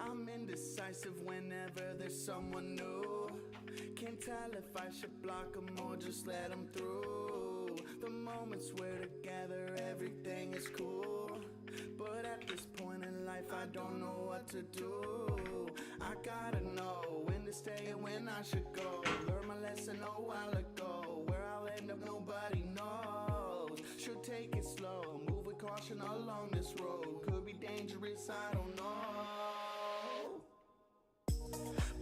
I'm indecisive whenever there's someone new. Can't tell if I should block them or just let them through. The moments we're together, everything is cool. But at this point in life, I don't know what to do. I gotta know when to stay and when I should go. Learned my lesson a while ago. Where I'll end up, nobody knows. Should take it slow, move with caution along this road. Could be dangerous, I don't know.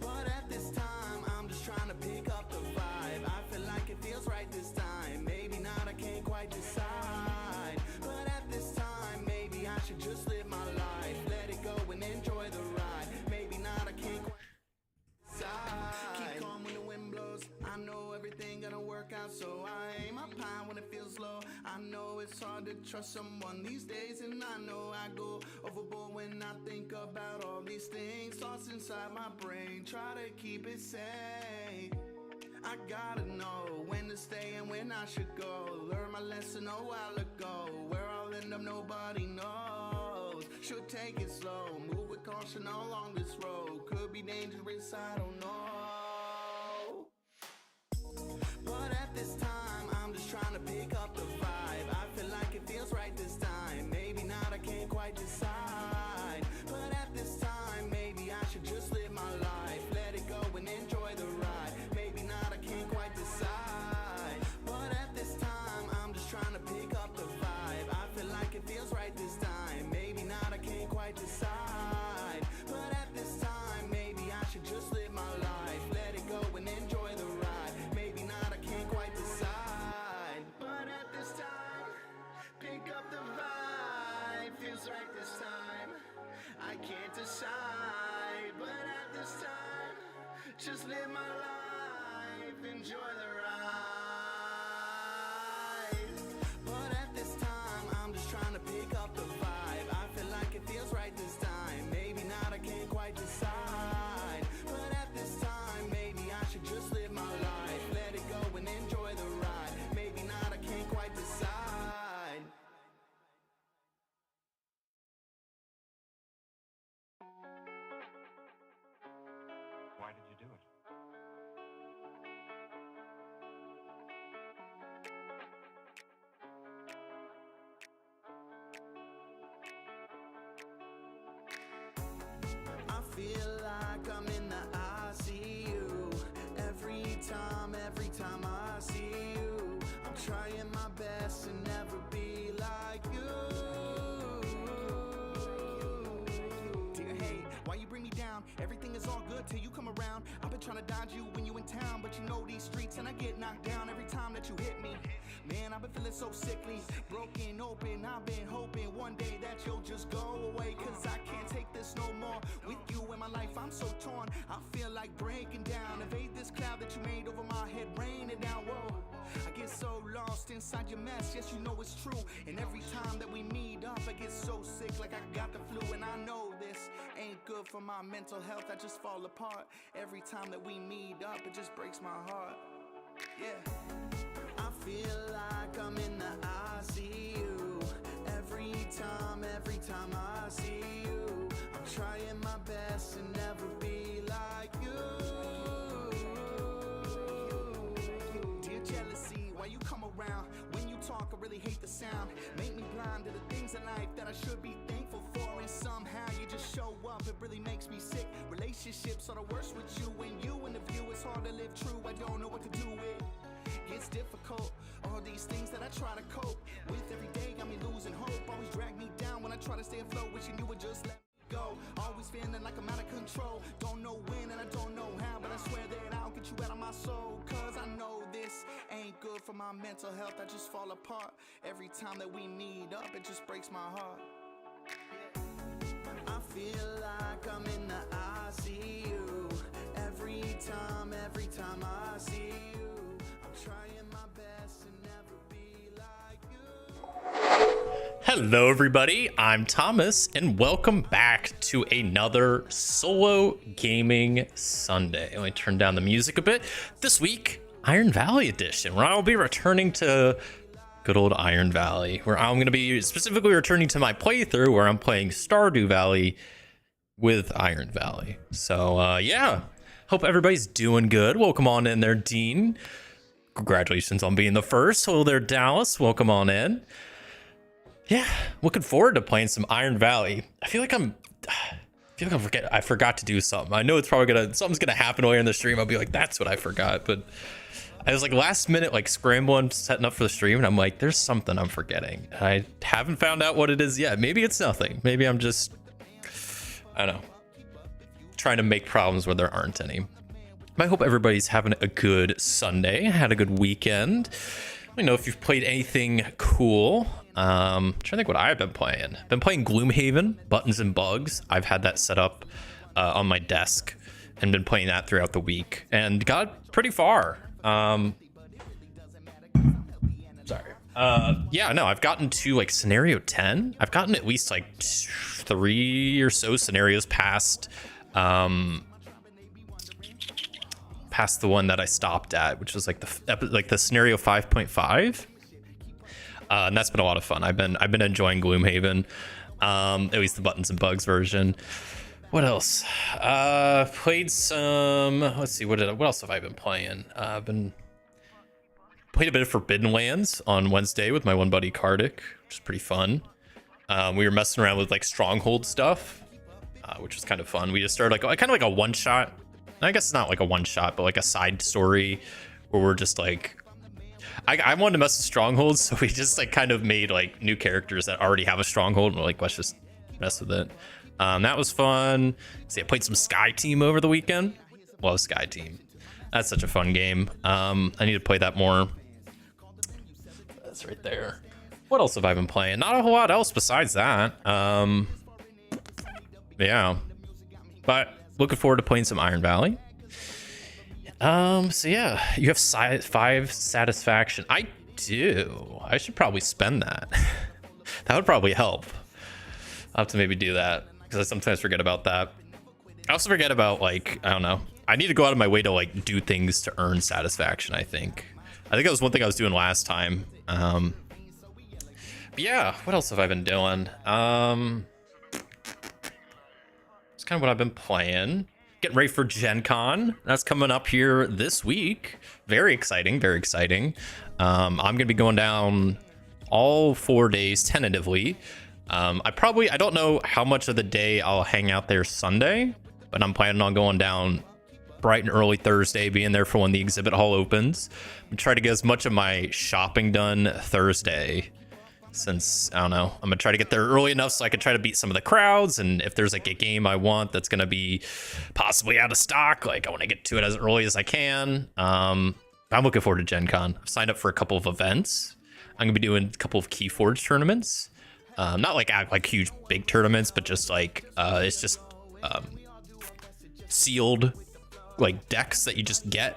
But at this time, I'm just trying to pick up the vibe. I feel like it feels right this time. Maybe not, I can't quite decide. But at this time, maybe I should just live my life. Let it go and enjoy the ride. Maybe not, I can't quite decide. Keep calm when the wind blows. I know everything gonna work out, so I aim up high when it feels low. I know it's hard to trust someone these days, and I know I go overboard when I think about all these things. Thoughts inside my brain, try to keep it safe. I gotta know when to stay and when I should go. Learned my lesson a while ago. Where I'll end up, nobody knows. Should take it slow, move with caution along this road. Could be dangerous, I don't know. But at this time, I'm just trying to pick up the vibe. I feel like it feels right this time. Maybe not, I can't quite decide. But at this time, maybe I should just live my life. Let it go and enjoy the ride. Maybe not, I can't quite decide. But at this time, I'm just trying to pick up the vibe. I feel like it feels right this time. Maybe not, I can't quite decide. But at this time, maybe I should just live my life. Let it go and enjoy the ride. Maybe not, I can't quite decide. But at this time, pick up the vibe. Feels right this time. I can't decide. But at this time, just live my life. Enjoy the ride. But at this time, I'm just trying to pick up the vibe. I feel like it feels right this time. Maybe not, I can't quite decide. But at this time, maybe I should just live my life. Let it go and enjoy the ride. Maybe not, I can't quite decide. Why did you do it? I feel like I'm in the ICU. Every time I see you, I'm trying my best to never be like you. Dear hate, why you bring me down? Everything is all good till you come around. I've been trying to dodge you when you in town, but you know these streets and I get knocked down every time that you hit me. Man, I've been feeling so sickly, broken open. I've been hoping one day that you'll just go away, cause I can't take this no more. With you in my life, I'm so torn. I feel like breaking down. Evade this cloud that you made over my head, raining down. Whoa, I get so lost inside your mess. Yes, you know it's true. And every time that we meet up, I get so sick, like I got the flu. And I know this ain't good for my mental health. I just fall apart every time that we meet up. It just breaks my heart. Yeah, I feel like I'm in the ICU. Every time I see you, I'm trying my best to never be like you. Dear jealousy, why you come around? When you talk, I really hate the sound. Make me blind to the things in life that I should be thankful for, and somehow you just show up. It really makes me sick. Relationships are the worst with you, and you in the view, it's hard to live true. I don't know what to do with. It's difficult, all these things that I try to cope with every day got me losing hope. Always drag me down when I try to stay afloat, wishing you would just let me go. Always feeling like I'm out of control, don't know when and I don't know how, but I swear that I'll get you out of my soul. Cause I know this ain't good for my mental health. I just fall apart every time that we meet up. It just breaks my heart. I feel like I'm in the ICU. Every time I see you, I'm trying my best to never be like you. Hello everybody, I'm Thomas and welcome back to another solo gaming Sunday. Let me turn down the music a bit. This week, Iron Valley edition, where I'll be returning to good old Iron Valley, where I'm going to be specifically returning to my playthrough where I'm playing Stardew Valley, with Iron Valley. So yeah, hope everybody's doing good. Welcome on in there, Dean. Congratulations on being the first. Hello there, Dallas. Welcome on in. Yeah, looking forward to playing some Iron Valley. I feel like I forgot to do something. I know it's probably something's gonna happen later in the stream. I'll be like, that's what I forgot. But I was like last minute, like scrambling, setting up for the stream, and I'm like, there's something I'm forgetting. I haven't found out what it is yet. Maybe it's nothing. Maybe I'm just, I don't know, trying to make problems where there aren't any. I hope everybody's having a good Sunday, had a good weekend. Let me know if you've played anything cool. Trying to think what I've been playing. Been playing Gloomhaven, Buttons and Bugs. I've had that set up on my desk and been playing that throughout the week and got pretty far. Sorry. Yeah, no, I've gotten to like scenario 10. I've gotten at least like 3 or so scenarios past the one that I stopped at, which was like the scenario 5.5. And that's been a lot of fun. I've been enjoying Gloomhaven, at least the Buttons and Bugs version. What else? Played some. Let's see. What else have I been playing? I've been played a bit of Forbidden Lands on Wednesday with my one buddy Kardik, which is pretty fun. We were messing around with like stronghold stuff, which was kind of fun. We just started like kind of like a one shot. I guess it's not like a one shot, but like a side story where we're just like. I wanted to mess with strongholds, so we just like kind of made like new characters that already have a stronghold, and we're like, let's just mess with it. That was fun. See, I played some Sky Team over the weekend. Love Sky Team. That's such a fun game. I need to play that more. That's right there. What else have I been playing? Not a whole lot else besides that. Yeah, but looking forward to playing some Iron Valley. So yeah, you have 5 satisfaction. I do. I should probably spend that. That would probably help. I'll have to maybe do that because I sometimes forget about that. I also forget about like, I don't know. I need to go out of my way to like do things to earn satisfaction, I think that was one thing I was doing last time. But yeah, what else have I been doing? It's kind of what I've been playing. Getting ready for Gen Con. That's coming up here this week. Very exciting, very exciting. I'm going to be going down all 4 days tentatively. I don't know how much of the day I'll hang out there Sunday, but I'm planning on going down bright and early Thursday, being there for when the exhibit hall opens. I'm trying to get as much of my shopping done Thursday. Since, I don't know, I'm gonna try to get there early enough so I can try to beat some of the crowds, and if there's like a game I want that's gonna be possibly out of stock, like I want to get to it as early as I can. I'm looking forward to Gen Con. I've signed up for a couple of events. I'm gonna be doing a couple of Keyforge tournaments, not like huge big tournaments, but just like it's just sealed like decks that you just get,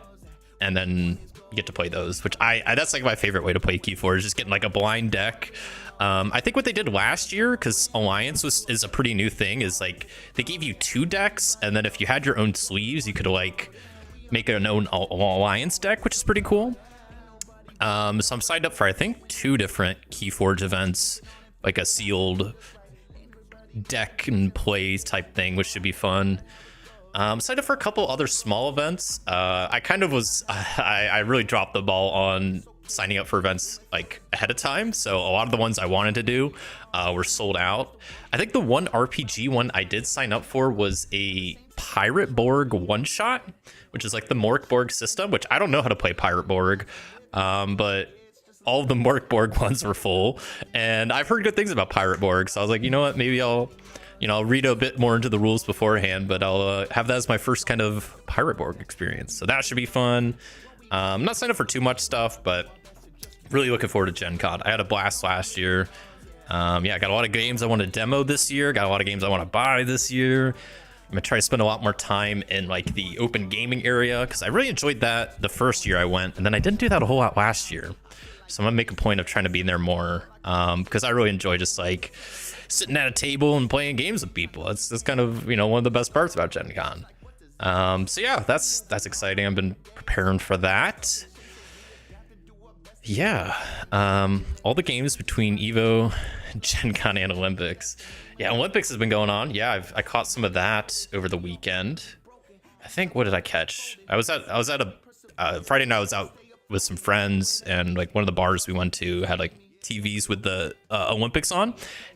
and then get to play those, which I that's like my favorite way to play Keyforge, just getting like a blind deck. I think what they did last year, because Alliance is a pretty new thing, is like they gave you 2 decks, and then if you had your own sleeves, you could like make an own Alliance deck, which is pretty cool. So I'm signed up for I think 2 different Keyforge events, like a sealed deck and plays type thing, which should be fun. Signed up for a couple other small events. I really dropped the ball on signing up for events like ahead of time. So a lot of the ones I wanted to do were sold out. I think the one RPG one I did sign up for was a Pirate Borg one shot, which is like the Mork Borg system, which I don't know how to play Pirate Borg. But all of the Mork Borg ones were full, and I've heard good things about Pirate Borg. So I was like, you know what, maybe I'll read a bit more into the rules beforehand, but I'll have that as my first kind of Pirate Borg experience. So that should be fun. I'm not signed up for too much stuff, but really looking forward to Gen Con. I had a blast last year. Yeah, I got a lot of games I want to demo this year. Got a lot of games I want to buy this year. I'm gonna try to spend a lot more time in like the open gaming area, because I really enjoyed that the first year I went, and then I didn't do that a whole lot last year. So I'm gonna make a point of trying to be in there more, because I really enjoy just like sitting at a table and playing games with people. That's kind of, one of the best parts about Gen Con. So yeah, that's exciting. I've been preparing for that. Yeah, all the games between Evo, Gen Con, and Olympics. Yeah, Olympics has been going on. Yeah, I caught some of that over the weekend. I think, what did I catch? I was at a Friday night. I was out with some friends, and like one of the bars we went to had like TVs with the Olympics on,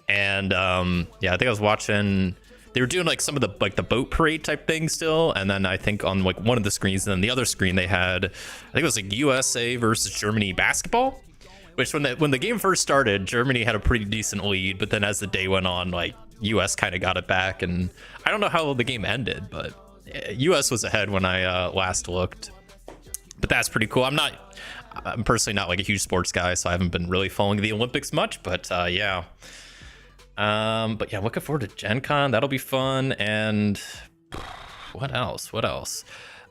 and yeah, I think I was watching. They were doing like some of the like the boat parade type thing still, and then I think on like one of the screens, and then the other screen they had, I think it was like USA versus Germany basketball. Which when the game first started, Germany had a pretty decent lead, but then as the day went on, like US kind of got it back, and I don't know how the game ended, but US was ahead when I last looked. But that's pretty cool. I'm personally not like a huge sports guy, so I haven't been really following the Olympics much, but yeah. But yeah, looking forward to Gen Con. That'll be fun. And what else?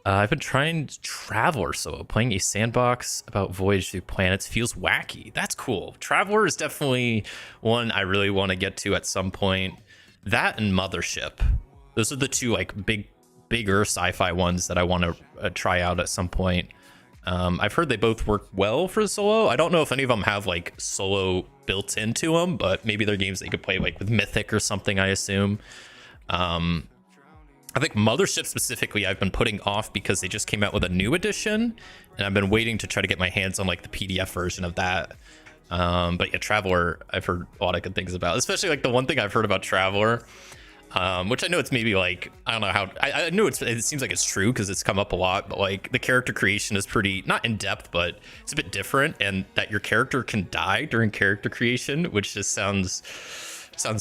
I've been trying Traveler solo, playing a sandbox about Voyage Through Planets. Feels wacky. That's cool. Traveler is definitely one I really want to get to at some point. That and Mothership. Those are the two like bigger sci-fi ones that I want to try out at some point. I've heard they both work well for solo. I don't know if any of them have like solo built into them, but maybe they're games that you could play like with Mythic or something, I assume. I think Mothership specifically I've been putting off because they just came out with a new edition, and I've been waiting to try to get my hands on like the PDF version of that. But yeah, Traveler I've heard a lot of good things about, especially like the one thing I've heard about Traveler, which I know it's maybe like, I don't know how, I know it seems like it's true because it's come up a lot, but like the character creation is pretty, not in depth, but it's a bit different, and that your character can die during character creation, which just sounds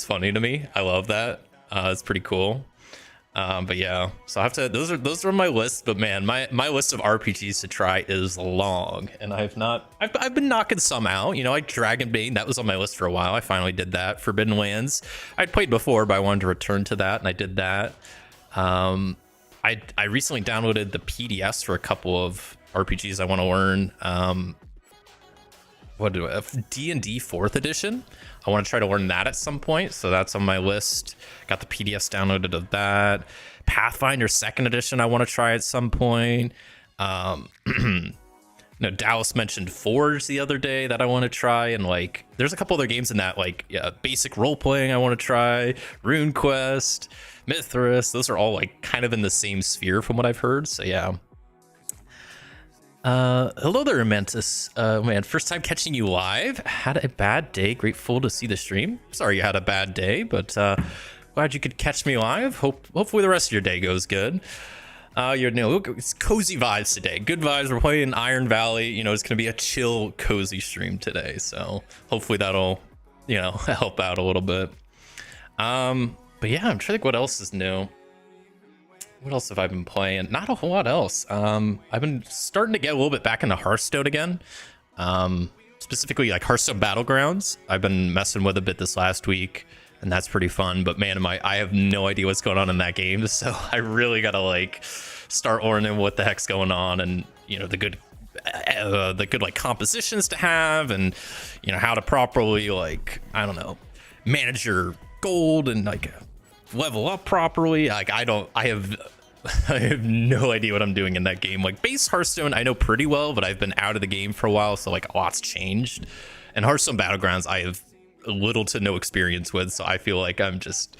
funny to me. I love that. It's pretty cool. But yeah, so I have to, those are on my list, but man, my list of RPGs to try is long, and I've been knocking some out, you know, like Dragonbane, that was on my list for a while. I finally did that. Forbidden Lands, I'd played before, but I wanted to return to that, and I did that. I recently downloaded the PDFs for a couple of RPGs I want to learn. D&D 4th edition. I want to try to learn that at some point, so that's on my list. Got the PDFs downloaded of that. Pathfinder 2nd edition I want to try at some point. Dallas mentioned Forge the other day that I want to try, and like there's a couple other games in that, like basic role playing I want to try. RuneQuest, Mithras, those are all like kind of in the same sphere from what I've heard, so yeah. Hello there, Mantis. Man, first time catching you live. Had a bad day. Grateful to see the stream. Sorry you had a bad day, but glad you could catch me live. Hopefully the rest of your day goes good. It's cozy vibes today. Good vibes. We're playing Iron Valley. You know, it's gonna be a chill, cozy stream today. So hopefully that'll, help out a little bit. But yeah, I'm trying to think what else is new. What else have I been playing? Not a whole lot else. I've been starting to get a little bit back into Hearthstone again. Specifically like Hearthstone Battlegrounds. I've been messing with a bit this last week, and that's pretty fun. But man, I have no idea what's going on in that game. So I really gotta like start learning what the heck's going on, and the good like compositions to have, and how to properly like, I don't know, manage your gold and like level up properly. Like I have no idea what I'm doing in that game. Like base Hearthstone I know pretty well, but I've been out of the game for a while, so like a lot's changed. And Hearthstone Battlegrounds I have little to no experience with, so I feel like I'm just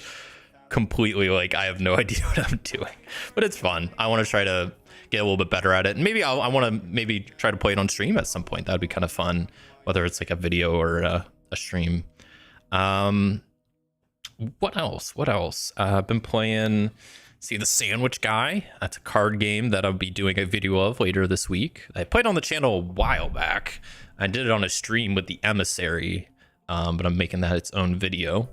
completely like I have no idea what I'm doing. But it's fun. I want to try to get a little bit better at it, and maybe I want to maybe try to play it on stream at some point. That would be kind of fun, whether it's like a video or a stream. What else? I've been playing, the Sandwich Guy. That's a card game that I'll be doing a video of later this week. I played on the channel a while back. I did it on a stream with the Emissary, but I'm making that its own video.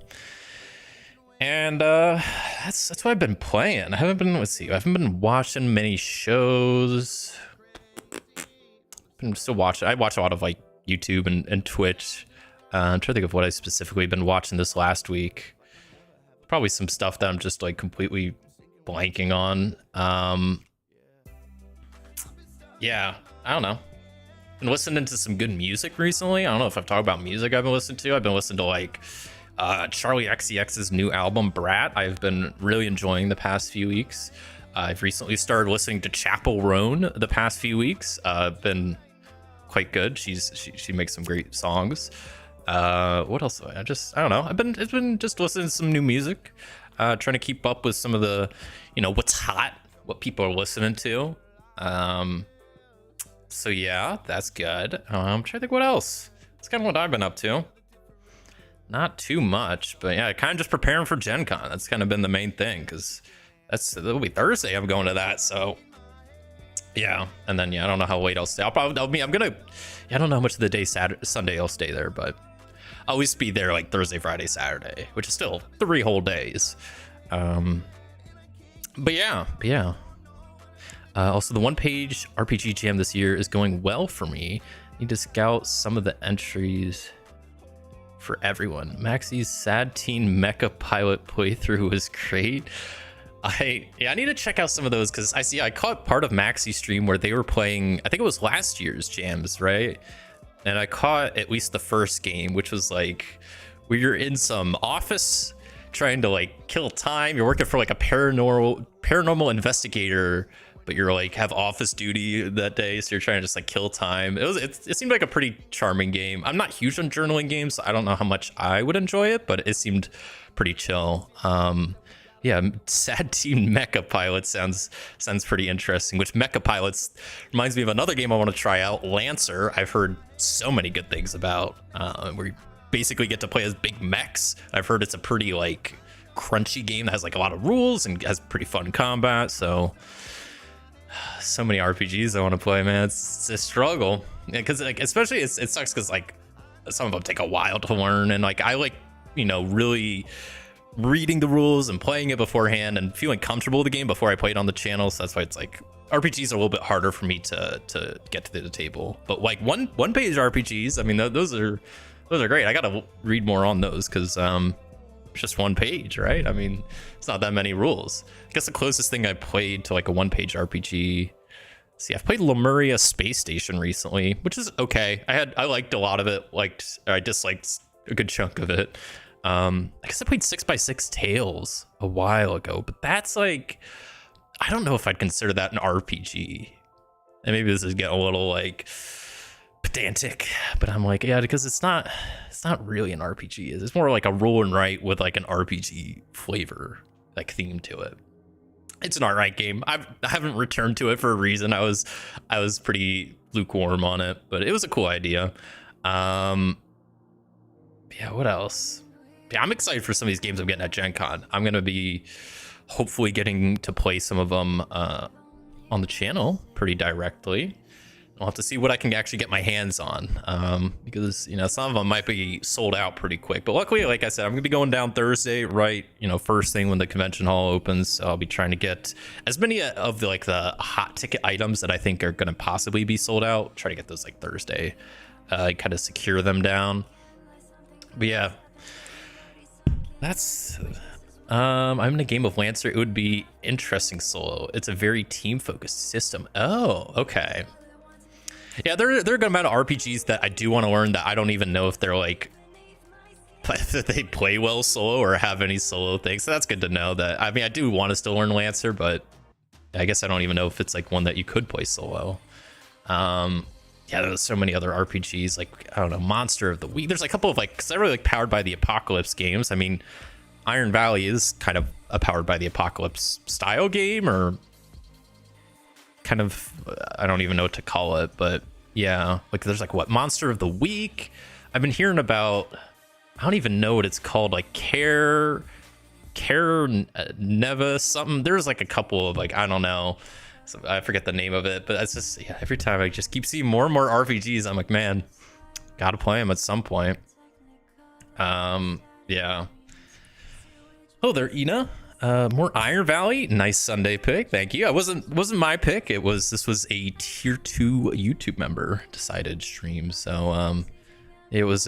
And that's what I've been playing. I haven't been watching many shows. I watch a lot of like YouTube and Twitch. I'm trying to think of what I specifically been watching this last week. Probably some stuff that I'm just like completely blanking on. Yeah, I don't know. Been listening to some good music recently. I don't know if I've talked about music I've been listening to. I've been listening to like Charlie XCX's new album Brat. I've been really enjoying the past few weeks. I've recently started listening to Chapel Roan the past few weeks. Been quite good. She makes some great songs. What else? I don't know. It's been just listening to some new music, trying to keep up with some of the, what's hot, what people are listening to. So yeah, that's good. I'm trying to think what else. That's kind of what I've been up to. Not too much, but yeah, kind of just preparing for Gen Con. That's kind of been the main thing, because it'll be Thursday. I'm going to that, so yeah. And then yeah, I don't know how late I'll stay. I don't know how much of the day Sunday I'll stay there, but I'll always be there like Thursday, Friday, Saturday, which is still 3 whole days. But yeah. Also, the 1-page RPG jam this year is going well for me. Need to scout some of the entries for everyone. Maxi's Sad Teen Mecha Pilot playthrough was great. I need to check out some of those, because I caught part of Maxi's stream where they were playing, I think it was last year's jams, right? And I caught at least the first game, which was like where you're in some office trying to like kill time. You're working for like a paranormal investigator, but you're like have office duty that day, so you're trying to just like kill time. It seemed like a pretty charming game. I'm not huge on journaling games, so I don't know how much I would enjoy it, but it seemed pretty chill. Yeah, Sad Teen Mecha Pilot sounds pretty interesting. Which Mecha Pilots reminds me of another game I want to try out, Lancer. I've heard so many good things about, where you basically get to play as big mechs. I've heard it's a pretty like crunchy game that has like a lot of rules and has pretty fun combat. So many RPGs I want to play, man. It's a struggle, because like especially it sucks because like some of them take a while to learn, and like I like really reading the rules and playing it beforehand and feeling comfortable with the game before I play it on the channel. So that's why it's like RPGs are a little bit harder for me to get to the table. But like one page RPGs, I mean, those are great. I gotta read more on those, because it's just 1 page, right? I mean, it's not that many rules. I guess the closest thing I played to like a 1-page RPG. See, I've played Lemuria Space Station recently, which is okay. I liked a lot of it. I disliked a good chunk of it. I guess I played 6x6 Tales a while ago, but that's like, I don't know if I'd consider that an RPG. And maybe this is getting a little like pedantic, but I'm like, yeah, because it's not really an RPG. It's more like a roll and write with like an RPG flavor, like theme to it. It's an alright game. I haven't returned to it for a reason. I was pretty lukewarm on it, but it was a cool idea. Yeah, what else? Yeah, I'm excited for some of these games I'm getting at Gen Con. I'm going to be hopefully getting to play some of them on the channel pretty directly. I'll have to see what I can actually get my hands on, because some of them might be sold out pretty quick. But luckily, like I said, I'm going to be going down Thursday, right? First thing when the convention hall opens. So I'll be trying to get as many of the hot ticket items that I think are going to possibly be sold out. Try to get those like Thursday, kind of secure them down. But yeah. That's I'm in a game of Lancer. It would be interesting solo. It's a very team focused system. Oh, okay. Yeah, there are a good amount of RPGs that I do want to learn that I don't even know if they're like that they play well solo or have any solo things. So that's good to know. That I mean, I do want to still learn Lancer, but I guess I don't even know if it's like one that you could play solo. Yeah, there's so many other RPGs, like, I don't know, Monster of the Week. There's a couple of, like, because I really like Powered by the Apocalypse games. I mean, Iron Valley is kind of a Powered by the Apocalypse style game, or kind of, I don't even know what to call it, but yeah, like, there's, like, what, Monster of the Week? I've been hearing about, I don't even know what it's called, like, Care Neva something. There's, like, a couple of, like, I don't know. So I forget the name of it, but it's just, yeah, every time I just keep seeing more and more RPGs, I'm like, man, gotta play them at some point. Yeah. Oh, there, Ina. More Iron Valley. Nice Sunday pick. Thank you. Wasn't my pick. This was a tier 2 YouTube member decided stream. So it was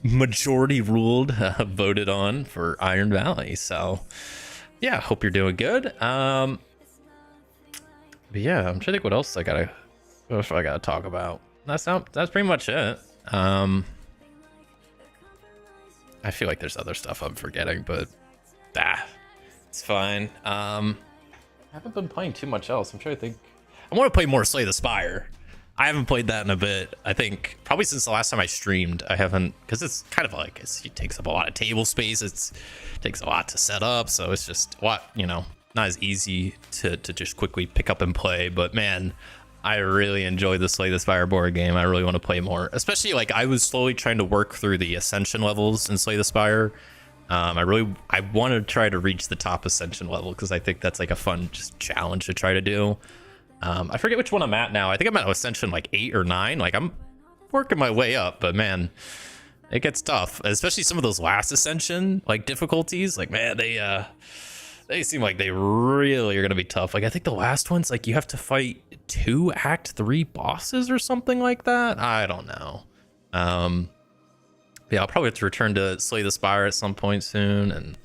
majority ruled, voted on for Iron Valley. So yeah, hope you're doing good. But yeah, I'm trying to think what else I gotta talk about. That's pretty much it. I feel like there's other stuff I'm forgetting, but it's fine. I haven't been playing too much else. I'm trying to think. I want to play more Slay the Spire. I haven't played that in a bit. I think probably since the last time I streamed, I haven't, because it's kind of like it takes up a lot of table space. It takes a lot to set up, so it's just not as easy to just quickly pick up and play. But man, I really enjoy the Slay the Spire board game. I really want to play more, especially like I was slowly trying to work through the ascension levels in Slay the Spire. I want to try to reach the top ascension level because I think that's like a fun just challenge to try to do. I forget which one I'm at now. I think I'm at Ascension like 8 or 9. Like I'm working my way up, but man, it gets tough. Especially some of those last Ascension like difficulties. Like man, they seem like they really are gonna be tough. Like I think the last one's like you have to fight 2 Act 3 bosses or something like that. I don't know. Yeah, I'll probably have to return to Slay the Spire at some point soon, and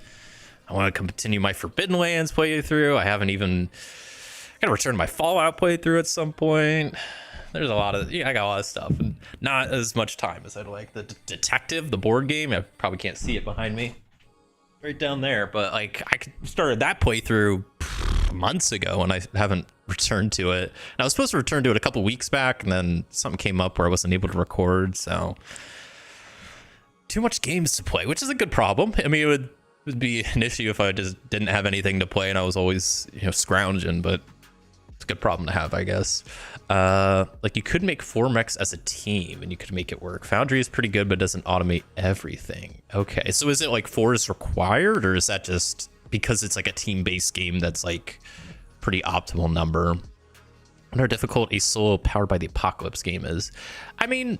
I want to continue my Forbidden Lands playthrough. I haven't even. Gotta return my Fallout playthrough at some point. There's a lot of, I got a lot of stuff and not as much time as I'd like. The Detective, the board game, I probably can't see it behind me right down there, but like I started that playthrough months ago and I haven't returned to it. And I was supposed to return to it a couple weeks back, and then something came up where I wasn't able to record, so too much games to play, which is a good problem. I mean, it would be an issue if I just didn't have anything to play and I was always, scrounging, but it's a good problem to have, I guess. Like you could make 4 mechs as a team and you could make it work. Foundry is pretty good, but doesn't automate everything. Okay, so is it like 4 is required, or is that just because it's like a team-based game that's like pretty optimal number? How difficult a solo powered by the apocalypse game is? I mean,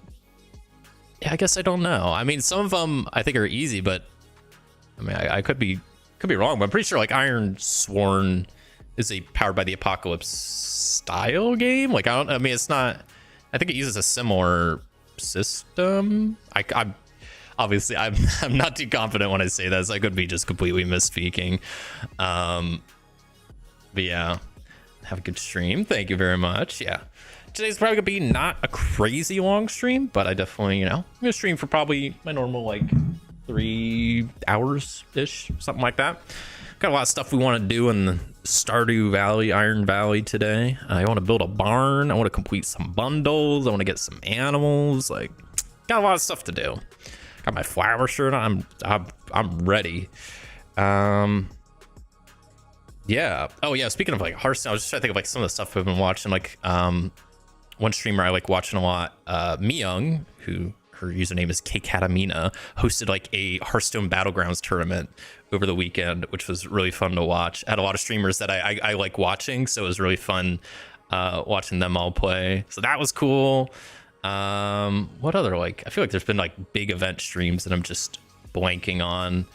yeah, I guess I don't know. I mean, some of them I think are easy, but I mean, I could be wrong, but I'm pretty sure like Iron Sworn is a powered by the apocalypse style game. Like I mean it's not, I think it uses a similar system. I'm obviously I'm not too confident when I say that, so I could be just completely misspeaking. But yeah, have a good stream. Thank you very much. Yeah, today's probably gonna be not a crazy long stream, but I definitely, I'm gonna stream for probably my normal like 3 hours ish, something like that. Got a lot of stuff we want to do in the Stardew Valley, Iron Valley today. I want to build a barn. I want to complete some bundles. I want to get some animals. Like, got a lot of stuff to do. Got my flower shirt on. I'm ready. Yeah. Oh yeah. Speaking of like Hearthstone, I was just trying to think of like some of the stuff I've been watching. Like, one streamer I like watching a lot, Myung, who her username is Kkatamina, hosted like a Hearthstone Battlegrounds tournament over the weekend, which was really fun to watch. I had a lot of streamers that I like watching, so it was really fun watching them all play. So that was cool. What other, like, I feel like there's been like big event streams that I'm just blanking on.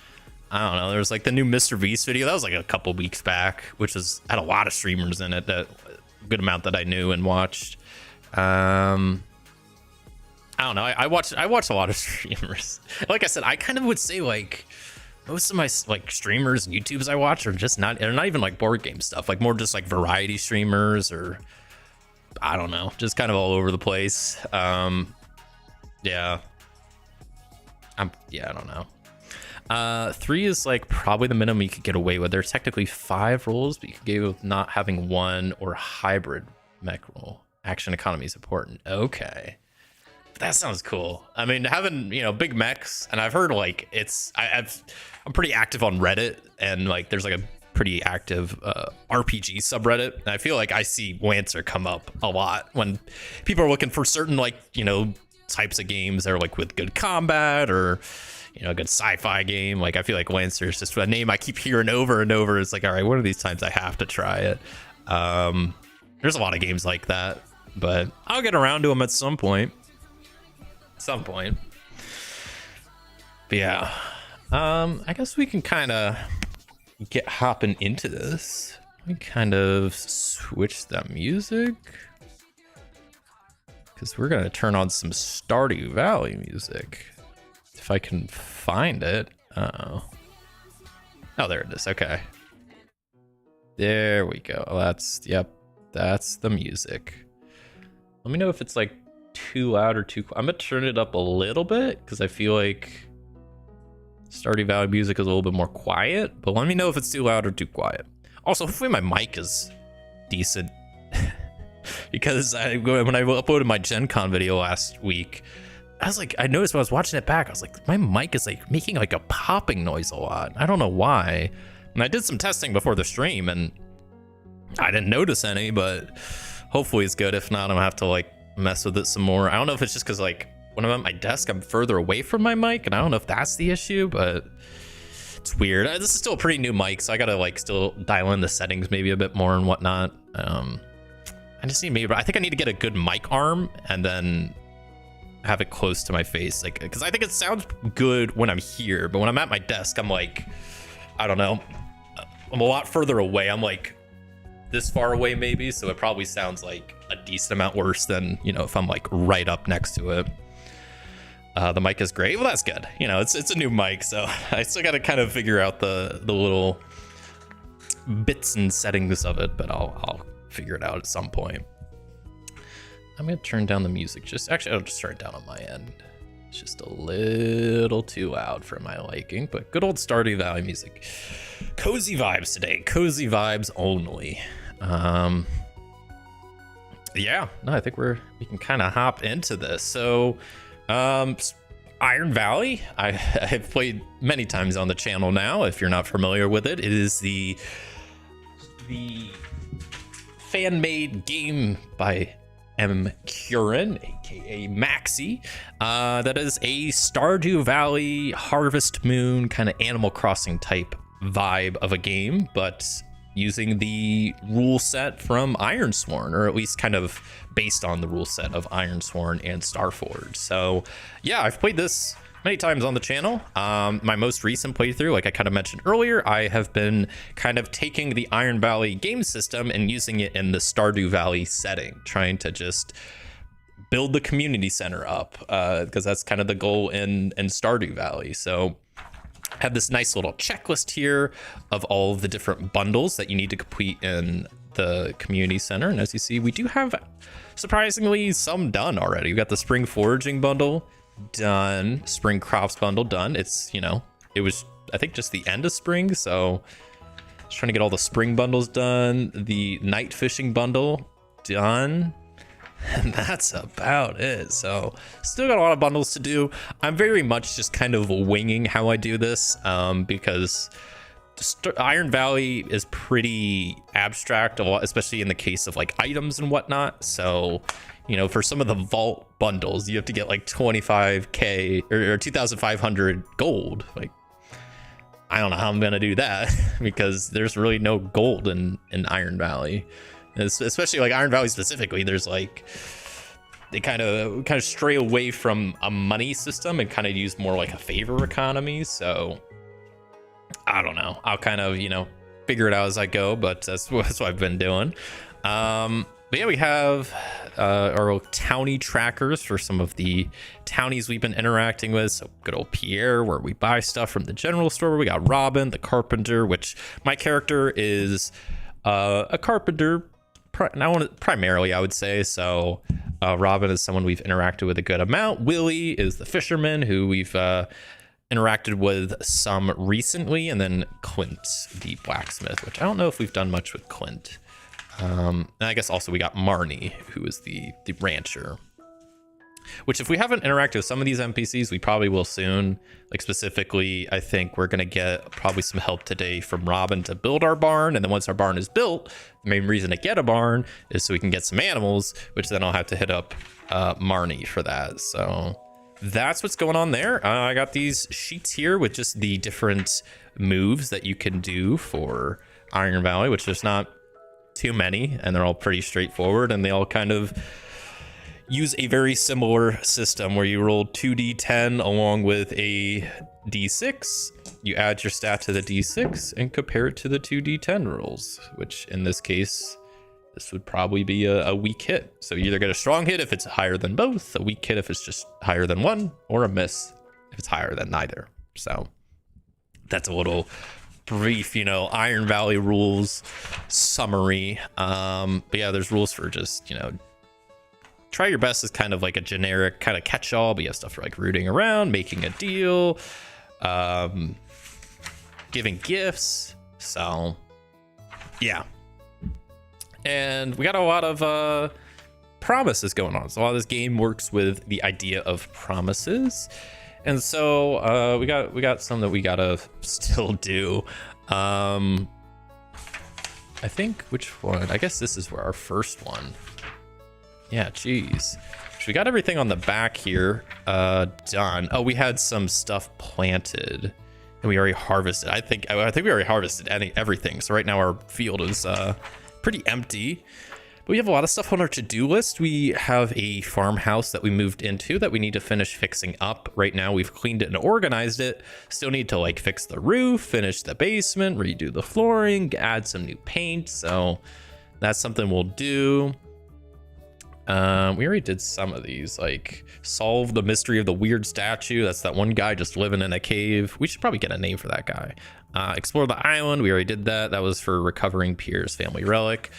I don't know. There was like the new Mr. Beast video. That was like a couple weeks back, which had a lot of streamers in it, that good amount that I knew and watched. I don't know. I watch a lot of streamers. Like I said, I kind of would say like most of my like streamers and YouTubes I watch are just they're not even like board game stuff, like more just like variety streamers, or I don't know, just kind of all over the place. Yeah. I don't know. 3 is like probably the minimum you could get away with. There's technically 5 rules, but you could get away with not having 1 or hybrid mech rule. Action economy is important. Okay. That sounds cool. I mean, having, big mechs, and I've heard like I'm pretty active on Reddit, and like there's like a pretty active RPG subreddit, and I feel like I see Lancer come up a lot when people are looking for certain like, types of games that are like with good combat, or a good sci-fi game. Like I feel like Lancer is just a name I keep hearing over and over. It's like, all right, one of these times I have to try it. There's a lot of games like that, but I'll get around to them at some point. But yeah, I guess we can kind of get hopping into this. We kind of switch the music, because we're gonna turn on some Stardew Valley music if I can find it. Oh, there it is. Okay, there we go. That's the music. Let me know if it's like too loud or too. I'm gonna turn it up a little bit because I feel like Stardew Valley music is a little bit more quiet, but let me know if it's too loud or too quiet. Also, hopefully my mic is decent. because when I uploaded my Gen Con video last week, I noticed when I was watching it back, I was like, my mic is like making like a popping noise a lot. I don't know why. And I did some testing before the stream and I didn't notice any, but hopefully it's good. If not, I'm gonna have to like mess with it some more. I don't know if it's just because like when I'm at my desk, I'm further away from my mic, and I don't know if that's the issue, but it's weird. This is still a pretty new mic, so I gotta like still dial in the settings maybe a bit more and whatnot. I just need I think I need to get a good mic arm and then have it close to my face, like, because I think it sounds good when I'm here, but when I'm at my desk, I'm like, I don't know, I'm a lot further away. I'm like this far away maybe, so it probably sounds like a decent amount worse than, you know, if I'm like right up next to it. The mic is great. Well, that's good. You know, it's a new mic, so I still got to kind of figure out the little bits and settings of it, but I'll figure it out at some point. I'm gonna turn down the music. I'll just turn it down on my end. It's just a little too loud for my liking, but good old Stardew Valley music. Cozy vibes today. Cozy vibes only. Yeah, no, I think we can kind of hop into this. So, Iron Valley, I've played many times on the channel now. If you're not familiar with it, it is the fan-made game by M. Curran, aka Maxi. That is a Stardew Valley, Harvest Moon kind of Animal Crossing type vibe of a game, but using the rule set from Ironsworn, or at least kind of based on the rule set of Ironsworn and Starforge. So yeah, I've played this many times on the channel. My most recent playthrough, like I kind of mentioned earlier, I have been kind of taking the Iron Valley game system and using it in the Stardew Valley setting, trying to just build the community center up, because that's kind of the goal in Stardew Valley. So I have this nice little checklist here of all of the different bundles that you need to complete in the community center. And as you see, we do have surprisingly some done already. We got the spring foraging bundle done, spring crops bundle done. It's, you know, it was, I think, just the end of spring, so I was trying to get all the spring bundles done. The night fishing bundle done, and that's about it. So still got a lot of bundles to do. I'm very much just kind of winging how I do this, because Iron Valley is pretty abstract, a lot, especially in the case of like items and whatnot. So, you know, for some of the vault bundles, you have to get like 25k or 2,500 gold. Like, I don't know how I'm gonna do that because there's really no gold in Iron Valley, especially like Iron Valley specifically. There's like, they kind of stray away from a money system and kind of use more like a favor economy. So I don't know. I'll kind of, you know, figure it out as I go, but that's what I've been doing. But yeah, we have our old townie trackers for some of the townies we've been interacting with. So good old Pierre, where we buy stuff from the general store. We got Robin, the carpenter, which my character is a carpenter primarily, I would say. So Robin is someone we've interacted with a good amount. Willie is the fisherman who we've interacted with some recently. And then Clint, the blacksmith, which I don't know if we've done much with Clint. And I guess also we got Marnie, who is the rancher, which if we haven't interacted with some of these NPCs, we probably will soon. Like specifically, I think we're going to get probably some help today from Robin to build our barn. And then once our barn is built, the main reason to get a barn is so we can get some animals, which then I'll have to hit up Marnie for that. So that's what's going on there. I got these sheets here with just the different moves that you can do for Iron Valley, which there's not too many, and they're all pretty straightforward, and they all kind of use a very similar system where you roll 2d10 along with a d6. You add your stat to the d6 and compare it to the 2d10 rolls, which in this case, this would probably be a weak hit. So you either get a strong hit if it's higher than both, a weak hit if it's just higher than one, or a miss if it's higher than neither. So that's a little brief, you know, Iron Valley rules summary. But yeah, there's rules for just, you know, try your best is kind of like a generic kind of catch-all, but you have stuff for like rooting around, making a deal, giving gifts. So yeah, and we got a lot of promises going on. So a lot of this game works with the idea of promises. And so we got some that we gotta still do. I think, which one? I guess this is where our first one. Yeah, geez. So we got everything on the back here done. Oh, we had some stuff planted and we already harvested. I think we already harvested everything. So right now our field is pretty empty. But we have a lot of stuff on our to-do list. We have a farmhouse that we moved into that we need to finish fixing up. Right now we've cleaned it and organized it. Still need to like fix the roof, finish the basement, redo the flooring, add some new paint. So that's something we'll do. We already did some of these, like solve the mystery of the weird statue. That's that one guy just living in a cave. We should probably get a name for that guy. Explore the island. We already did that. That was for recovering Pierre's family relic.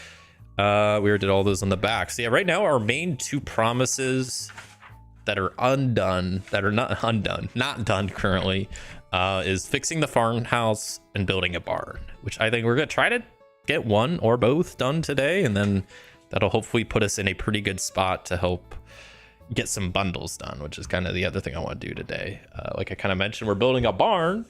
We already did all those on the back. So yeah, right now our main two promises that are undone, that are not done currently, is fixing the farmhouse and building a barn, which I think we're gonna try to get one or both done today, and then that'll hopefully put us in a pretty good spot to help get some bundles done, which is kind of the other thing I want to do today. Like I kind of mentioned, we're building a barn.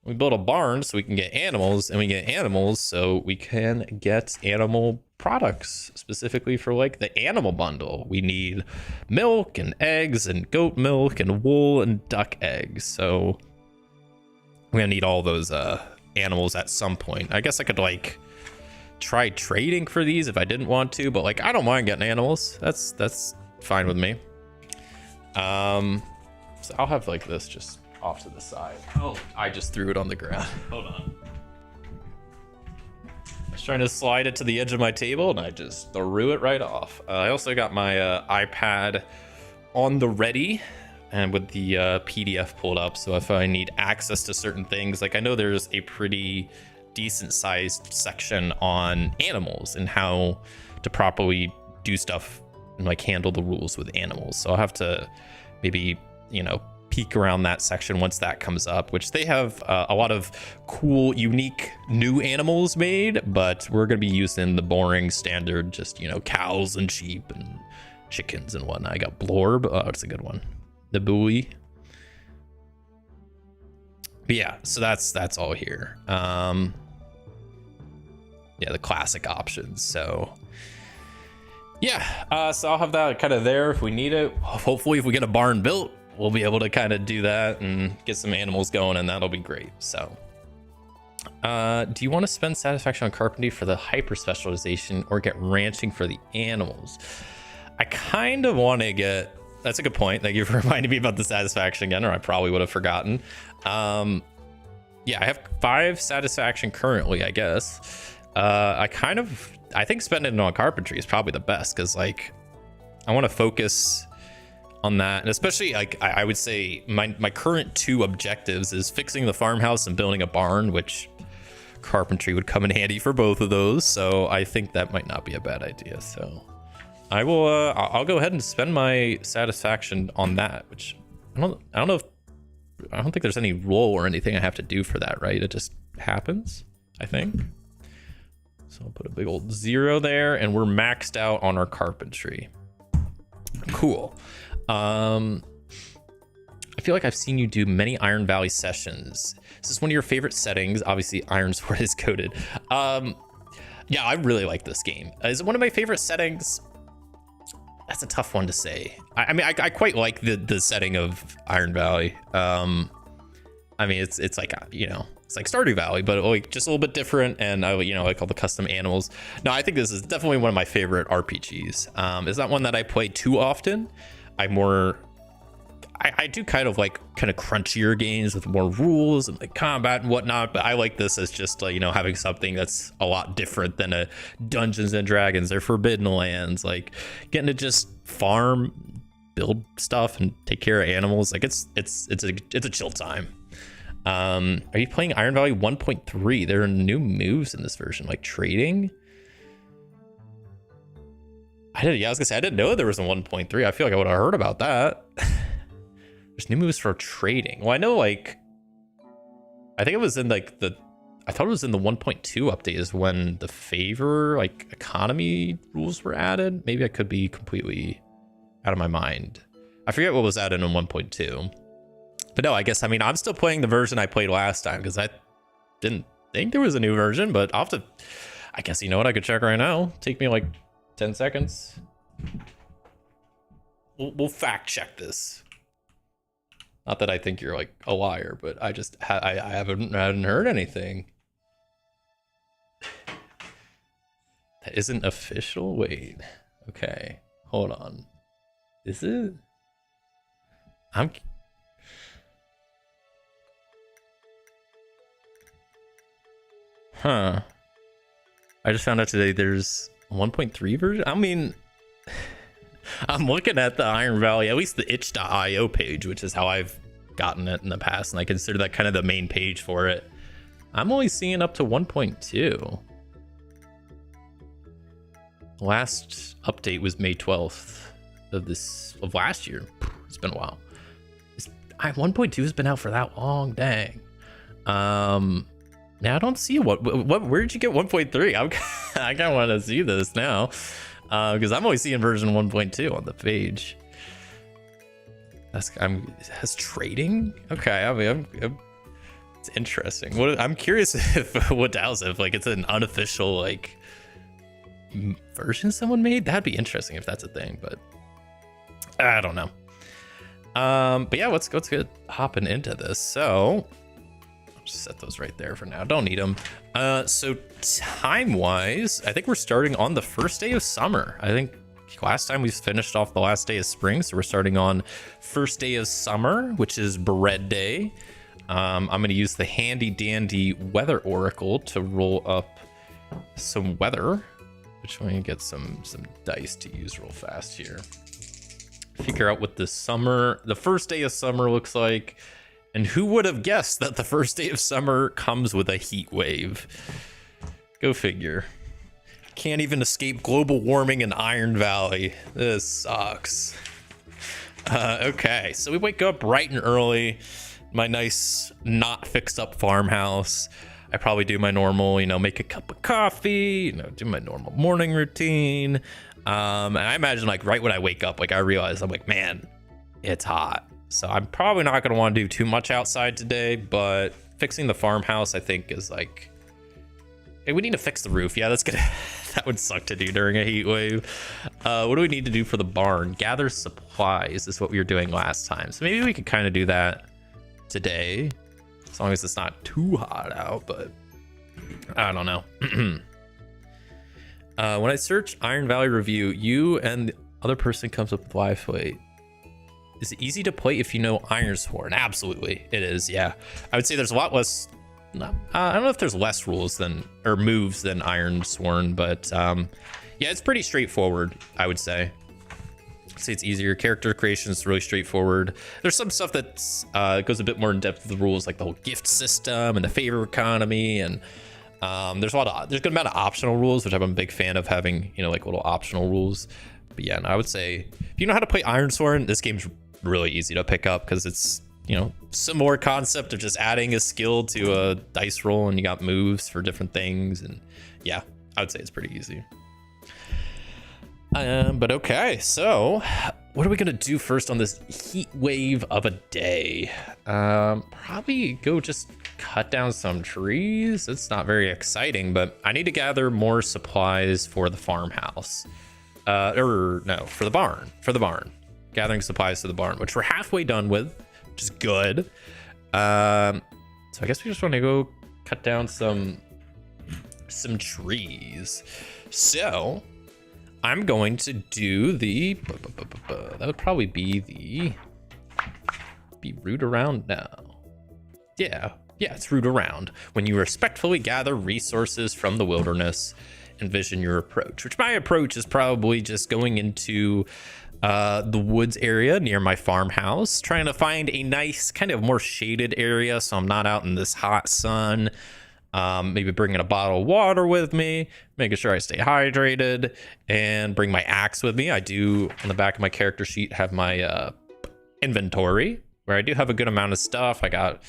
We build a barn so we can get animals, and we get animals so we can get animal products, specifically for like the animal bundle. We need milk and eggs and goat milk and wool and duck eggs. So we're gonna need all those animals at some point. I guess I could like try trading for these if I didn't want to, but like I don't mind getting animals. That's fine with me. So I'll have like this just off to the side. Oh, I just threw it on the ground. Hold on. I was trying to slide it to the edge of my table and I just threw it right off. I also got my iPad on the ready and with the PDF pulled up. So if I need access to certain things, like I know there's a pretty decent sized section on animals and how to properly do stuff and like handle the rules with animals. So I'll have to maybe, you know, peek around that section once that comes up, which they have a lot of cool, unique new animals made, but we're going to be using the boring standard, just, you know, cows and sheep and chickens and whatnot. I got Blorb. Oh, it's a good one. The buoy. But yeah, so that's all here. Yeah, the classic options. So yeah, so I'll have that kind of there if we need it. Hopefully if we get a barn built, we'll be able to kind of do that and get some animals going, and that'll be great. So do you want to spend satisfaction on carpentry for the hyper specialization or get ranching for the animals? I kind of want to get, that's a good point. Thank you for reminding me about the satisfaction again, or I probably would have forgotten. Yeah, I have 5 satisfaction currently, I guess. I think spending it on carpentry is probably the best, because like I want to focus on that, and especially like I would say my current 2 objectives is fixing the farmhouse and building a barn, which carpentry would come in handy for both of those. So I think that might not be a bad idea. So I will I'll go ahead and spend my satisfaction on that, which I don't know if, I don't think there's any role or anything I have to do for that, right? It just happens, I think. So I'll put a big old 0 there, and we're maxed out on our carpentry. Cool. I feel like I've seen you do many Iron Valley sessions. Is this one of your favorite settings? Obviously, Iron Sword is coded. Yeah, I really like this game. Is it one of my favorite settings? That's a tough one to say. I mean, I quite like the setting of Iron Valley. I mean, it's like, you know, it's like Stardew Valley, but like just a little bit different. And I, you know, like all the custom animals. No, I think this is definitely one of my favorite RPGs. It's not one that I play too often. I do kind of crunchier games with more rules and like combat and whatnot, but I like this as just you know, having something that's a lot different than a Dungeons and Dragons or Forbidden Lands, like getting to just farm, build stuff and take care of animals. Like it's a chill time. Are you playing Iron Valley 1.3? There are new moves in this version, like trading. I was gonna say, I didn't know there was a 1.3. I feel like I would have heard about that. There's new moves for trading. Well, I know, like, I think it was in like the I thought it was in the 1.2 update is when the favor like economy rules were added. Maybe I could be completely out of my mind. I forget what was added in 1.2. But no, I guess, I mean, I'm still playing the version I played last time because I didn't think there was a new version, but I'll have to, I guess, you know what, I could check right now. Take me like 10 seconds. We'll fact check this. Not that I think you're like a liar, but I just, I haven't heard anything. That isn't official? Wait, okay, hold on. Is it? Huh. I just found out today there's a 1.3 version. I mean, I'm looking at the Iron Valley, at least the itch.io page, which is how I've gotten it in the past, and I consider that kind of the main page for it. I'm only seeing up to 1.2. Last update was May 12th of last year. It's been a while. 1.2 has been out for that long, dang. Now I don't see what where did you get 1.3? I kind of want to see this now, because I'm only seeing version 1.2 on the page. Has trading? Okay, I mean, it's interesting. I'm curious if what else, if like it's an unofficial like version someone made. That'd be interesting if that's a thing, but I don't know. But yeah, let's get hopping into this. So I'll just set those right there for now. Don't need them. So time wise, I think we're starting on the first day of summer. I think last time we finished off the last day of spring, so we're starting on first day of summer, which is bread day. I'm going to use the handy dandy weather oracle to roll up some weather, which I'm going to get some dice to use real fast here. Figure out what the first day of summer looks like. And who would have guessed that the first day of summer comes with a heat wave? Go figure. Can't even escape global warming in Iron Valley. This sucks. Okay, so we wake up bright and early. My nice, not fixed up farmhouse. I probably do my normal, make a cup of coffee, do my normal morning routine. And I imagine like right when I wake up, like I realize I'm like, man, it's hot. So I'm probably not going to want to do too much outside today, but fixing the farmhouse, I think is like, hey, we need to fix the roof. Yeah, that would suck to do during a heat wave. What do we need to do for the barn? Gather supplies is what we were doing last time. So maybe we could kind of do that today, as long as it's not too hot out, but I don't know. When I search Iron Valley review, you and the other person comes up with live plate. Is it easy to play if you know Ironsworn? Absolutely, it is. Yeah, I would say there's a lot less. I don't know if there's less rules or moves than Ironsworn, but yeah, it's pretty straightforward. I would say. I'd say it's easier. Character creation is really straightforward. There's some stuff that goes a bit more in depth with the rules, like the whole gift system and the favor economy, and there's a good amount of optional rules, which I'm a big fan of having, like little optional rules. But yeah, and I would say if you know how to play Ironsworn, this game's really easy to pick up because it's, similar concept of just adding a skill to a dice roll, and you got moves for different things, and yeah, I would say it's pretty easy. But okay, so what are we gonna do first on this heat wave of a day? Probably go just cut down some trees. It's not very exciting, but I need to gather more supplies for the farmhouse. For the barn. Gathering supplies to the barn, which we're halfway done with, which is good. So I guess we just want to go cut down some trees. So I'm going to do that would probably be root around now. Yeah, it's root around. When you respectfully gather resources from the wilderness, envision your approach, which my approach is probably just going into the woods area near my farmhouse, trying to find a nice kind of more shaded area so I'm not out in this hot sun. Maybe bringing a bottle of water with me, making sure I stay hydrated, and bring my axe with me. I do, on the back of my character sheet, have my inventory, where I do have a good amount of stuff. I got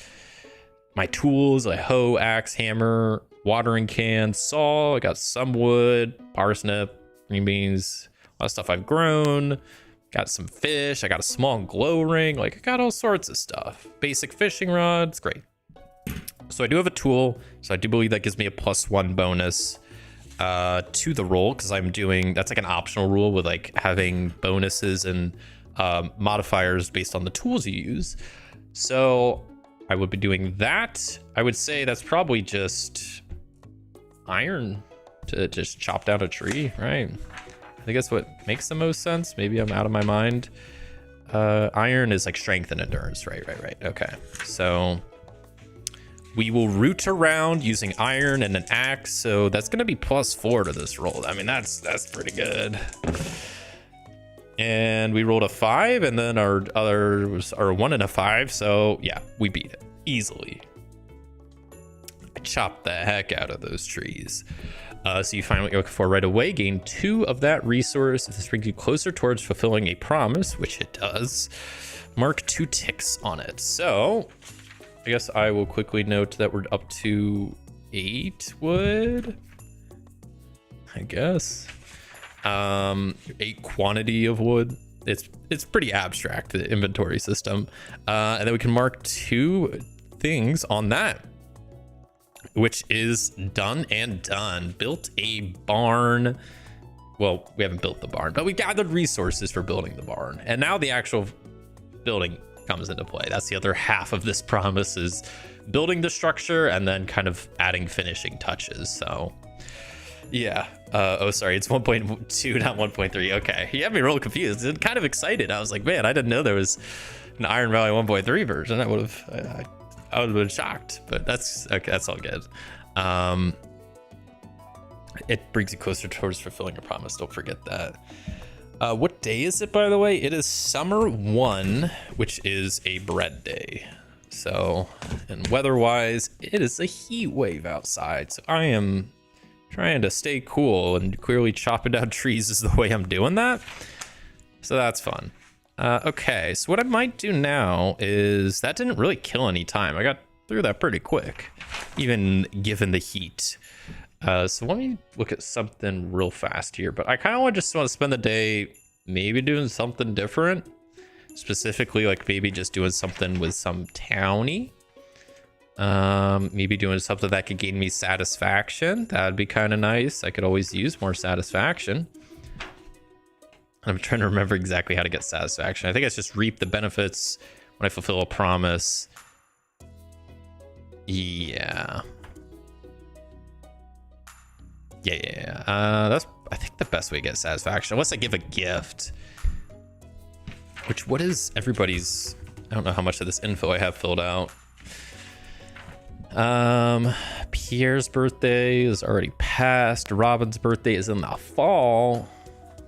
my tools, like hoe, axe, hammer, watering can, saw. I got some wood, parsnip, green beans, a lot of stuff I've grown. Got some fish. I got a small glow ring. Like, I got all sorts of stuff. Basic fishing rods. Great. So I do have a tool. So I do believe that gives me a +1 bonus to the roll, because I'm doing, that's like an optional rule with like having bonuses and modifiers based on the tools you use. So I would be doing that. I would say that's probably just iron to just chop down a tree, right? I think that's what makes the most sense. Maybe I'm out of my mind. Iron is like strength and endurance, right? Okay, so we will root around using iron and an axe. So that's gonna be +4 to this roll. I mean, that's pretty good. And we rolled a 5, and then our others are 1 and a 5. So yeah, we beat it easily. I chopped the heck out of those trees. So you find what you're looking for right away. Gain 2 of that resource. If this brings you closer towards fulfilling a promise, which it does, mark 2 ticks on it. So I guess I will quickly note that we're up to 8 wood, I guess. 8 quantity of wood. It's pretty abstract, the inventory system. And then we can mark 2 things on that, which is done and done. Built a barn. Well, we haven't built the barn, but we gathered resources for building the barn. And now the actual building comes into play. That's the other half of this promise, is building the structure and then kind of adding finishing touches. So yeah. Oh, sorry. It's 1.2, not 1.3. Okay. You had me real confused and kind of excited. I was like, man, I didn't know there was an Iron Valley 1.3 version. I would have been shocked, but that's okay. That's all good. It brings you closer towards fulfilling a promise. Don't forget that. What day is it, by the way? It is summer 1, which is a bread day. So, and weather-wise, it is a heat wave outside. So I am trying to stay cool, and clearly chopping down trees is the way I'm doing that. So that's fun. Okay, so what I might do now is, that didn't really kill any time. I got through that pretty quick, even given the heat. So let me look at something real fast here, but I kind of just want to spend the day maybe doing something different. Specifically, like maybe just doing something with some townie. Maybe doing something that could gain me satisfaction. That'd be kind of nice. I could always use more satisfaction. I'm trying to remember exactly how to get satisfaction. I think it's just reap the benefits when I fulfill a promise. Yeah. That's, I think, the best way to get satisfaction, unless I give a gift. Which, what is everybody's? I don't know how much of this info I have filled out. Pierre's birthday is already passed. Robin's birthday is in the fall.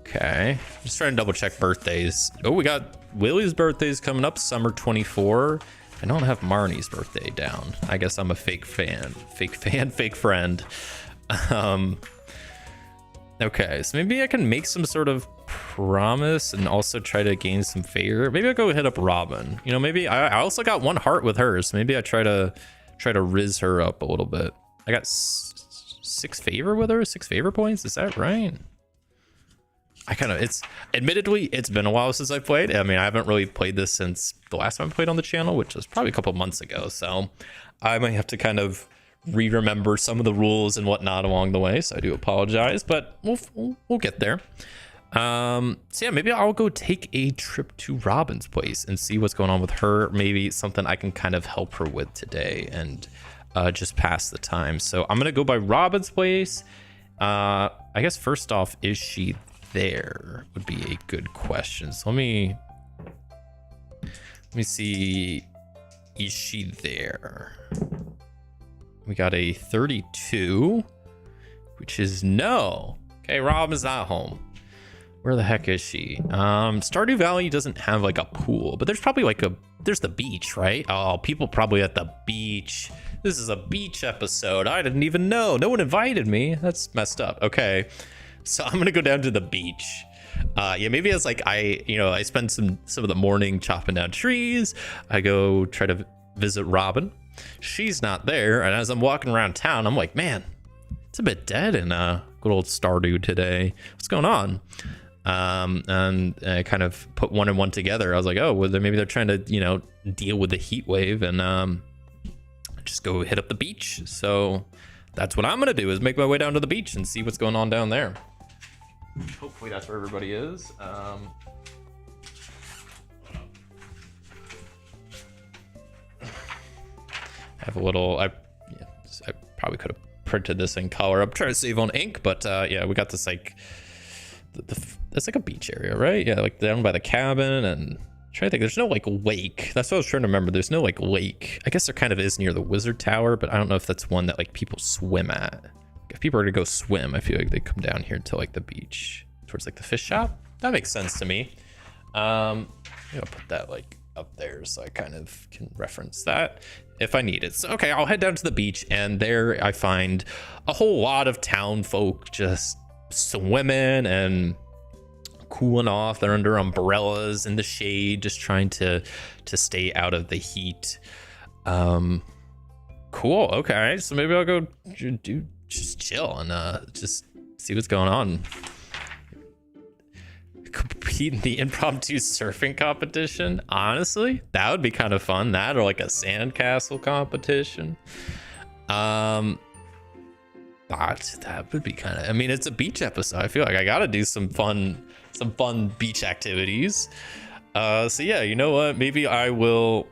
Okay, just trying to double check birthdays. Oh, we got Willie's birthday's coming up, summer 24. I don't have Marnie's birthday down. I guess I'm a fake fan, fake friend. Okay, so maybe I can make some sort of promise and also try to gain some favor. Maybe I'll go hit up Robin. You know, maybe I also got 1 heart with her, so maybe I try to riz her up a little bit. I got 6 favor with her, 6 favor points. Is that right? Admittedly, it's been a while since I played. I mean, I haven't really played this since the last time I played on the channel, which was probably a couple months ago. So I might have to kind of re-remember some of the rules and whatnot along the way. So I do apologize, but we'll get there. So yeah, maybe I'll go take a trip to Robin's place and see what's going on with her. Maybe something I can kind of help her with today and just pass the time. So I'm gonna go by Robin's place. I guess first off, is she there? Would be a good question. So let me see. Is she there? We got a 32, which is no. Okay, Robin's not home. Where the heck is she? Stardew Valley doesn't have like a pool, but there's probably there's the beach, right? Oh, people probably at the beach. This is a beach episode. I didn't even know. No one invited me. That's messed up. Okay, so I'm gonna go down to the beach. Yeah, maybe it's like I spend some of the morning chopping down trees. I go try to visit Robin. she's not there. And as I'm walking around town, I'm like, man, it's a bit dead in good old Stardew today. What's going on? And I kind of put one and one together. I was like, oh, well, maybe they're trying to, deal with the heat wave and just go hit up the beach. So that's what I'm gonna do, is make my way down to the beach and see what's going on down there. Hopefully that's where everybody is. I have a little, I probably could have printed this in color. I'm trying to save on ink, but yeah, we got this like, that's like a beach area, right? Yeah, like down by the cabin. And I'm trying to think, there's no like lake. That's what I was trying to remember. There's no like lake. I guess there kind of is near the wizard tower, but I don't know if that's one that like people swim at. If people are to go swim, I feel like they come down here to like the beach towards like the fish shop. That makes sense to me. I'll put that like up there so I kind of can reference that if I need it. So, okay, I'll head down to the beach, and there I find a whole lot of town folk just swimming and cooling off. They're under umbrellas in the shade, just trying to stay out of the heat. Cool. Okay, so maybe I'll go just chill and just see what's going on. Compete in the impromptu surfing competition. Honestly, that would be kind of fun. That, or like a sandcastle competition. But that would be kind of, I mean, it's a beach episode. I feel like I gotta do some fun beach activities. So yeah, you know what? Maybe I'll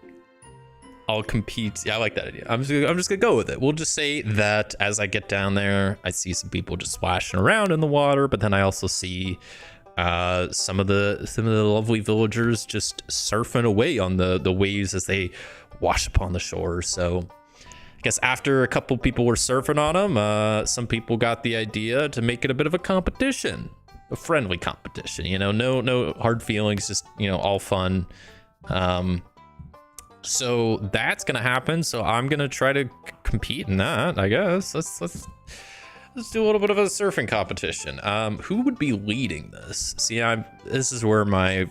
compete. Yeah, I like that idea. I'm just gonna go with it. We'll just say that as I get down there, I see some people just splashing around in the water, but then I also see some of the lovely villagers just surfing away on the waves as they wash upon the shore. So I guess after a couple people were surfing on them, some people got the idea to make it a bit of a competition, a friendly competition. No hard feelings, just all fun. So that's gonna happen. So I'm gonna try to compete in that, I guess. Let's do a little bit of a surfing competition. Who would be leading this? See, this is where my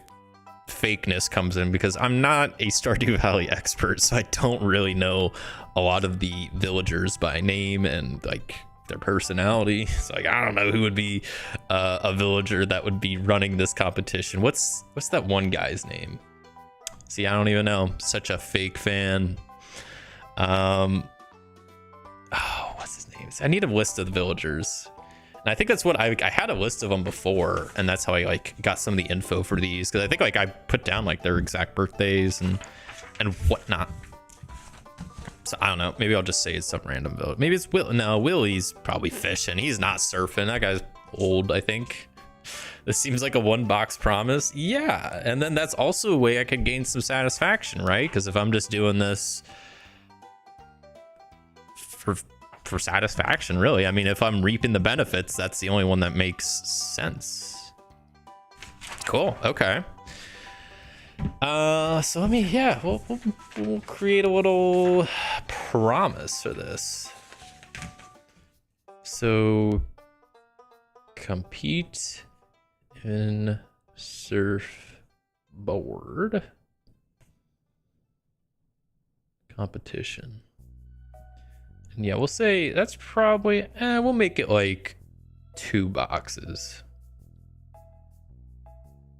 fakeness comes in, because I'm not a Stardew Valley expert, so I don't really know a lot of the villagers by name and like their personality. So like, I don't know who would be a villager that would be running this competition. What's that one guy's name? See, I don't even know. Such a fake fan. What's his name? I need a list of the villagers. And I think that's what I had a list of them before, and that's how I like got some of the info for these, because I think like I put down like their exact birthdays and whatnot. So I don't know. Maybe I'll just say it's some random village. Maybe it's Will. No, Willie's probably fishing. He's not surfing. That guy's old, I think. This seems like a one box promise. Yeah, and then that's also a way I could gain some satisfaction, right? Because if I'm just doing this for satisfaction, really, I mean, if I'm reaping the benefits, that's the only one that makes sense. Cool. Okay. So let me, yeah, we'll create a little promise for this. So compete in surfboard competition. And yeah, we'll say that's probably, we'll make it like 2 boxes.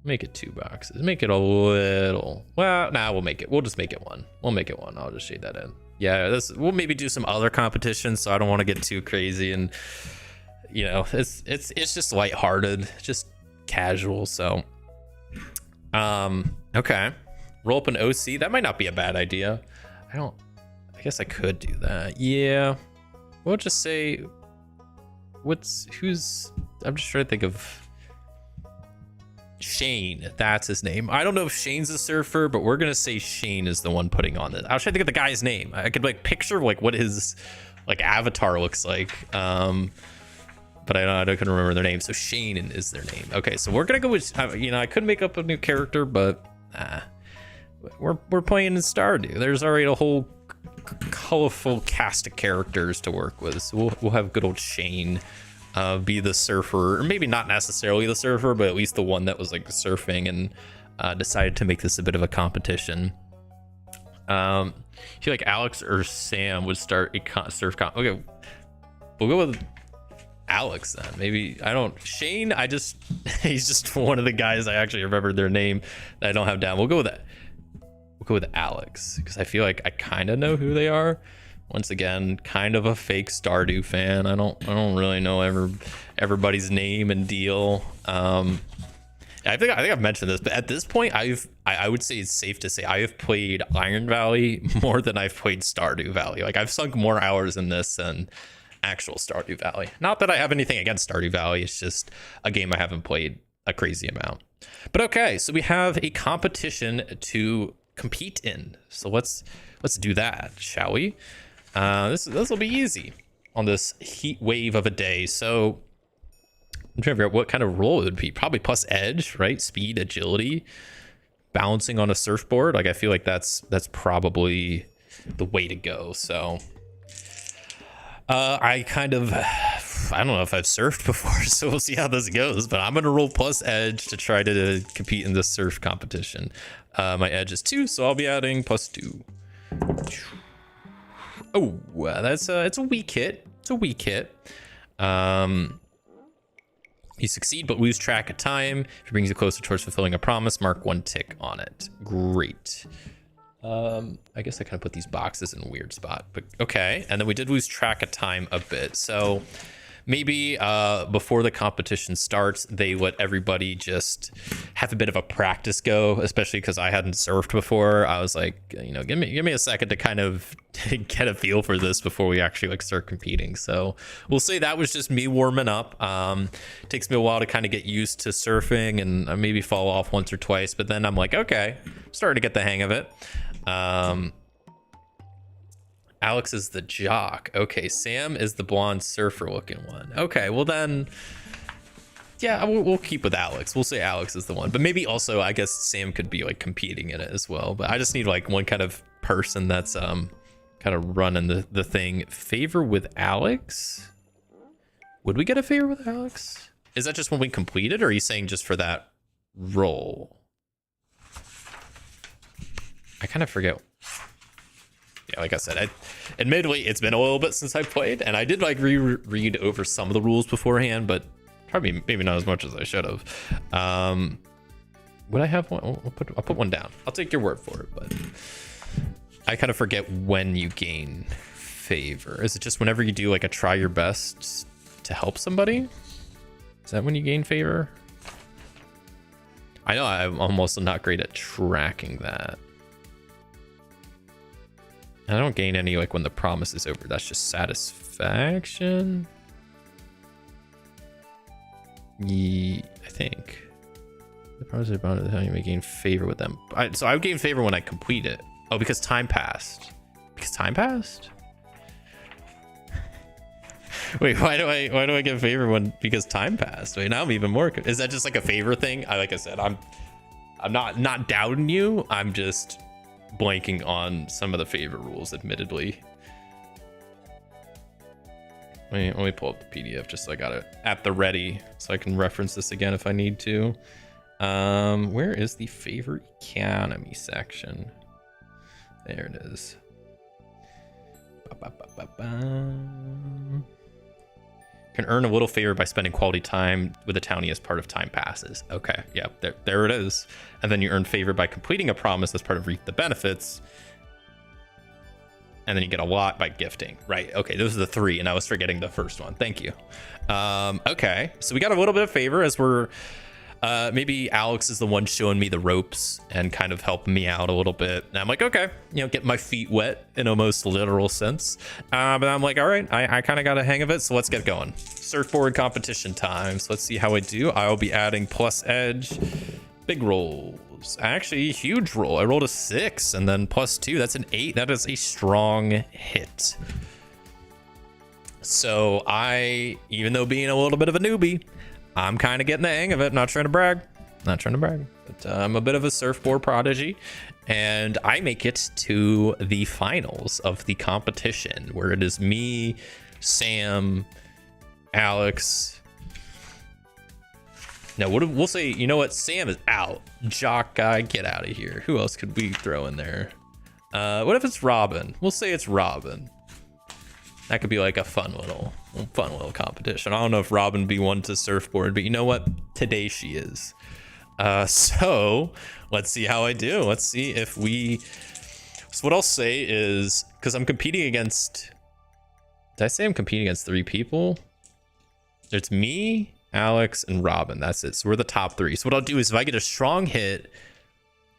Make it 2 boxes. Make it a little, well, nah, we'll just make it 1. We'll make it 1. I'll just shade that in. Yeah, we'll maybe do some other competitions, so I don't want to get too crazy, and it's just lighthearted, just casual. So okay, roll up an OC. That might not be a bad idea. I guess I could do that. Yeah, we'll just say I'm just trying to think of Shane. That's his name. I don't know if Shane's a surfer, but we're gonna say Shane is the one putting on this. I was trying to think of the guy's name. I could like picture like what his like avatar looks like, but I couldn't remember their name. So Shane is their name. Okay, so we're gonna go with I could make up a new character, but we're playing in Stardew. There's already a whole colorful cast of characters to work with, so we'll have good old Shane be the surfer, or maybe not necessarily the surfer, but at least the one that was like surfing and decided to make this a bit of a competition. I feel like Alex or Sam would start a surf comp. Okay, we'll go with Alex then. Maybe I don't. Shane, he's just one of the guys I actually remembered their name that I don't have down. We'll go with that. We'll go with Alex because I feel like I kind of know who they are. Once again, kind of a fake Stardew fan. I don't really know everybody's name and deal. I think I've mentioned this, but at this point, I would say it's safe to say I have played Iron Valley more than I've played Stardew Valley. Like I've sunk more hours in this than actual Stardew Valley. Not that I have anything against Stardew Valley. It's just a game I haven't played a crazy amount. But okay, so we have a competition to compete in. So let's do that, shall we? This will be easy on this heat wave of a day. So I'm trying to figure out what kind of role it would be. Probably plus edge, right? Speed, agility, balancing on a surfboard. Like I feel like that's probably the way to go. So I don't know if I've surfed before, so we'll see how this goes. But I'm gonna roll plus edge to try to compete in this surf competition. My edge is 2, so I'll be adding plus 2. Oh, it's a weak hit. It's a weak hit. You succeed but lose track of time. If it brings you closer towards fulfilling a promise, mark 1 tick on it. Great. I guess I kind of put these boxes in a weird spot, but okay. And then we did lose track of time a bit. So maybe before the competition starts, they let everybody just have a bit of a practice go, especially because I hadn't surfed before. I was like, give me a second to kind of get a feel for this before we actually like start competing. So we'll say that was just me warming up. Takes me a while to kind of get used to surfing and I maybe fall off once or twice, but then I'm like, okay, I'm starting to get the hang of it. Alex is the jock. Okay, Sam is the blonde surfer looking one. Okay, well then, yeah, we'll keep with Alex. We'll say Alex is the one, but maybe also I guess Sam could be like competing in it as well. But I just need like one kind of person that's kind of running the thing. Favor with Alex? Would we get a favor with Alex? Is that just when we complete it, or are you saying just for that role? I kind of forget. Yeah, like I said, admittedly, it's been a little bit since I played, and I did like read over some of the rules beforehand, but probably maybe not as much as I should have. Would I have one? I'll put one down. I'll take your word for it, but I kind of forget when you gain favor. Is it just whenever you do like a try your best to help somebody? Is that when you gain favor? I know I'm almost not great at tracking that. I don't gain any like when the promise is over. That's just satisfaction. I think the promise is bound to how you may gain favor with them. So I would gain favor when I complete it. Oh, because time passed. Because time passed. Wait, why do I get favor because time passed? Wait, now I'm even more. Is that just like a favor thing? Like I said, I'm not doubting you. I'm just blanking on some of the favor rules, admittedly. Let me pull up the PDF just so I got it at the ready so I can reference this again if I need to. Where is the favor economy section? There it is. Can earn a little favor by spending quality time with the townie as part of time passes. Okay, yeah, there it is. And then you earn favor by completing a promise as part of reap the benefits. And then you get a lot by gifting, right? Okay, those are the 3, and I was forgetting the first one. Thank you. Okay, so we got a little bit of favor as we're maybe Alex is the one showing me the ropes and kind of helping me out a little bit. And I'm like, okay, get my feet wet in a most literal sense. But I'm like, all right, I kind of got a hang of it. So let's get going. Surfboard competition time. So let's see how I do. I'll be adding plus edge, big rolls. Actually, huge roll. I rolled a 6 and then plus 2. That's an 8. That is a strong hit. So even though being a little bit of a newbie, I'm kind of getting the hang of it. Not trying to brag. But I'm a bit of a surfboard prodigy, and I make it to the finals of the competition where it is me, Sam, Alex. No, we'll say, you know what? Sam is out. Jock guy, get out of here. Who else could we throw in there? What if it's Robin? We'll say it's Robin. That could be like a fun little competition. I don't know if Robin would be one to surfboard, but you know what? Today she is. So let's see how I do. Let's see if we. So what I'll say is, because I'm competing against. Did I say I'm competing against 3 people? It's me, Alex, and Robin. That's it. So we're the top 3. So what I'll do is if I get a strong hit,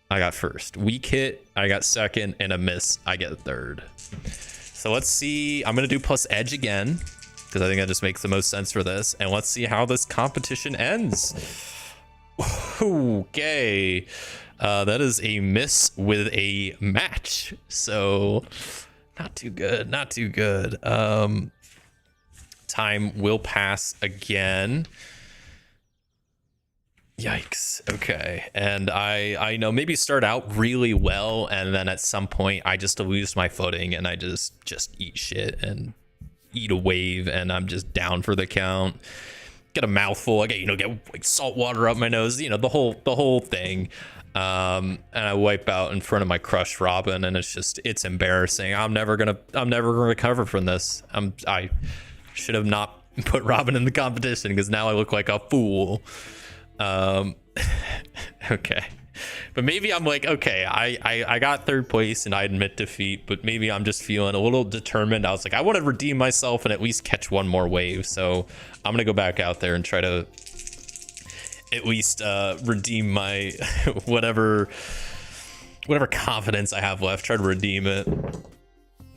I got first. Weak hit, I got second, and a miss, I get third. So let's see. I'm gonna do plus edge again because I think that just makes the most sense for this. And let's see how this competition ends. Okay, that is a miss with a match. So not too good. Not too good. Time will pass again. Yikes. Okay. And I know maybe start out really well, and then at some point I just lose my footing and I just eat shit and eat a wave, and I'm just down for the count. Get a mouthful. I get like salt water up my nose, the whole thing. And I wipe out in front of my crush Robin, and it's embarrassing. I'm never gonna recover from this. I should have not put Robin in the competition because now I look like a fool. Okay, but maybe I'm like, okay, I got third place and I admit defeat, but maybe I'm just feeling a little determined. I was like, I want to redeem myself and at least catch one more wave, so I'm gonna go back out there and try to at least redeem my whatever confidence I have left. Try to redeem it.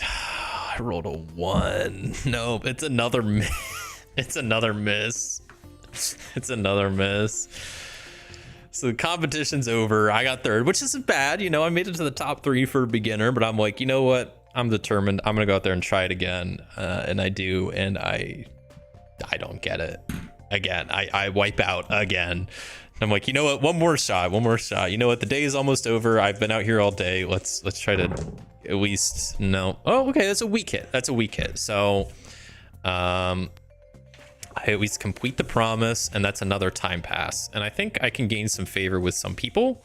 I rolled a 1. Nope, it's another miss. It's another miss. It's another miss. So the competition's over. I got third, which isn't bad. I made it to the top 3 for a beginner, but I'm like, you know what? I'm determined. I'm gonna go out there and try it again, and I do, and I don't get it again. I wipe out again. I'm like, you know what? One more shot. You know what? The day is almost over. I've been out here all day. Let's try to at least no. Oh, okay. That's a weak hit. So, I at least complete the promise, and that's another time pass. And I think I can gain some favor with some people.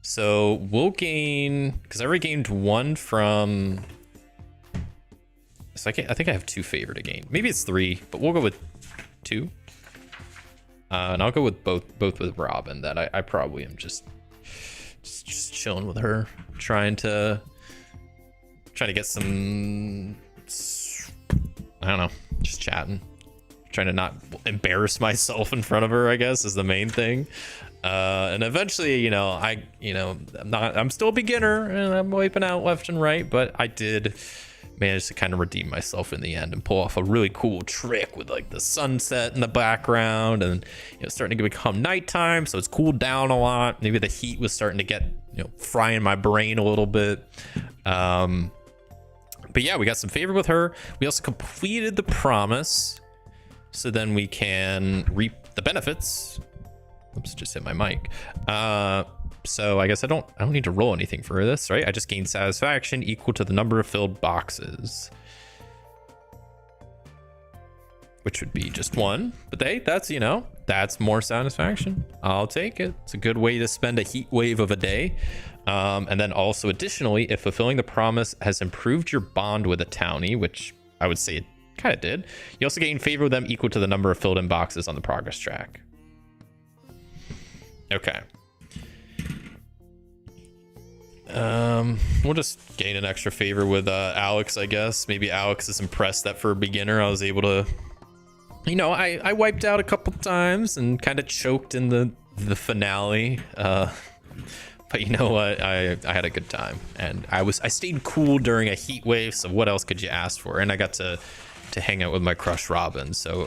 So we'll gain, because I already gained 1 from. So I think I have 2 favor to gain. Maybe it's 3, but we'll go with 2. And I'll go with both with Robin. That I probably am just chilling with her, trying to get some. I don't know, just chatting. Trying to not embarrass myself in front of her, I guess, is the main thing. And eventually, I'm still a beginner and I'm wiping out left and right, but I did manage to kind of redeem myself in the end and pull off a really cool trick with like the sunset in the background, and starting to become nighttime, so it's cooled down a lot. Maybe the heat was starting to get frying my brain a little bit. But yeah, we got some favor with her. We also completed the promise. So then we can reap the benefits. Oops, just hit my mic. So I guess I don't need to roll anything for this, right? I just gain satisfaction equal to the number of filled boxes, which would be just 1. But hey, that's more satisfaction. I'll take it. It's a good way to spend a heat wave of a day. And then also additionally, if fulfilling the promise has improved your bond with a townie, which I would say it kind of did, you also gain favor with them equal to the number of filled in boxes on the progress track. Okay. We'll just gain an extra favor with Alex, I guess. Maybe Alex is impressed that for a beginner I was able to, I wiped out a couple times and kind of choked in the finale. But you know what? I had a good time, and I stayed cool during a heat wave. So what else could you ask for? And I got to hang out with my crush Robin. So,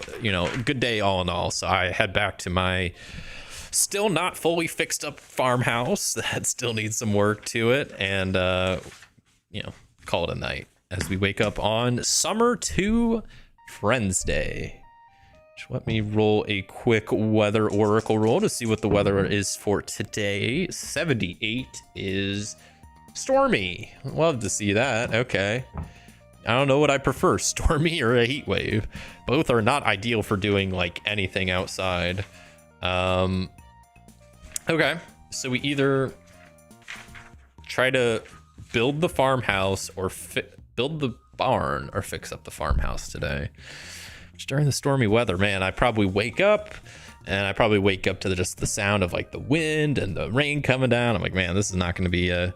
good day all in all. So I head back to my still not fully fixed up farmhouse that still needs some work to it, and call it a night as we wake up on Summer 2 Friends Day. Just let me roll a quick weather oracle roll to see what the weather is for today. 78 is stormy. Love to see that. Okay. I don't know what I prefer, stormy or a heat wave. Both are not ideal for doing like anything outside. Okay, so we either try to build the farmhouse or build the barn or fix up the farmhouse today. Which during the stormy weather, man, I probably wake up to just the sound of like the wind and the rain coming down. I'm like, man, this is not going to be a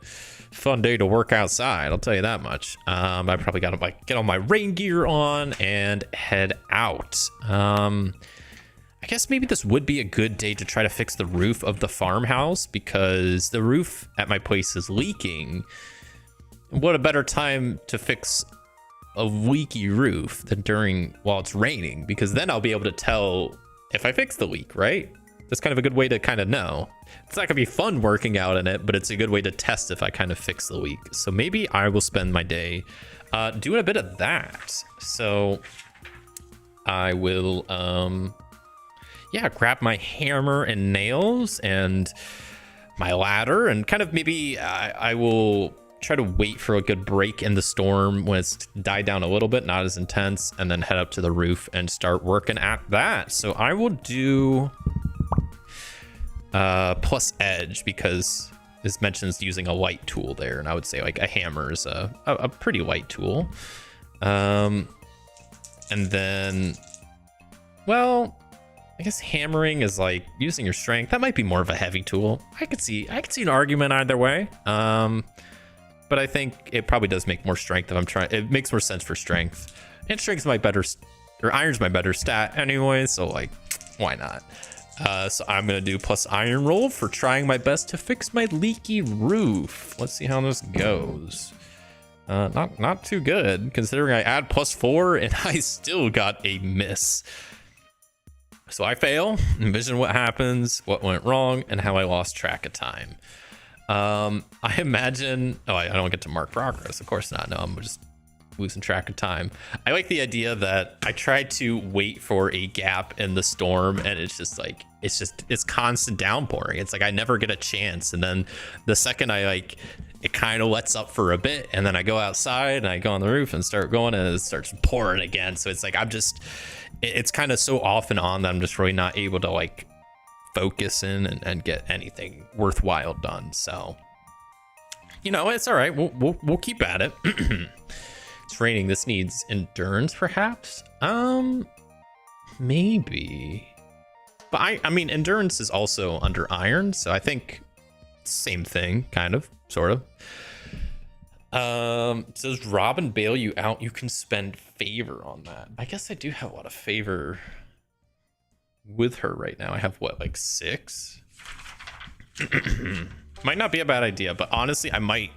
fun day to work outside. I'll tell you that much. I probably got to like get all my rain gear on and head out. I guess maybe this would be a good day to try to fix the roof of the farmhouse because the roof at my place is leaking. What a better time to fix a leaky roof than while it's raining, because then I'll be able to tell if I fix the leak, right? That's kind of a good way to kind of know. It's not gonna be fun working out in it, but it's a good way to test if I kind of fix the leak. So maybe I will spend my day doing a bit of that. So I will grab my hammer and nails and my ladder, and kind of maybe I will try to wait for a good break in the storm when it's died down a little bit, not as intense, and then head up to the roof and start working at that. So I will do plus edge because this mentions using a light tool there, and I would say like a hammer is a pretty light tool. And then, well, I guess hammering is like using your strength. That might be more of a heavy tool. I could see an argument either way. But I think it probably does make more strength if I'm trying. It makes more sense for strength. And strength's my better, or iron's my better stat anyway. So like, why not? So I'm gonna do plus iron roll for trying my best to fix my leaky roof. Let's see how this goes. Not too good considering I add +4 and I still got a miss. So I fail, envision what happens, what went wrong, and how I lost track of time. I imagine, I don't get to mark progress. Of course not. No, I'm just losing track of time. I like the idea that I tried to wait for a gap in the storm, and it's constant downpouring. It's like I never get a chance. And then the second it kind of lets up for a bit, and then I go outside and I go on the roof and start going, and it starts pouring again. So it's like it's kind of so off and on that I'm just really not able to like focus in and get anything worthwhile done. So, it's all right. We'll keep at it. It's raining. This needs endurance, perhaps. Maybe. But I mean, endurance is also under iron, so I think same thing, kind of, sort of. It says Robin bail you out. You can spend favor on that. I guess I do have a lot of favor with her right now. I have what, like 6? Might not be a bad idea, but honestly, I might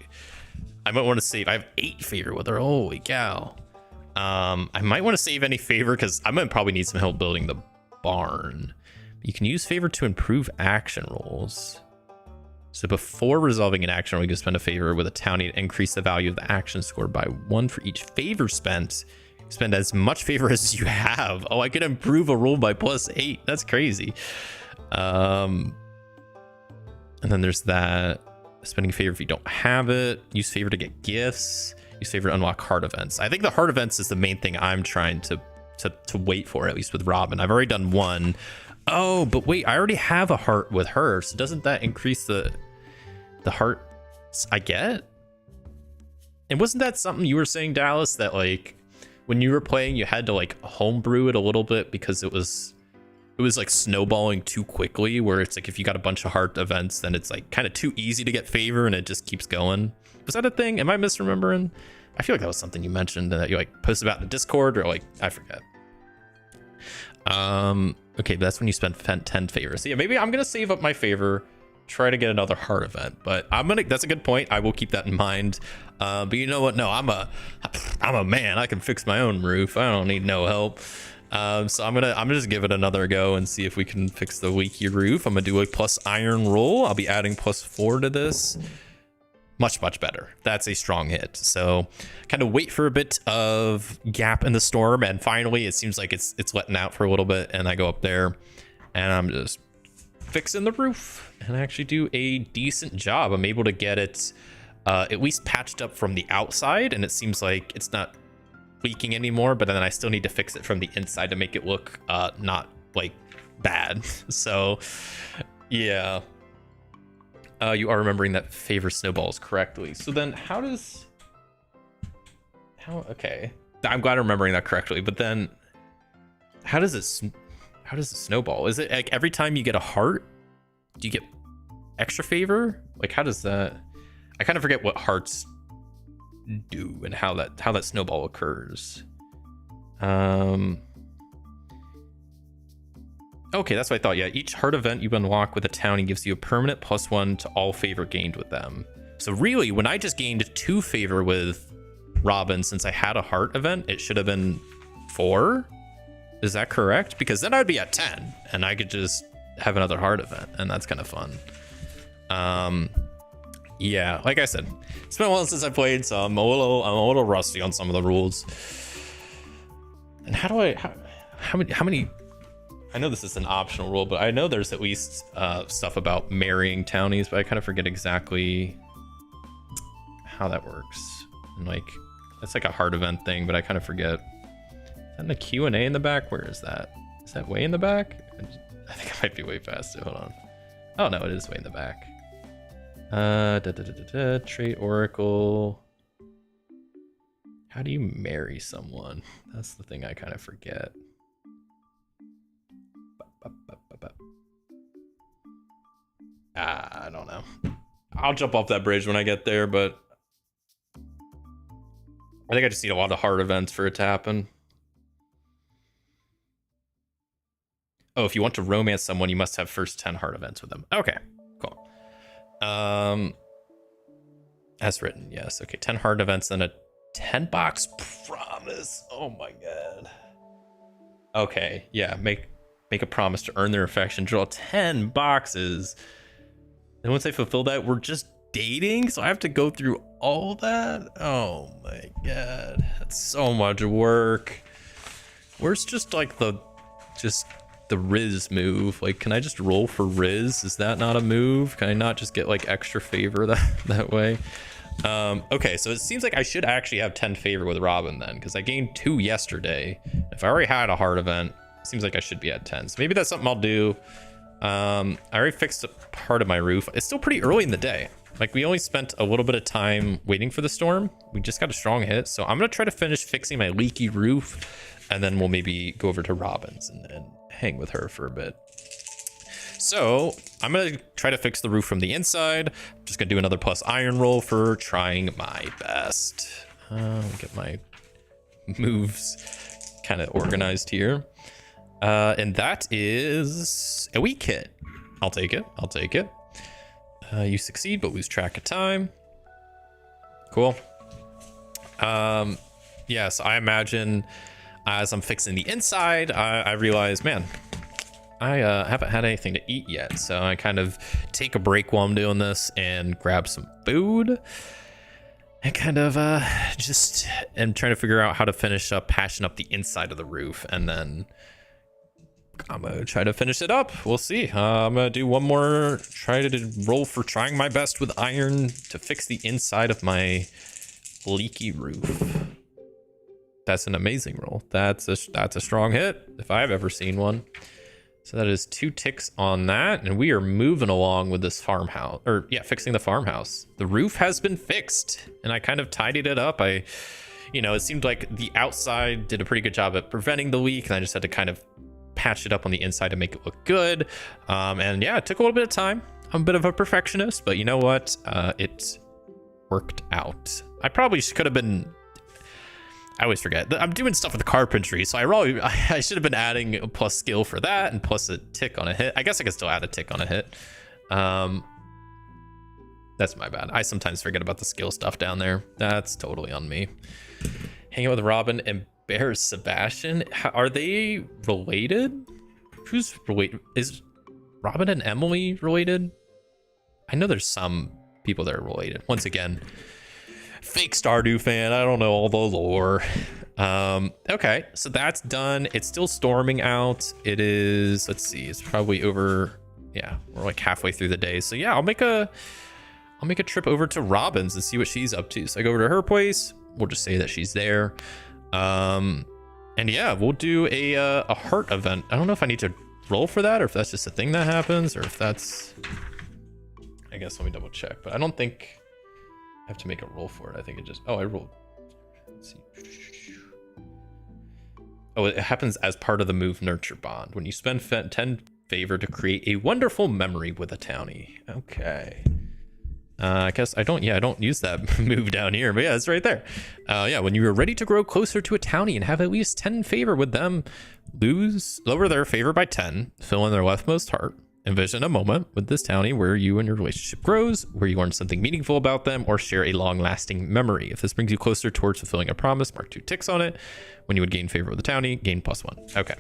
want to save. I have 8 favor with her. Holy cow. I might want to save any favor because I'm gonna probably need some help building the barn. You can use favor to improve action rolls. So before resolving an action roll, you can spend a favor with a townie to increase the value of the action score by 1 for each favor spent. Spend as much favor as you have. Oh, I could improve a roll by +8. That's crazy. And then there's that. Spending favor if you don't have it. Use favor to get gifts. Use favor to unlock heart events. I think the heart events is the main thing I'm trying to wait for, at least with Robin. I've already done 1. Oh, but wait, I already have a heart with her. So doesn't that increase the hearts I get? And wasn't that something you were saying, Dallas, that like when you were playing, you had to like homebrew it a little bit because it was like snowballing too quickly, where it's like if you got a bunch of heart events, then it's like kind of too easy to get favor and it just keeps going. Was that a thing? Am I misremembering? I feel like that was something you mentioned that you like posted about in the Discord, or like I forget. Okay, but that's when you spend 10 favors. So yeah, maybe I'm gonna save up my favor, try to get another heart event. But that's a good point. I will keep that in mind. But you know what? No, I'm a man. I can fix my own roof. I don't need no help. So I'm gonna just give it another go and see if we can fix the leaky roof. I'm gonna do a plus iron roll. I'll be adding +4 to this. Much better. That's a strong hit. So kind of wait for a bit of gap in the storm, and finally it seems like it's letting out for a little bit, and I go up there and I'm just fixing the roof and I actually do a decent job. I'm able to get it at least patched up from the outside, and it seems like it's not leaking anymore, but then I still need to fix it from the inside to make it look not like bad. So yeah, You are remembering that favor snowballs correctly. So then okay. I'm glad I'm remembering that correctly, but then how does it snowball? Is it like every time you get a heart, do you get extra favor? Like how does that? I kind of forget what hearts do and how that snowball occurs. Okay, that's what I thought. Yeah, each heart event you unlock with a townie gives you a permanent +1 to all favor gained with them. So really, when I just gained 2 favor with Robin, since I had a heart event, it should have been 4. Is that correct? Because then I'd be at 10 and I could just have another heart event, and that's kind of fun. Yeah, like I said, it's been a while since I played, so I'm a little rusty on some of the rules. And how many? I know this is an optional rule, but I know there's at least stuff about marrying townies, but I kind of forget exactly how that works. And like, it's like a heart event thing, but I kind of forget. Is that in the Q&A in the back? Where is that? Is that way in the back? I think I might be way past it. Hold on. Oh no, it is way in the back. Trait Oracle. How do you marry someone? That's the thing I kind of forget. I don't know. I'll jump off that bridge when I get there, but I think I just need a lot of heart events for it to happen. Oh, if you want to romance someone, you must have first 10 heart events with them. Okay, cool. As written, yes. Okay, 10 heart events and a 10 box promise. Oh my god. Okay, yeah, make a promise to earn their affection. Draw 10 boxes. And once I fulfill that, we're just dating? So I have to go through all that? Oh my god. That's so much work. Where's just like the Riz move? Like, can I just roll for Riz? Is that not a move? Can I not just get like extra favor that way? Okay, so it seems like I should actually have 10 favor with Robin then, because I gained 2 yesterday. If I already had a heart event, it seems like I should be at 10. So maybe that's something I'll do. I already fixed a part of my roof. It's still pretty early in the day. Like, we only spent a little bit of time waiting for the storm. We just got a strong hit. So I'm going to try to finish fixing my leaky roof, and then we'll maybe go over to Robin's and hang with her for a bit. So I'm going to try to fix the roof from the inside. I'm just going to do another plus iron roll for trying my best. Get my moves kind of organized here. And that is a weak hit. I'll take it. I'll take it. You succeed, but lose track of time. Cool. Yes, I imagine as I'm fixing the inside, I realize, man, I haven't had anything to eat yet. So I kind of take a break while I'm doing this and grab some food. I kind of just am trying to figure out how to finish up, patching up the inside of the roof, and then I'm gonna try to finish it up. We'll see. I'm gonna do one more, try to roll for trying my best with iron to fix the inside of my leaky roof. That's an amazing roll. That's a strong hit if I've ever seen one. So that is 2 ticks on that, and we are moving along with this farmhouse, or yeah, fixing the farmhouse. The roof has been fixed, and I kind of tidied it up. It seemed like the outside did a pretty good job at preventing the leak, and I just had to kind of patch it up on the inside to make it look good. And yeah, it took a little bit of time. I'm a bit of a perfectionist, but you know what? It worked out. I probably could have been. I always forget. I'm doing stuff with carpentry, so I should have been adding a plus skill for that and plus a tick on a hit. I guess I could still add a tick on a hit. That's my bad. I sometimes forget about the skill stuff down there. That's totally on me. Hang out with Robin and Bear Sebastian. Are they related? Who's related? Is Robin and Emily related? I know there's some people that are related. Once again, fake Stardew fan. I don't know all the lore. Okay, so that's done. It's still storming out. It is, let's see, it's probably over. Yeah, we're like halfway through the day. So yeah, I'll make a trip over to Robin's and see what she's up to. So I go over to her place. We'll just say that she's there. And yeah, we'll do a heart event. I don't know if I need to roll for that or if that's just a thing that happens or if that's, I guess let me double check, but I don't think I have to make a roll for it. I think it just, oh, I rolled. Let's see. Oh, it happens as part of the move Nurture Bond. When you spend 10 favor to create a wonderful memory with a townie. Okay. I guess I don't use that move down here, but yeah, it's right there. Yeah, when you are ready to grow closer to a townie and have at least 10 favor with them, lower their favor by 10, fill in their leftmost heart. Envision a moment with this townie where you and your relationship grows, where you learn something meaningful about them or share a long-lasting memory. If this brings you closer towards fulfilling a promise, mark 2 ticks on it. When you would gain favor with the townie, gain +1. Okay.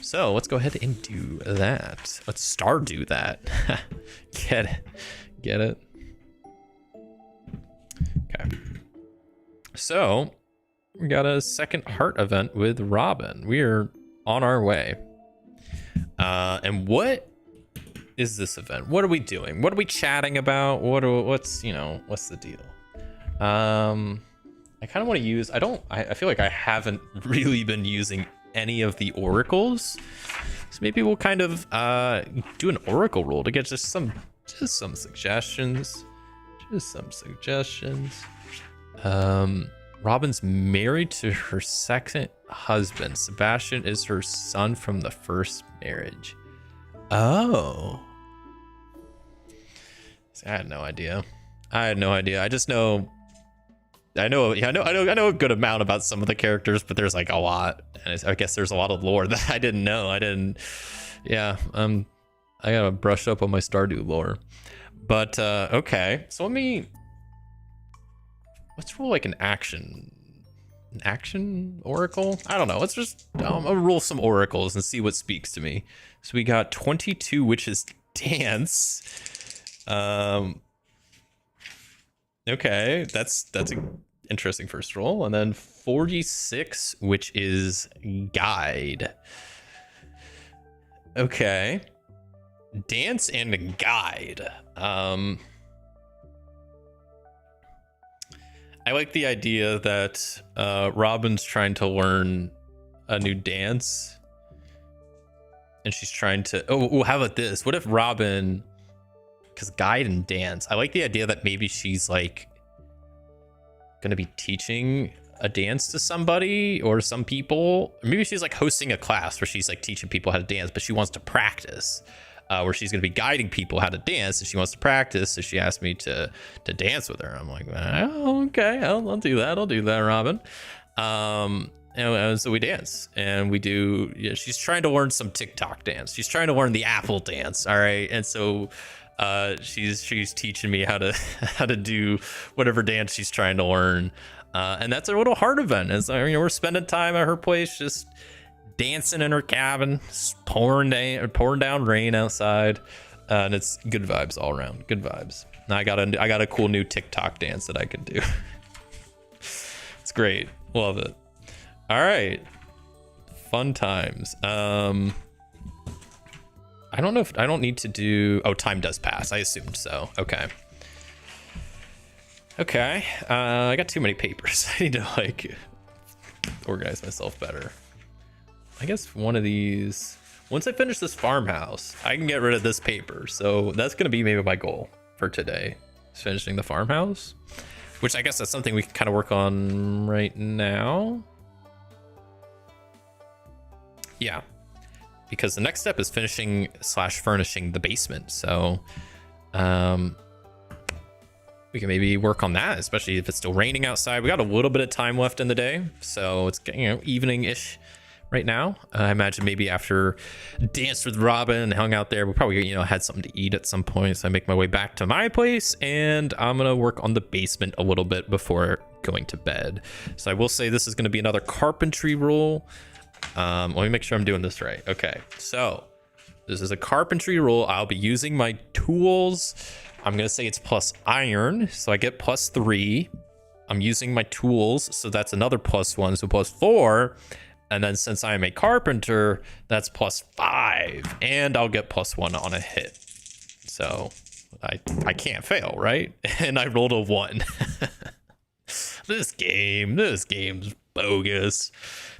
So let's go ahead and do that. Let's Stardew that. Get it. Get it. Okay. So we got a second heart event with Robin. We're on our way. And what is this event? What are we doing? What are we chatting about? What's the deal? I kind of want to use, I feel like I haven't really been using any of the oracles. So maybe we'll kind of do an oracle roll to get just some suggestions. Just some suggestions. Robin's married to her second husband. Sebastian is her son from the first marriage. Oh. I had no idea. I just know. I know a good amount about some of the characters, but there's like a lot, and I guess there's a lot of lore that I didn't know. Yeah. I gotta brush up on my Stardew lore. But okay, so let's roll like an action oracle. I don't know. Let's just I'll roll some oracles and see what speaks to me. So we got 22, which is dance. Okay, that's an interesting first roll, and then 46, which is guide. Okay, dance and guide. I like the idea that Robin's trying to learn a new dance, and she's trying to. Oh, how about this? What if Robin? Because guide and dance, I like the idea that maybe she's like gonna be teaching a dance to somebody or some people. Or maybe she's like hosting a class where she's like teaching people how to dance, but she wants to practice. Where she's gonna be guiding people how to dance, and she wants to practice. So she asked me to dance with her. I'm like, oh, okay, I'll do that. I'll do that, Robin. And so we dance, and we do. Yeah, she's trying to learn some TikTok dance. She's trying to learn the Apple dance. All right, and so. She's teaching me how to do whatever dance she's trying to learn, and that's a little heart event. As we're spending time at her place, just dancing in her cabin, pouring down rain outside, and it's good vibes all around. Good vibes. Now I got a cool new TikTok dance that I can do. It's great. Love it. All right, fun times. I don't know if I don't need to do. Oh, time does pass. I assumed so. Okay. I got too many papers. I need to like organize myself better. I guess one of these. Once I finish this farmhouse, I can get rid of this paper. So that's gonna be maybe my goal for today. Is finishing the farmhouse, which I guess that's something we can kind of work on right now. Yeah. Because the next step is finishing / furnishing the basement. So we can maybe work on that, especially if it's still raining outside. We got a little bit of time left in the day, so it's evening-ish right now. I imagine maybe after danced with Robin and hung out there, we probably had something to eat at some point. So I make my way back to my place, and I'm gonna work on the basement a little bit before going to bed. So I will say this is gonna be another carpentry roll. Let me make sure I'm doing this right. Okay, so this is a carpentry roll. I'll be using my tools. I'm gonna say it's plus iron, so I get +3. I'm using my tools, so that's another +1, so +4. And then since I am a carpenter, that's +5, and I'll get +1 on a hit. So I can't fail, right? And I rolled a 1. This game's bogus.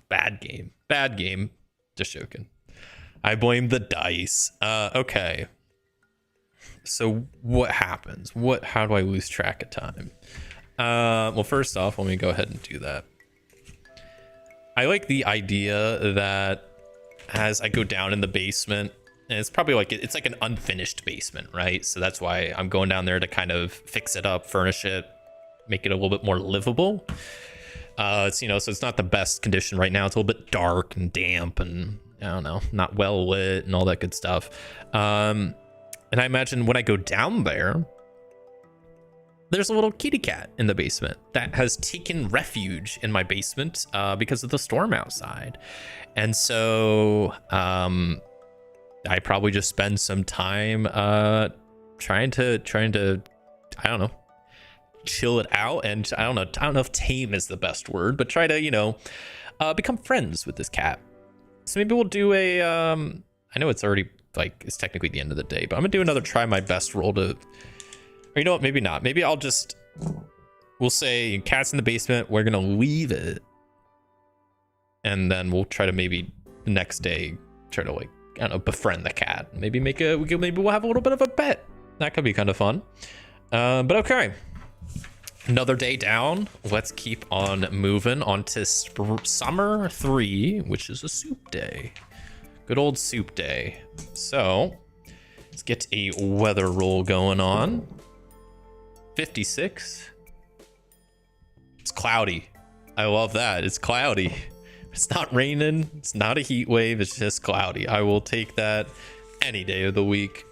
Bad game. Just joking. I blame the dice. Okay. So what happens? How do I lose track of time? Well, first off, let me go ahead and do that. I like the idea that as I go down in the basement, and it's probably like, it's like an unfinished basement, right? So that's why I'm going down there to kind of fix it up, furnish it, make it a little bit more livable. It's, you know, so it's not the best condition right now. It's a little bit dark and damp and I don't know, not well lit and all that good stuff. And I imagine when I go down there, there's a little kitty cat in the basement that has taken refuge in my basement because of the storm outside. And so I probably just spend some time trying to I don't know, chill it out. And I don't know if tame is the best word, but try to, you know, become friends with this cat. So maybe we'll do a I know it's already like it's technically the end of the day, but I'm gonna do another try my best roll to, or you know what, maybe not. Maybe we'll say cat's in the basement, we're gonna leave it, and then we'll try to maybe the next day try to, like, I don't know, befriend the cat. Maybe maybe we'll have a little bit of a bet. That could be kind of fun. But okay. Another day down. Let's keep on moving on to summer 3, which is a soup day. Good old soup day. So let's get a weather roll going on. 56. It's cloudy. I love that. It's cloudy. It's not raining. It's not a heat wave. It's just cloudy. I will take that any day of the week.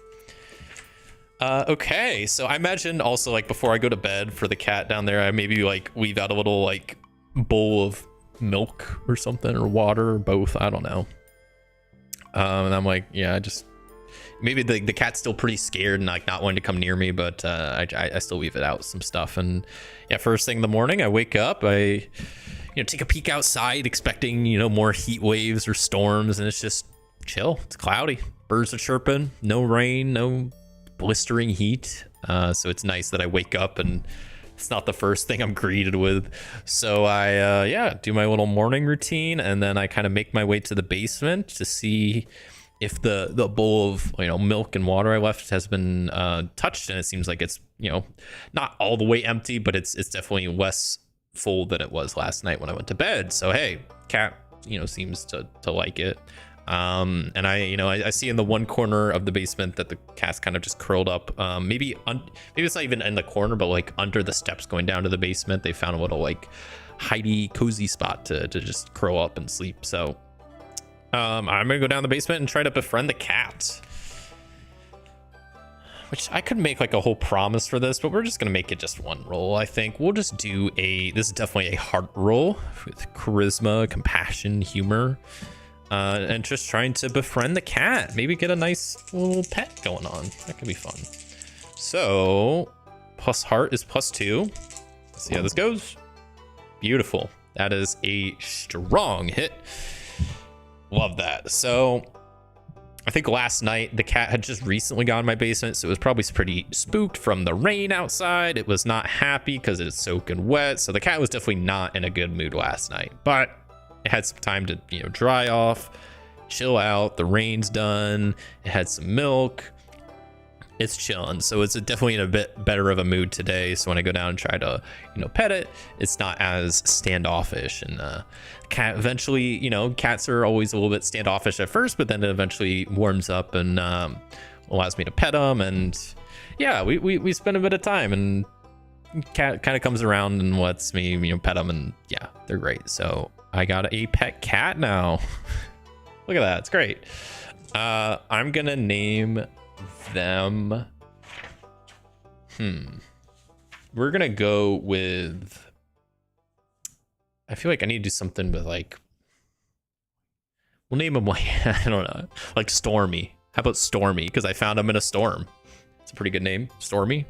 Okay, so I imagine also, like, before I go to bed for the cat down there, I maybe like leave out a little like bowl of milk or something, or water, or both. I don't know. And I'm like, yeah, just maybe the cat's still pretty scared and like not wanting to come near me, but I still leave it out some stuff. And yeah, first thing in the morning, I wake up, I take a peek outside, expecting more heat waves or storms, and it's just chill. It's cloudy. Birds are chirping. No rain. No blistering heat. So it's nice that I wake up and it's not the first thing I'm greeted with. So I do my little morning routine, and then I kind of make my way to the basement to see if the bowl of milk and water I left has been touched, and it seems like it's not all the way empty, but it's definitely less full than it was last night when I went to bed. So hey, cat seems to like it. And I see in the one corner of the basement that the cat's kind of just curled up. Maybe it's not even in the corner, but like under the steps going down to the basement, they found a little like hidey cozy spot to just curl up and sleep. So I'm gonna go down the basement and try to befriend the cat, which I could make like a whole promise for this, but we're just gonna make it just one roll. I think we'll just do this is definitely a heart roll with charisma, compassion, humor. And just trying to befriend the cat. Maybe get a nice little pet going on. That could be fun. So, plus heart is +2. Let's see how this goes. Beautiful. That is a strong hit. Love that. So, I think last night the cat had just recently gone in my basement, so it was probably pretty spooked from the rain outside. It was not happy because it's soaking wet. So the cat was definitely not in a good mood last night. But it had some time to dry off, chill out. The rain's done. It had some milk. It's chilling, so it's definitely in a bit better of a mood today. So when I go down and try to pet it, it's not as standoffish. And cat eventually, cats are always a little bit standoffish at first, but then it eventually warms up and allows me to pet them. And yeah, we spend a bit of time, and cat kind of comes around and lets me pet them, and yeah, they're great. So I got a pet cat now. Look at that. It's great. I'm going to name them. We're going to go with, I feel like I need to do something with like, we'll name them like, I don't know, like Stormy. How about Stormy? Because I found him in a storm. It's a pretty good name. Stormy.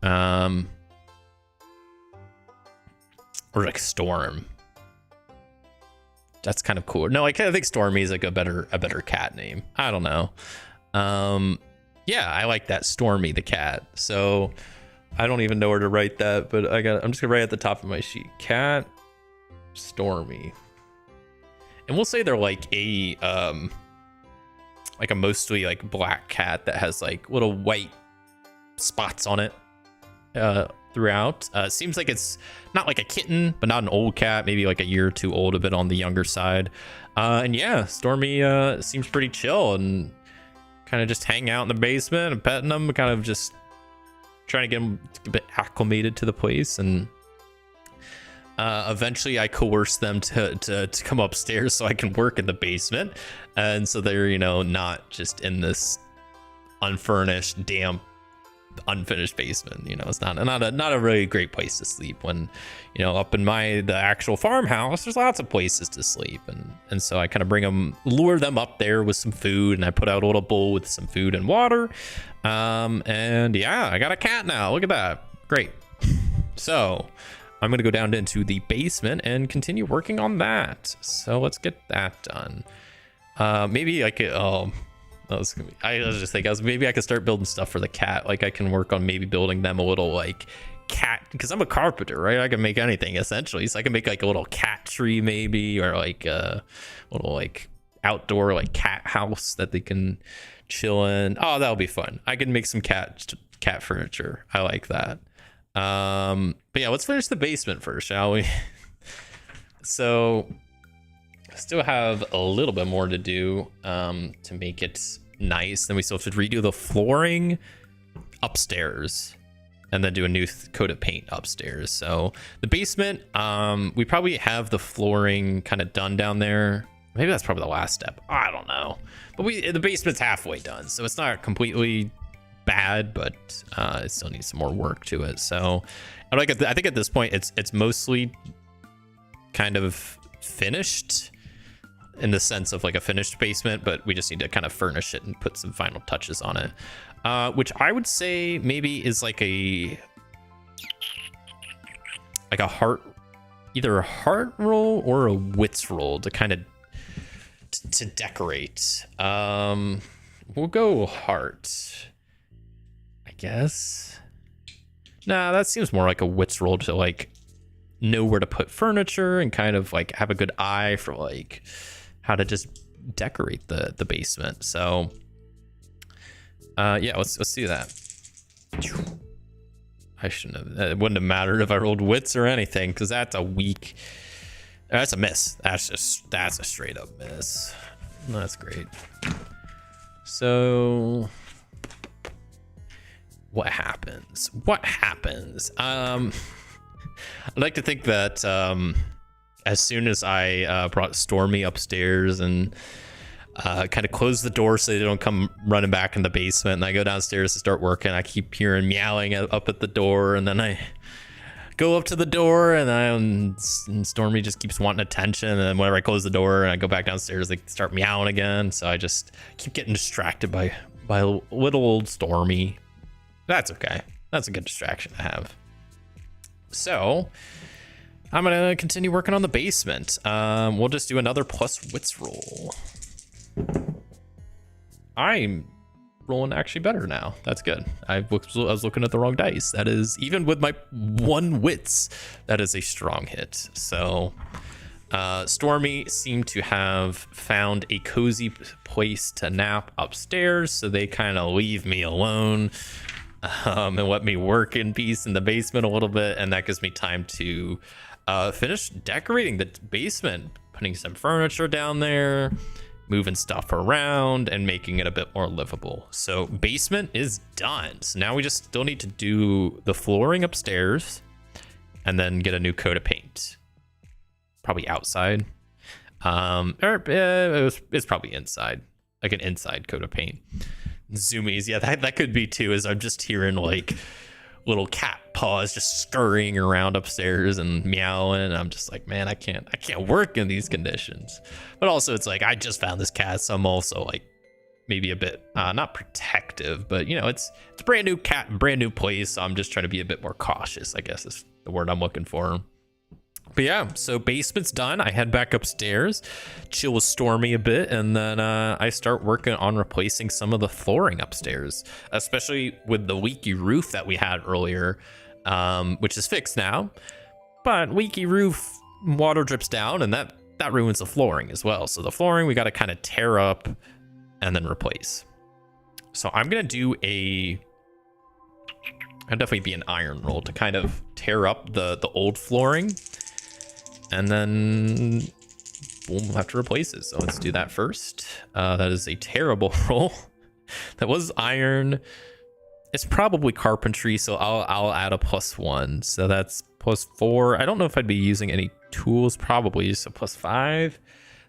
Or like Storm. That's kind of cool. No, I kind of think Stormy is like a better cat name. I don't know. Yeah, I like that, Stormy the cat. So I don't even know where to write that, but I'm just gonna write at the top of my sheet, cat Stormy. And we'll say they're like a like a mostly like black cat that has like little white spots on it throughout. Seems like it's not like a kitten, but not an old cat, maybe like a year or two old, a bit on the younger side. And yeah, Stormy seems pretty chill and kind of just hang out in the basement and petting them, kind of just trying to get them a bit acclimated to the place. And eventually I coerce them to come upstairs so I can work in the basement, and so they're, you know, not just in this unfurnished, damp, unfinished basement. You know, it's not a really great place to sleep. When, you know, up in the actual farmhouse, there's lots of places to sleep, and so I kind of lure them up there with some food, and I put out a little bowl with some food and water. And yeah, I got a cat now. Look at that, great. So I'm gonna go down into the basement and continue working on that. So let's get that done. Maybe I could. I was just thinking, maybe I could start building stuff for the cat. Like I can work on maybe building them a little like cat, because I'm a carpenter, right? I can make anything essentially. So I can make like a little cat tree maybe, or like a little like outdoor like cat house that they can chill in. Oh, that'll be fun. I can make some cat furniture. I like that. But yeah, let's finish the basement first, shall we? So I still have a little bit more to do to make it nice. Then we still have to redo the flooring upstairs and then do a new coat of paint upstairs. So the basement, we probably have the flooring kind of done down there. Maybe that's probably the last step. I don't know. But the basement's halfway done, so it's not completely bad, but it still needs some more work to it. So I think at this point it's mostly kind of finished in the sense of like a finished basement, but we just need to kind of furnish it and put some final touches on it, which I would say maybe is like a heart, either a heart roll or a wits roll to kind of to decorate. We'll go heart, I guess. Nah, that seems more like a wits roll to like know where to put furniture and kind of like have a good eye for like how to just decorate the basement. So yeah, let's do that. I shouldn't have, it wouldn't have mattered if I rolled wits or anything, because that's a miss. That's a straight up miss. That's great. So what happens? I'd like to think that as soon as I brought Stormy upstairs and kind of closed the door so they don't come running back in the basement, and I go downstairs to start working, I keep hearing meowing up at the door, and then I go up to the door, and Stormy just keeps wanting attention, and then whenever I close the door and I go back downstairs, they start meowing again. So I just keep getting distracted by little old Stormy. That's okay. That's a good distraction to have. So I'm gonna continue working on the basement. We'll just do another plus wits roll. I'm rolling actually better now. That's good. I was looking at the wrong dice. That is, even with my 1 wits, that is a strong hit. So Stormy seemed to have found a cozy place to nap upstairs, so they kind of leave me alone and let me work in peace in the basement a little bit, and that gives me time to finish decorating the basement, putting some furniture down there, moving stuff around, and making it a bit more livable. So basement is done. So now we just still need to do the flooring upstairs and then get a new coat of paint. Probably outside. It's probably inside, like an inside coat of paint. Zoomies, yeah, that could be too, as I'm just hearing like little cat paws just scurrying around upstairs and meowing, and I'm just like, man, I can't work in these conditions. But also it's like, I just found this cat, so I'm also like maybe a bit not protective, but you know, it's a brand new cat and brand new place, so I'm just trying to be a bit more cautious, I guess is the word I'm looking for. But yeah, so basement's done. I head back upstairs, chill with Stormy a bit, and then I start working on replacing some of the flooring upstairs, especially with the leaky roof that we had earlier, which is fixed now. But leaky roof, water drips down, and that ruins the flooring as well. So the flooring we got to kind of tear up and then replace. So I'm gonna do I'd definitely be an iron roll to kind of tear up the old flooring, and then boom, we'll have to replace it. So let's do that first. That is a terrible roll. That was iron. It's probably carpentry, so I'll add a +1. So that's +4. I don't know if I'd be using any tools, probably. So +5.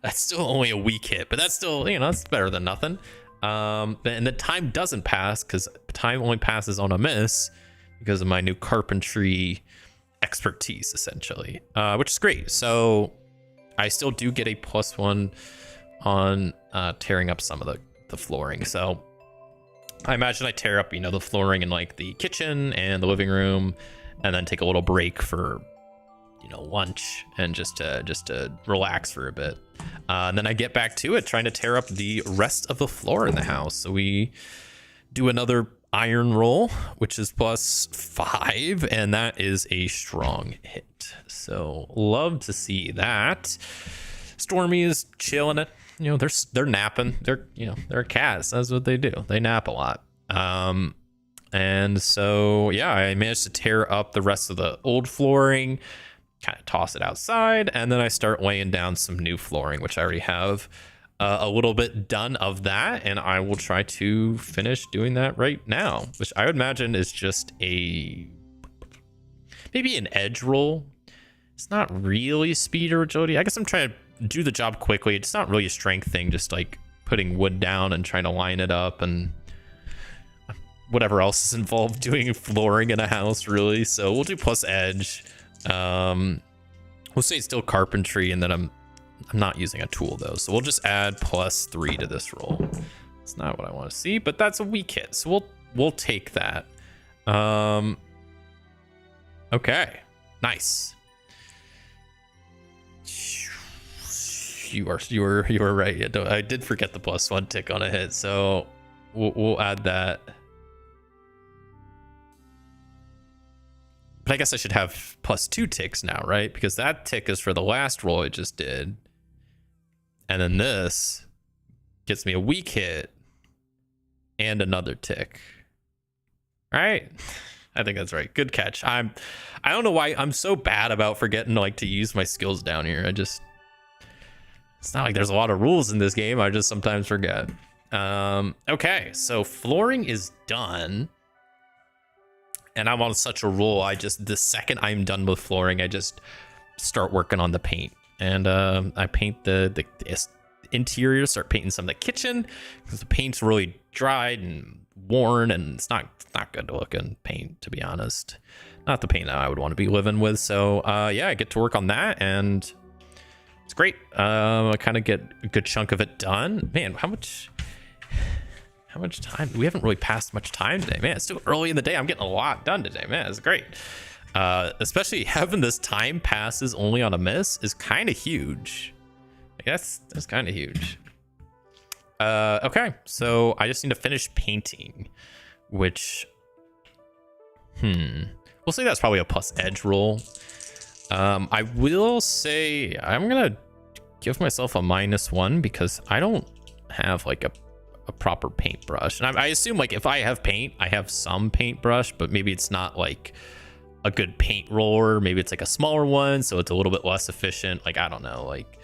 That's still only a weak hit, but that's still, you know, that's better than nothing. And the time doesn't pass because time only passes on a miss because of my new carpentry expertise, essentially, which is great. So I still do get a +1 on tearing up some of the flooring. So I imagine I tear up, you know, the flooring in like the kitchen and the living room, and then take a little break for, you know, lunch and just to relax for a bit. And then I get back to it, trying to tear up the rest of the floor in the house. So we do another iron roll, which is +5, and that is a strong hit. So love to see that. Stormy is chilling it. You know, they're napping. They're cats. That's what they do. They nap a lot. And so yeah, I managed to tear up the rest of the old flooring, kind of toss it outside, and then I start laying down some new flooring, which I already have a little bit done of that, and I will try to finish doing that right now, which I would imagine is just maybe an edge roll. It's not really speed or agility. I guess I'm trying to do the job quickly. It's not really a strength thing, just like putting wood down and trying to line it up and whatever else is involved doing flooring in a house, really. So we'll do plus edge. We'll say it's still carpentry, and then I'm not using a tool though, so we'll just add +3 to this roll. It's not what I want to see, but that's a weak hit, so we'll take that. Okay, nice. You are right. I did forget the +1 tick on a hit, so we'll add that. But I guess I should have +2 ticks now, right? Because that tick is for the last roll I just did, and then this gets me a weak hit and another tick. All right, I think that's right. Good catch. I don't know why I'm so bad about forgetting like to use my skills down here. It's not like there's a lot of rules in this game. I just sometimes forget. Okay, so flooring is done. And I'm on such a roll. The second I'm done with flooring, I just start working on the paint. And I paint the interior, start painting some of the kitchen, because the paint's really dried and worn, and it's not good looking paint, to be honest. Not the paint that I would want to be living with. So yeah, I get to work on that, and it's great. I kind of get a good chunk of it done. Man, how much time? We haven't really passed much time today, man. It's still early in the day. I'm getting a lot done today, man. It's great. Especially having this time passes only on a miss is kind of huge. Like, that's kind of huge. Okay, so I just need to finish painting, which we'll say that's probably a plus edge roll. I will say I'm gonna give myself a -1 because I don't have like a proper paintbrush, and I assume like if I have paint, I have some paintbrush, but maybe it's not like a good paint roller. Maybe it's like a smaller one, so it's a little bit less efficient. Like, I don't know. Like,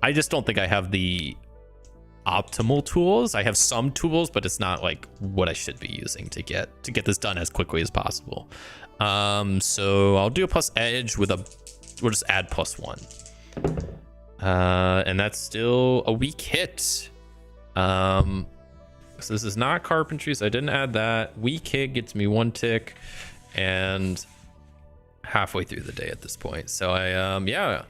I just don't think I have the optimal tools. I have some tools, but it's not like what I should be using to get this done as quickly as possible. So I'll do a plus edge we'll just add +1. And that's still a weak hit. So this is not carpentry, so I didn't add that. Weak hit gets me 1 tick, and halfway through the day at this point. So yeah,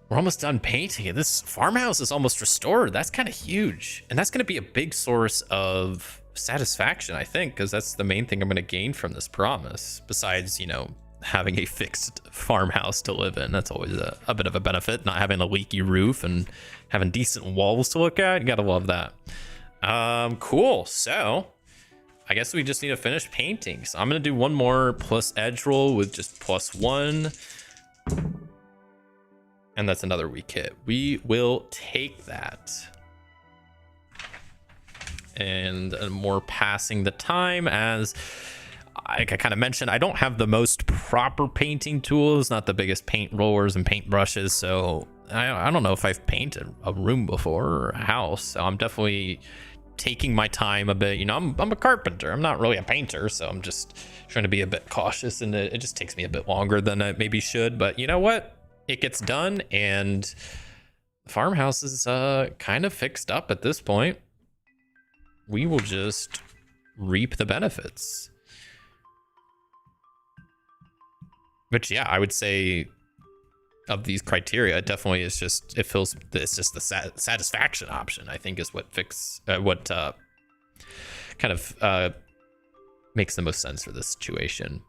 we're almost done painting. This farmhouse is almost restored. That's kind of huge, and that's going to be a big source of satisfaction, I think, because that's the main thing I'm going to gain from this promise, besides, you know, having a fixed farmhouse to live in. That's always a bit of a benefit, not having a leaky roof and having decent walls to look at. You gotta love that. Cool. So I guess we just need to finish painting. So I'm gonna do one more plus edge roll with just +1, and that's another weak hit. We will take that. and more passing the time. As I kind of mentioned, I don't have the most proper painting tools, not the biggest paint rollers and paint brushes, so I don't know if I've painted a room before or a house. So I'm definitely taking my time a bit. You know, I'm a carpenter, I'm not really a painter, so I'm just trying to be a bit cautious, and it just takes me a bit longer than it maybe should. But you know what, it gets done, and the farmhouse is kind of fixed up at this point. We will just reap the benefits. Which, yeah, I would say of these criteria, it definitely is just, it feels, it's just the satisfaction option, I think, is what kind of makes the most sense for this situation.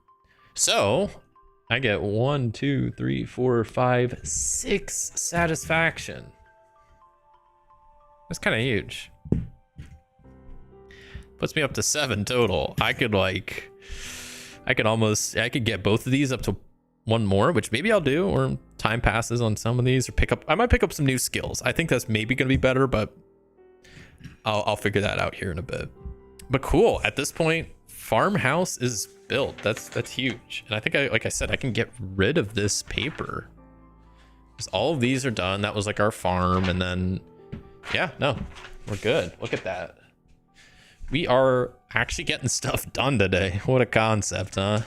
So I get 1, 2, 3, 4, 5, 6 satisfaction. That's kind of huge. Puts me up to 7 total. I could get both of these up to 1 more, which maybe I'll do, or time passes on some of these, or I might pick up some new skills. I think that's maybe gonna be better, but I'll figure that out here in a bit. But cool, at this point, farmhouse is built. That's huge. And I think like I said, I can get rid of this paper because all of these are done. That was like our farm, and then yeah, no, we're good. Look at that. We are actually getting stuff done today. What a concept, huh?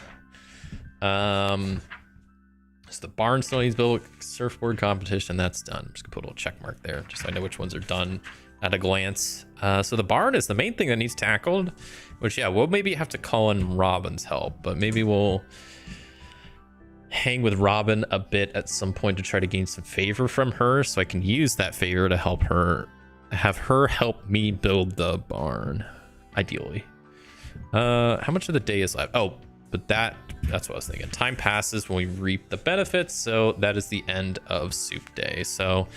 So the barn still needs built, surfboard competition, that's done. I'm just gonna put a little check mark there, just so I know which ones are done at a glance. So the barn is the main thing that needs tackled, which, yeah, we'll maybe have to call in Robin's help, but maybe we'll hang with Robin a bit at some point to try to gain some favor from her, so I can use that favor to help her, have her help me build the barn, ideally. How much of the day is left? Oh, but that's what I was thinking. Time passes when we reap the benefits, so that is the end of soup day. So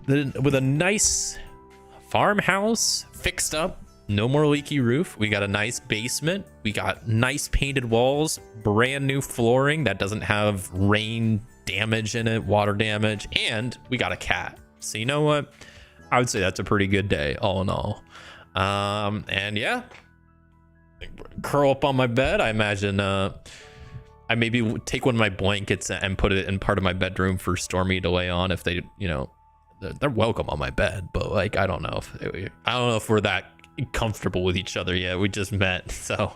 with a nice farmhouse fixed up, no more leaky roof, we got a nice basement, we got nice painted walls, brand new flooring that doesn't have rain damage in it, water damage, and we got a cat. So you know what, I would say that's a pretty good day all in all. And yeah, curl up on my bed. I imagine I maybe take one of my blankets and put it in part of my bedroom for Stormy to lay on if they, you know, they're welcome on my bed, but like I don't know if we're that comfortable with each other yet. We just met, so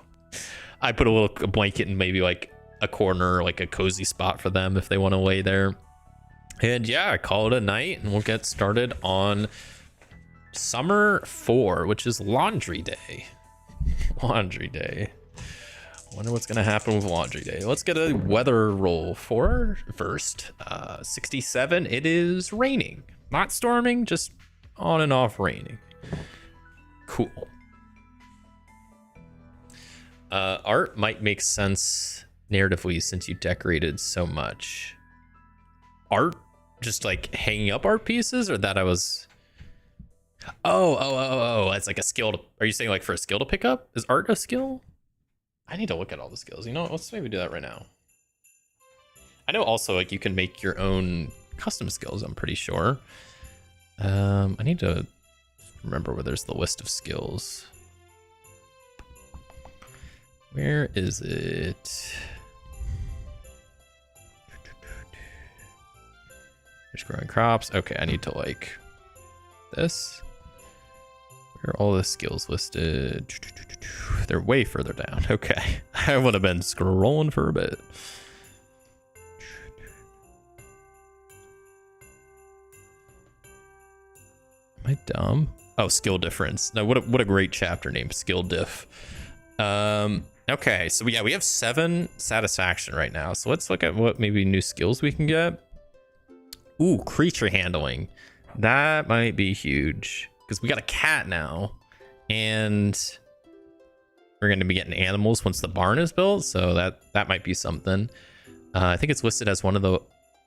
I put a blanket in maybe like a corner, like a cozy spot for them if they want to lay there. And yeah, I call it a night, and we'll get started on summer 4, which is laundry day. Laundry day. Wonder what's gonna happen with laundry day. Let's get a weather roll for first. 67. It is raining, not storming, just on and off raining. Cool. Art might make sense narratively since you decorated so much. Art, just like hanging up art pieces, or that I was. Oh, it's like a skill. Are you saying like for a skill to pick up? Is art a skill? I need to look at all the skills. You know what? Let's maybe do that right now. I know also like you can make your own custom skills, I'm pretty sure. I need to remember where there's the list of skills. Where is it? Just growing crops. Okay, I need to like this. Where are all the skills listed? They're way further down. Okay. I would have been scrolling for a bit. Am I dumb? Oh, skill difference. No, what a great chapter name, skill diff. Okay, so yeah, we have 7 satisfaction right now. So let's look at what maybe new skills we can get. Ooh, creature handling. That might be huge because we got a cat now, and we're going to be getting animals once the barn is built. So that might be something. I think it's listed as one of the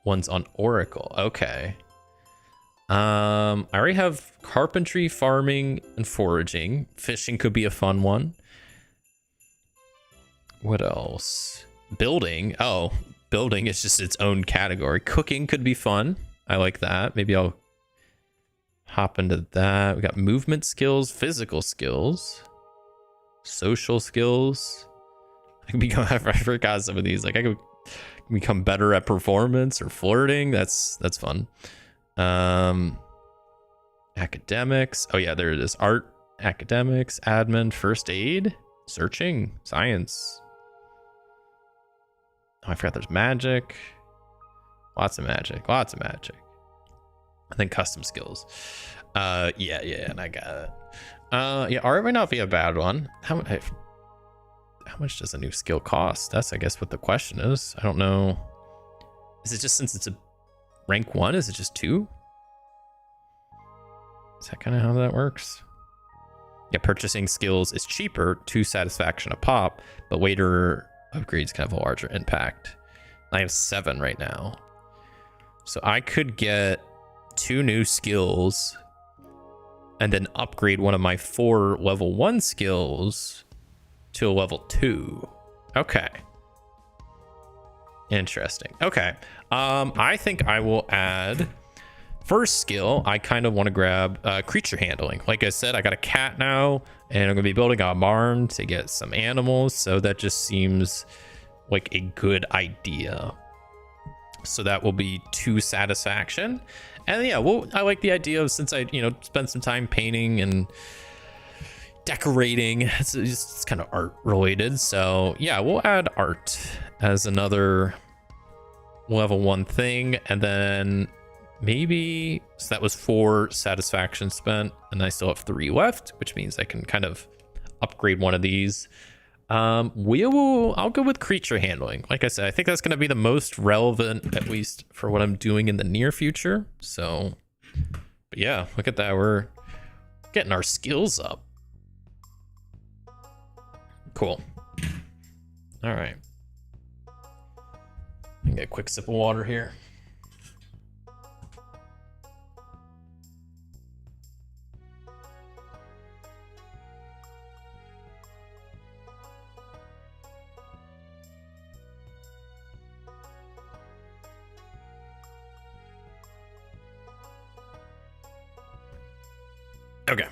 ones on Oracle. Okay. I already have carpentry, farming, and foraging. Fishing could be a fun one. What else? Building. Oh, building is just its own category. Cooking could be fun. I like that. Maybe I'll hop into that. We got movement skills, physical skills, social skills. I can become, I forgot some of these. Like I could become better at performance or flirting. That's fun. Academics. Oh yeah, there it is. Art, academics, admin, first aid, searching, science. Oh, I forgot there's magic. Lots of magic. I think custom skills. Yeah, and I got it. Yeah, art might not be a bad one. How much does a new skill cost? That's, I guess, what the question is. I don't know. Is it just, since it's a rank 1, is it just 2? Is that kind of how that works? Yeah, purchasing skills is cheaper, 2 satisfaction a pop, but waiter upgrades can have a larger impact. I have 7 right now. So I could get 2 new skills and then upgrade one of my 4 level 1 skills to a level 2. Okay. Interesting. Okay. I think I will add first skill. I kind of want to grab creature handling. Like I said, I got a cat now, and I'm going to be building a barn to get some animals. So that just seems like a good idea. So that will be 2 satisfaction. And yeah, well, I like the idea of, since I, spent some time painting and decorating, it's kind of art related. So yeah, we'll add art as another level 1 thing. And then maybe, so that was 4 satisfaction spent, and I still have 3 left, which means I can kind of upgrade one of these. I'll go with creature handling. Like I said, I think that's going to be the most relevant, at least for what I'm doing in the near future. So, but yeah, look at that. We're getting our skills up. Cool. All right. Get a quick sip of water here. Okay.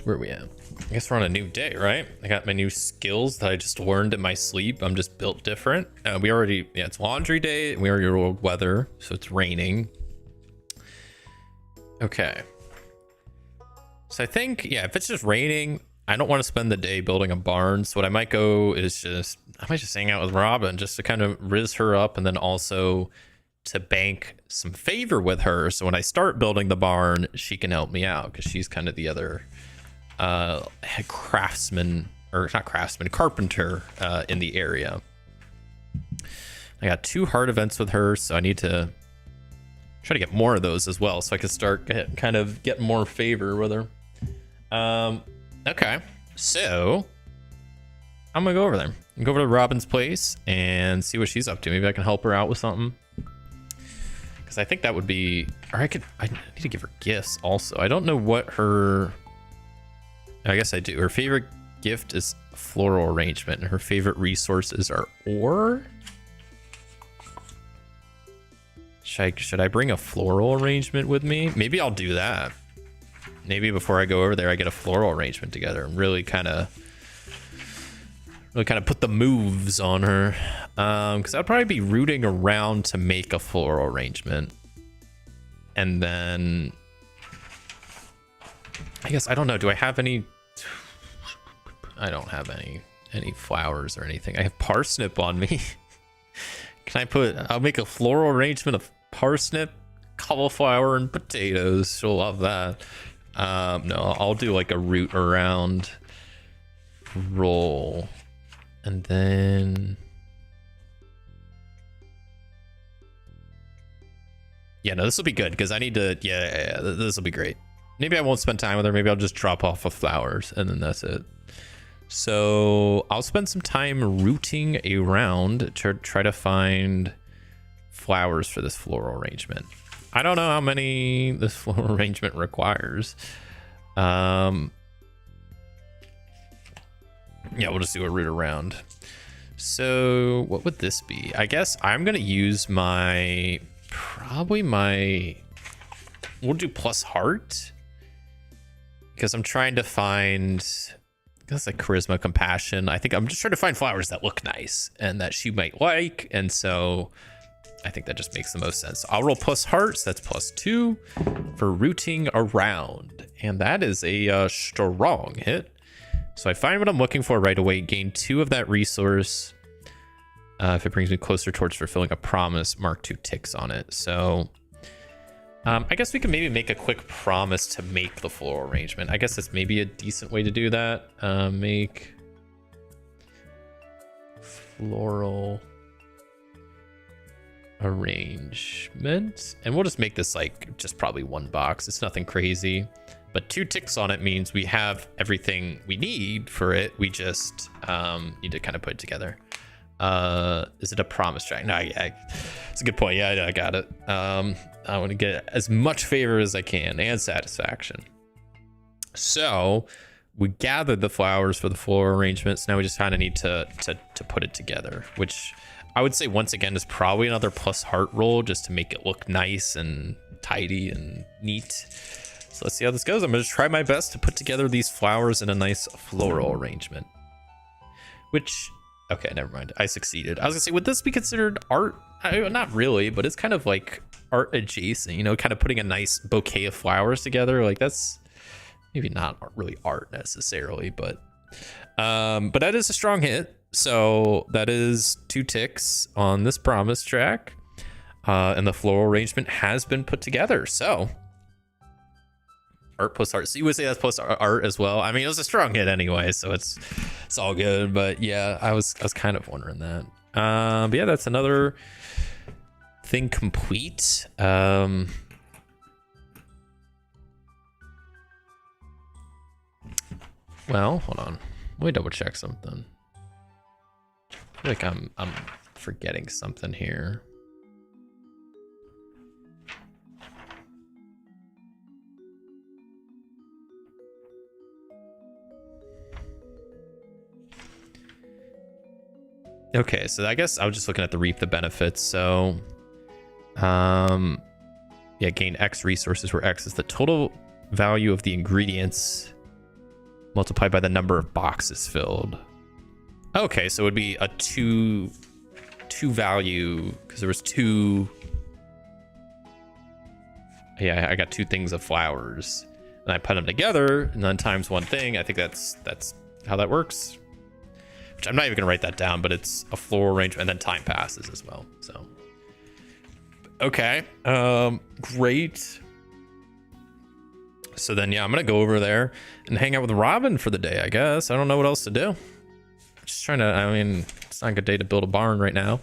Where are we at? I guess we're on a new day, right? I got my new skills that I just learned in my sleep. I'm just built different. It's laundry day. We already rolled weather, so it's raining. Okay. So I think, yeah, if it's just raining, I don't want to spend the day building a barn. So what I might go is I might just hang out with Robin just to kind of riz her up, and then also to bank some favor with her. So when I start building the barn, she can help me out, because she's kind of the other carpenter in the area. I got 2 hard events with her, so I need to try to get more of those as well, so I can start kind of getting more favor with her. Okay, so I'm gonna go over there. Go over to Robin's place and see what she's up to. Maybe I can help her out with something, because I think that would be, or I need to give her gifts also. I don't know what her, I guess I do. Her favorite gift is floral arrangement, and her favorite resources are ore. Should I bring a floral arrangement with me? Maybe I'll do that. Maybe before I go over there, I get a floral arrangement together and really kind of put the moves on her. Because I'd probably be rooting around to make a floral arrangement. And then I guess, I don't know. Do I have any? I don't have any flowers or anything. I have parsnip on me. I'll make a floral arrangement of parsnip, cauliflower, and potatoes. She'll love that. No, I'll do like a root around roll. And then, yeah, no, this will be good, because I need to, yeah, this will be great. Maybe I won't spend time with her. Maybe I'll just drop off of flowers, and then that's it. So I'll spend some time rooting around to try to find flowers for this floral arrangement. I don't know how many this floral arrangement requires. Yeah, we'll just do a root around. So what would this be? I guess I'm going to use my probably we'll do plus heart. Because I'm trying to find, I guess, like charisma, compassion. I think I'm just trying to find flowers that look nice and that she might like. And so I think that just makes the most sense. I'll roll plus hearts. That's +2 for rooting around. And that is a strong hit. So I find what I'm looking for right away. Gain 2 of that resource. If it brings me closer towards fulfilling a promise, mark 2 ticks on it. So I guess we can maybe make a quick promise to make the floral arrangement. I guess that's maybe a decent way to do that. Make floral arrangement. And we'll just make this like just probably 1 box. It's nothing crazy. But 2 ticks on it means we have everything we need for it. We just need to kind of put it together. Is it a promise track? No, yeah, it's a good point. Yeah, I got it. I want to get as much favor as I can and satisfaction. So we gathered the flowers for the floral arrangements. Now we just kind of need to put it together, which I would say once again is probably another plus heart roll just to make it look nice and tidy and neat. So let's see how this goes. I'm going to try my best to put together these flowers in a nice floral arrangement. Which, okay, never mind. I succeeded. I was going to say, would this be considered art? Not really, but it's kind of like art adjacent, you know, kind of putting a nice bouquet of flowers together. Like that's maybe not really art necessarily, but that is a strong hit. So that is 2 ticks on this promise track. And the floral arrangement has been put together. So art plus art. So you would say that's plus art as well. I mean, it was a strong hit anyway, so it's all good. But yeah, I was kind of wondering that. But yeah, that's another thing complete. Well, hold on. Let me double check something. I feel like I'm forgetting something here. Okay, so I guess I was just looking at the reap the benefits. So, yeah, gain X resources where X is the total value of the ingredients multiplied by the number of boxes filled. Okay, so it would be a two value because there was 2. Yeah, I got 2 things of flowers and I put them together and then times 1 thing. I think that's how that works. Which I'm not even gonna write that down, but it's a floral arrangement and then time passes as well. So, okay, great. So then, yeah, I'm gonna go over there and hang out with Robin for the day, I guess. I don't know what else to do. Just trying to, I mean, it's not a good day to build a barn right now.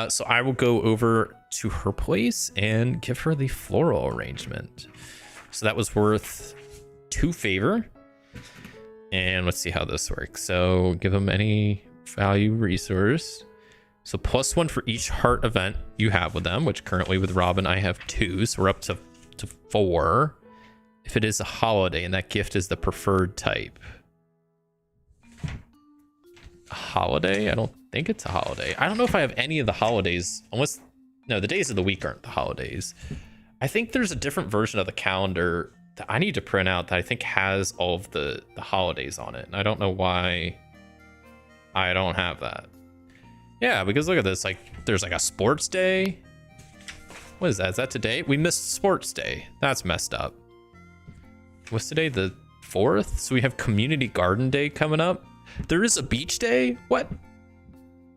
So I will go over to her place and give her the floral arrangement. So that was worth 2 favor. And let's see how this works. So give them any value resource. So +1 for each heart event you have with them, which currently with Robin, I have 2. So we're up to 4. If it is a holiday and that gift is the preferred type. A holiday? I don't think it's a holiday. I don't know if I have any of the holidays, unless, no, the days of the week aren't the holidays. I think there's a different version of the calendar that I need to print out that I think has all of the holidays on it. And I don't know why I don't have that. Yeah, because look at this. Like, there's like a sports day. What is that? Is that today? We missed sports day. That's messed up. What's today? The 4th? So we have community garden day coming up. There is a beach day? What?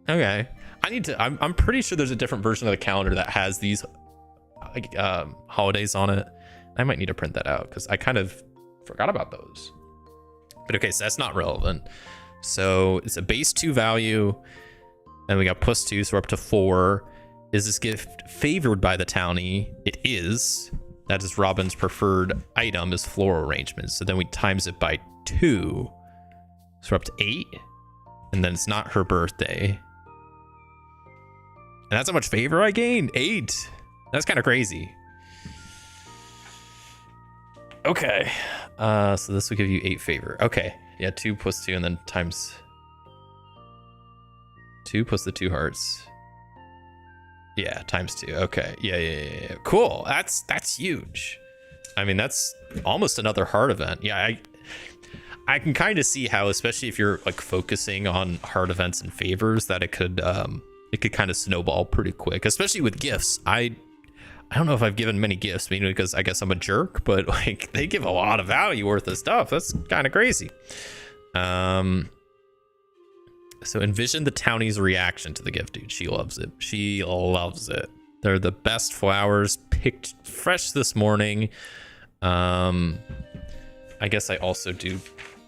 Okay. I'm pretty sure there's a different version of the calendar that has these like holidays on it. I might need to print that out because I kind of forgot about those. But okay, so that's not relevant. So it's a base 2 value, and we got +2, so we're up to 4. Is this gift favored by the townie? It is. That is Robin's preferred item is floral arrangements. So then we times it by 2. So we're up to 8. And then it's not her birthday. And that's how much favor I gained. 8. That's kind of crazy. Okay. So this will give you 8 favor. Okay. Yeah, 2 + 2 and then times 2 plus the 2 hearts. Yeah, ×2. Okay. Yeah. Cool. That's huge. I mean, that's almost another hard event. Yeah, I can kind of see how, especially if you're like focusing on hard events and favors, that it could kind of snowball pretty quick, especially with gifts. I don't know if I've given many gifts, maybe because I guess I'm a jerk, but like they give a lot of value worth of stuff. That's kind of crazy. So envision the townie's reaction to the gift, dude. She loves it. She loves it. They're the best flowers, picked fresh this morning. I guess I also do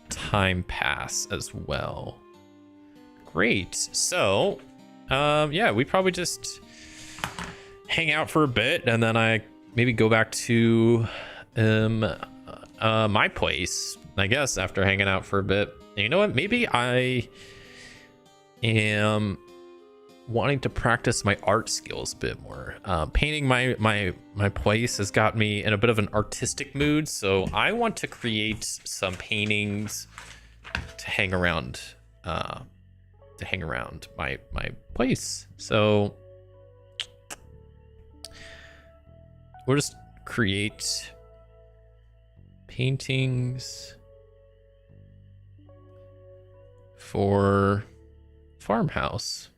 time pass as well. Great. So, yeah, we probably just hang out for a bit, and then I maybe go back to my place, I guess, after hanging out for a bit. And you know what? Maybe I am wanting to practice my art skills a bit more. Painting my place has got me in a bit of an artistic mood, so I want to create some paintings to hang around my place. So we'll just create paintings for farmhouse.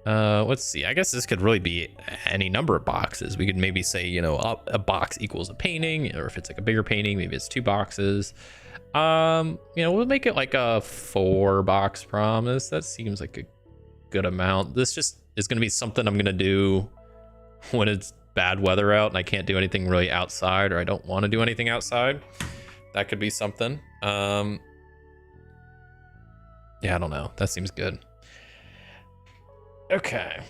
Let's see. I guess this could really be any number of boxes. We could maybe say, you know, a box equals a painting, or if it's like a bigger painting, maybe it's 2 boxes. You know, we'll make it like a 4-box promise. That seems like a good amount. This just is going to be something I'm going to do when it's bad weather out and I can't do anything really outside, or I don't want to do anything outside. That could be something. Yeah, I don't know. That seems good. Okay.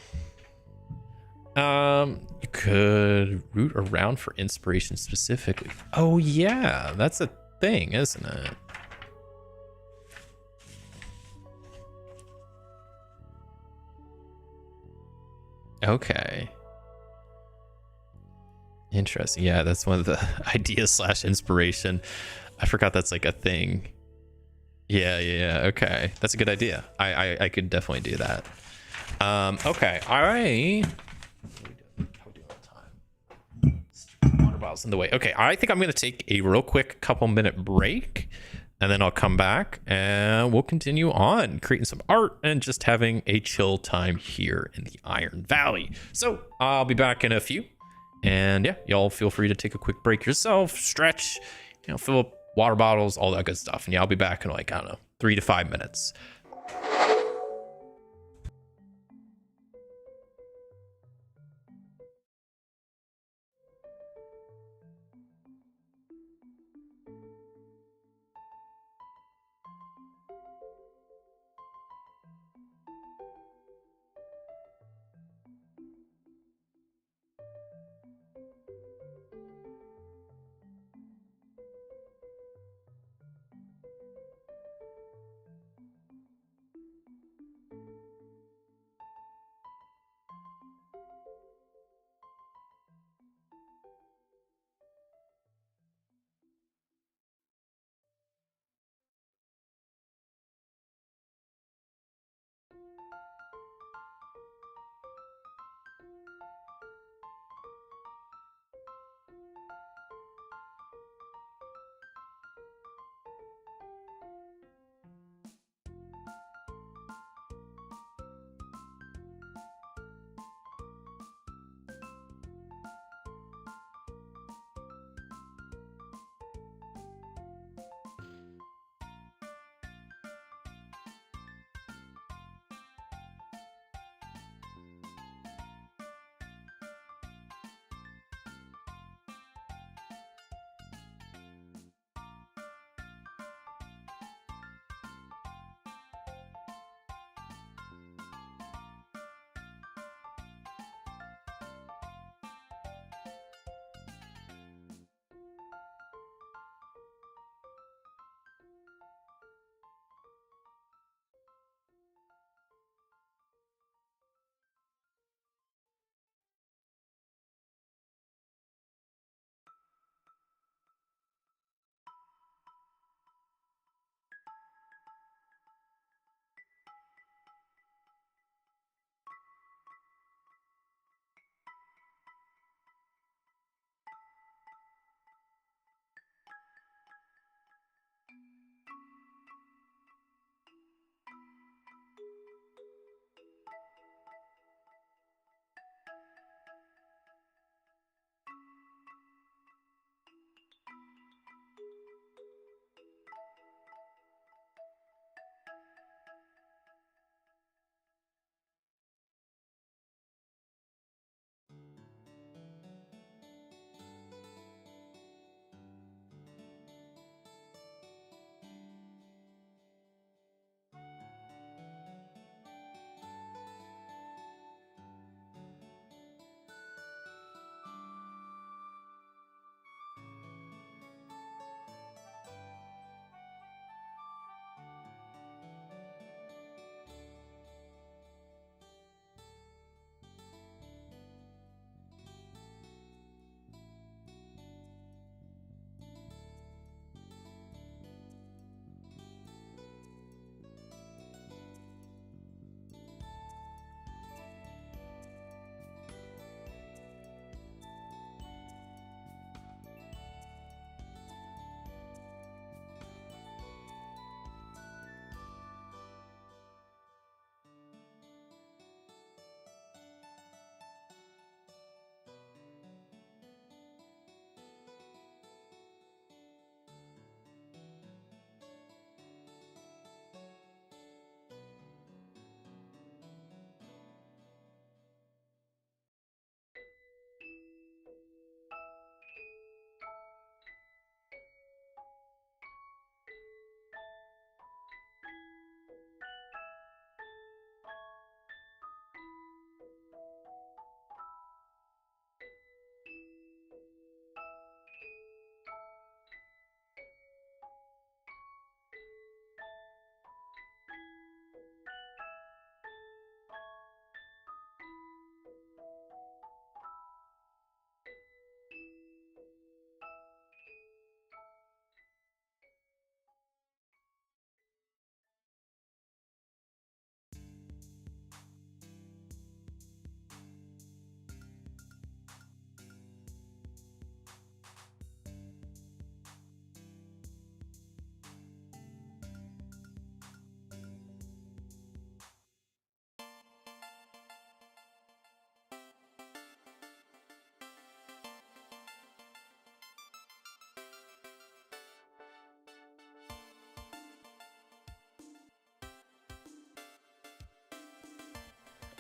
You could root around for inspiration specifically. Oh yeah, that's a thing, isn't it? Okay. Interesting. Yeah, that's one of the ideas / inspiration. I forgot that's like a thing. Yeah. Okay, that's a good idea. I could definitely do that. Okay. How we doing on time? Water bottle's in the way. Okay, I think I'm gonna take a real quick couple-minute break, and then I'll come back and we'll continue on creating some art and just having a chill time here in the Iron Valley. So I'll be back in a few, and yeah, y'all feel free to take a quick break yourself, stretch, you know, fill up water bottles, all that good stuff. And yeah, I'll be back in like, I don't know, 3 to 5 minutes.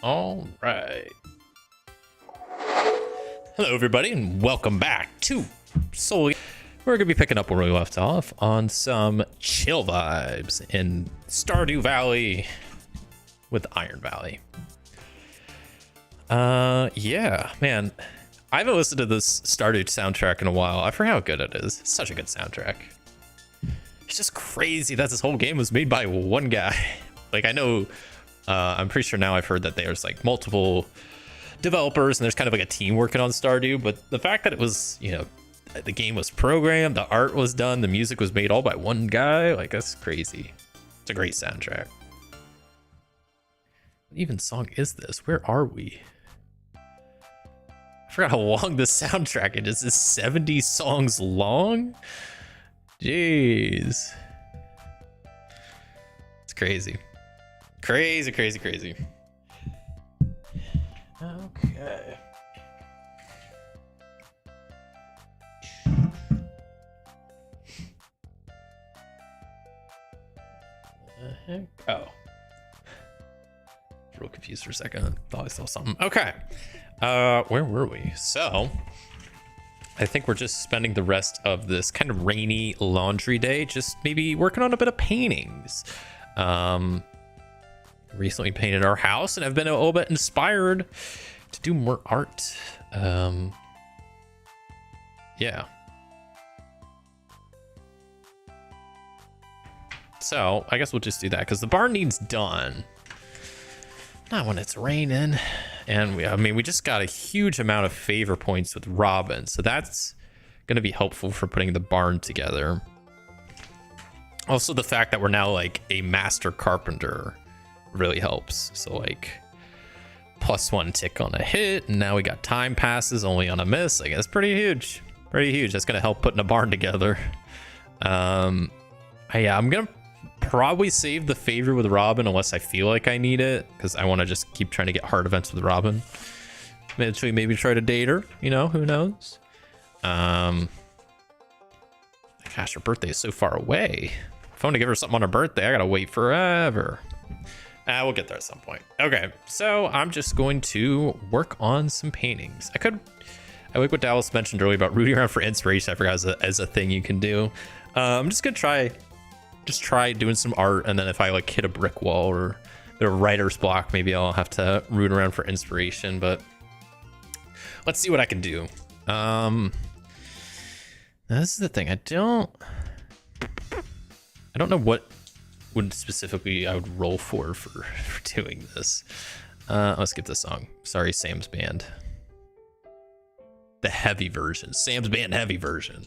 All right. Hello, everybody, and welcome back to Soul. We're going to be picking up where we left off on some chill vibes in Stardew Valley with Iron Valley. Yeah, man. I haven't listened to this Stardew soundtrack in a while. I forget how good it is. It's such a good soundtrack. It's just crazy that this whole game was made by one guy. Like, I know, I'm pretty sure now I've heard that there's like multiple developers and there's kind of like a team working on Stardew, but the fact that it was, you know, the game was programmed, the art was done, the music was made all by one guy, like, that's crazy. It's a great soundtrack. What even song is this? Where are we? I forgot how long the soundtrack is. It's 70 songs long? Jeez. It's crazy. Crazy. Okay. Heck? Oh. Real confused for a second. Thought I saw something. Okay. Where were we? So, I think we're just spending the rest of this kind of rainy laundry day just maybe working on a bit of paintings. Recently painted our house and I've been a little bit inspired to do more art. Yeah. So I guess we'll just do that because the barn needs done. Not when it's raining. And we just got a huge amount of favor points with Robin. So that's going to be helpful for putting the barn together. Also, the fact that we're now like a master carpenter really helps. So like +1 tick on a hit. And now we got time passes only on a miss. Like, that's pretty huge. That's going to help putting a barn together. Yeah, I'm going to probably save the favor with Robin unless I feel like I need it, because I want to just keep trying to get hard events with Robin. Eventually maybe try to date her, you know, who knows. Gosh, her birthday is so far away. If I want to give her something on her birthday, I gotta wait forever. We'll get there at some point. Okay, so I'm just going to work on some paintings. I like what Dallas mentioned earlier about rooting around for inspiration. I forgot as a thing you can do. I'm just gonna try doing some art, and then if I like hit a brick wall or the writer's block, maybe I'll have to root around for inspiration, but let's see what I can do. This is the thing. I don't know what would specifically I would roll for doing this. Let's skip this song. Sorry, Sam's Band. The heavy version. Sam's Band heavy version.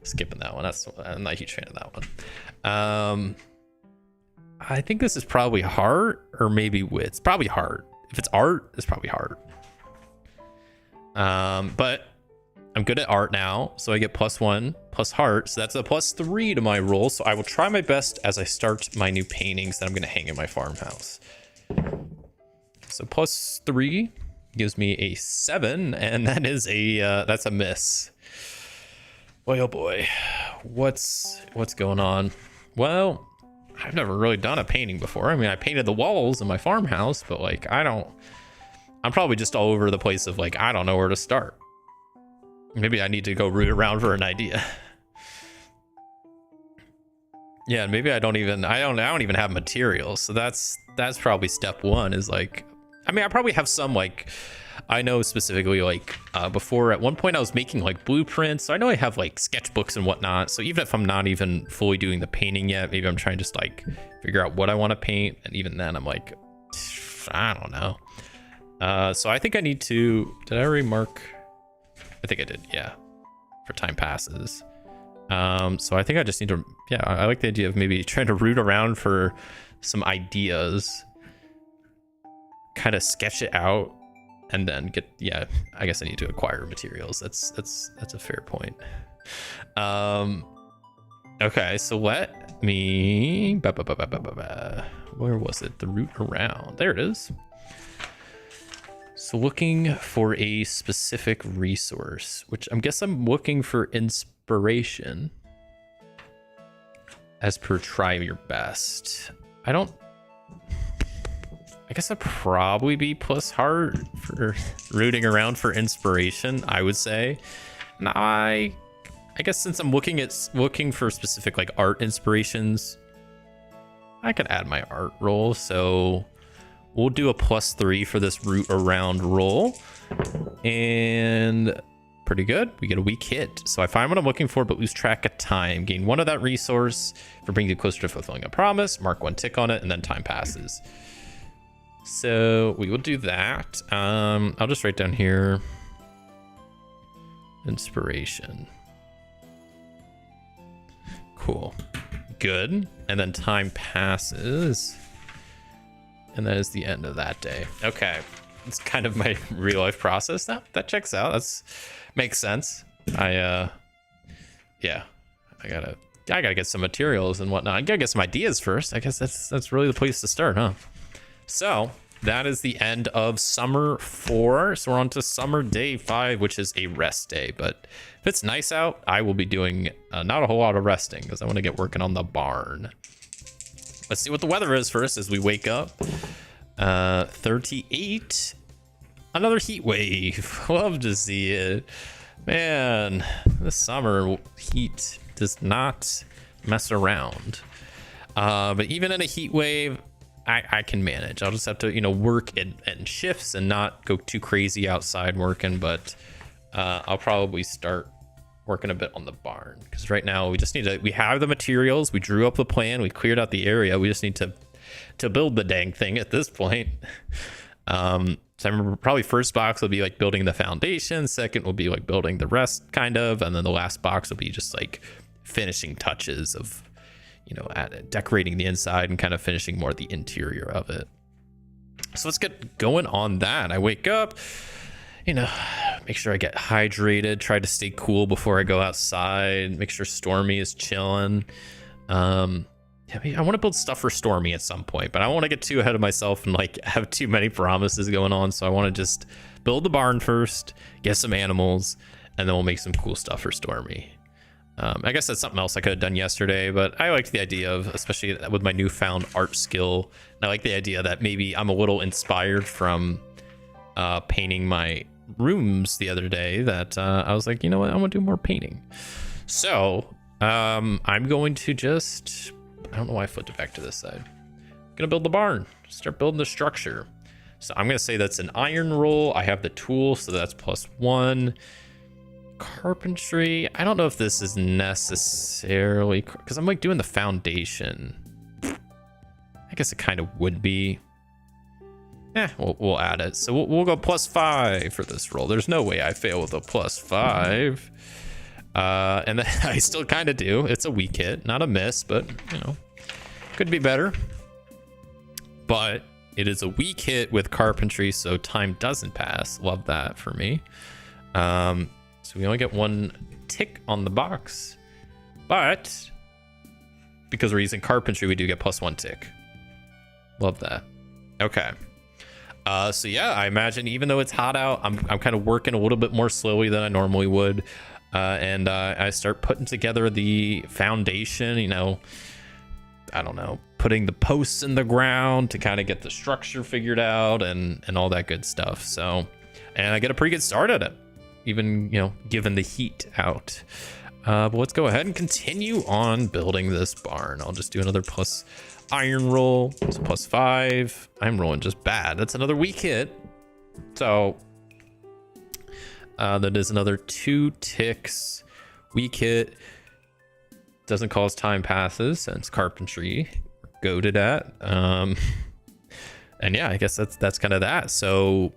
Skipping that one. I'm not a huge fan of that one. I think this is probably hard, or maybe it's probably hard. If it's art, it's probably hard. But I'm good at art now, so I get +1 plus heart, so that's a +3 to my roll. So I will try my best as I start my new paintings that I'm going to hang in my farmhouse. So +3 gives me a 7, and that is that's a miss. Boy, oh boy, what's going on? Well, I've never really done a painting before. I mean, I painted the walls in my farmhouse, but like, I'm probably just all over the place of like, I don't know where to start. Maybe I need to go root around for an idea. Yeah, maybe I don't even have materials. So that's probably step one, is like, I mean, I probably have some, like, I know specifically, like, before at one point I was making like blueprints. So I know I have like sketchbooks and whatnot. So even if I'm not even fully doing the painting yet, maybe I'm trying to just like figure out what I want to paint. And even then I'm like, I don't know. So I think I need to, did I already mark? I think I did. Yeah. For time passes. So I think I just need to, yeah, I like the idea of maybe trying to root around for some ideas, kind of sketch it out, and then get, yeah, I guess I need to acquire materials. That's a fair point. Okay, so let me, where was it? The root around, there it is. So looking for a specific resource, which I guess I'm looking for inspiration, as per try your best. I don't, I guess I'd probably be plus heart for rooting around for inspiration, I would say. And I guess since I'm looking for specific like art inspirations, I could add my art roll. So we'll do a +3 for this root around roll. And pretty good. We get a weak hit. So I find what I'm looking for, but lose track of time. Gain 1 of that resource for bringing you closer to fulfilling a promise. Mark 1 tick on it, and then time passes. So we will do that. I'll just write down here inspiration. Cool. Good. And then time passes. And that is the end of that day. Okay. It's kind of my real life process now. That checks out. That's makes sense. Yeah. I gotta get some materials and whatnot. I gotta get some ideas first. I guess that's really the place to start, huh? So that is the end of summer 4. So we're on to summer day 5, which is a rest day. But if it's nice out, I will be doing not a whole lot of resting because I want to get working on the barn. Let's see what the weather is first as we wake up. 38. Another heat wave. Love to see it. Man, the summer heat does not mess around. But even in a heat wave, I can manage. I'll just have to, work in shifts and not go too crazy outside working. But I'll probably start working a bit on the barn because right now we have the materials. We drew up the plan. We cleared out the area. We just need to build the dang thing at this point. So I remember probably first box will be like building the foundation. Second will be like building the rest kind of. And then the last box will be just like finishing touches of, decorating the inside and kind of finishing more the interior of it. So let's get going on that. I wake up, make sure I get hydrated, try to stay cool before I go outside, make sure Stormy is chilling. I want to build stuff for Stormy at some point, but I don't want to get too ahead of myself and like have too many promises going on. So I want to just build the barn first, get some animals, and then we'll make some cool stuff for Stormy. I guess that's something else I could have done yesterday, but I liked the idea of, especially with my newfound art skill, and I like the idea that maybe I'm a little inspired from painting my rooms the other day that I was like, you know what, I want to do more painting. So I'm going to just... I don't know why I flipped it back to this side. I'm gonna build the barn, start building the structure. So I'm gonna say that's an iron roll. I have the tool, so that's +1. Carpentry, I don't know if this is necessarily, because I'm like doing the foundation. I guess it kind of would be. We'll add it. So we'll go +5 for this roll. There's no way I fail with a +5. And then I still kind of do. It's a weak hit, not a miss, but could be better. But it is a weak hit with carpentry, so time doesn't pass. Love that for me. So we only get 1 tick on the box, but because we're using carpentry, we do get +1 tick. Love that. Okay. So yeah, I imagine even though it's hot out, I'm kind of working a little bit more slowly than I normally would. And I start putting together the foundation, I don't know, putting the posts in the ground to kind of get the structure figured out and all that good stuff. So, and I get a pretty good start at it, even, given the heat out. But let's go ahead and continue on building this barn. I'll just do another plus iron roll. It's +5. I'm rolling just bad. That's another weak hit. So that is another 2 ticks. Weak hit. Doesn't cause time passes since carpentry. Go to that. And yeah, I guess that's kind of that. So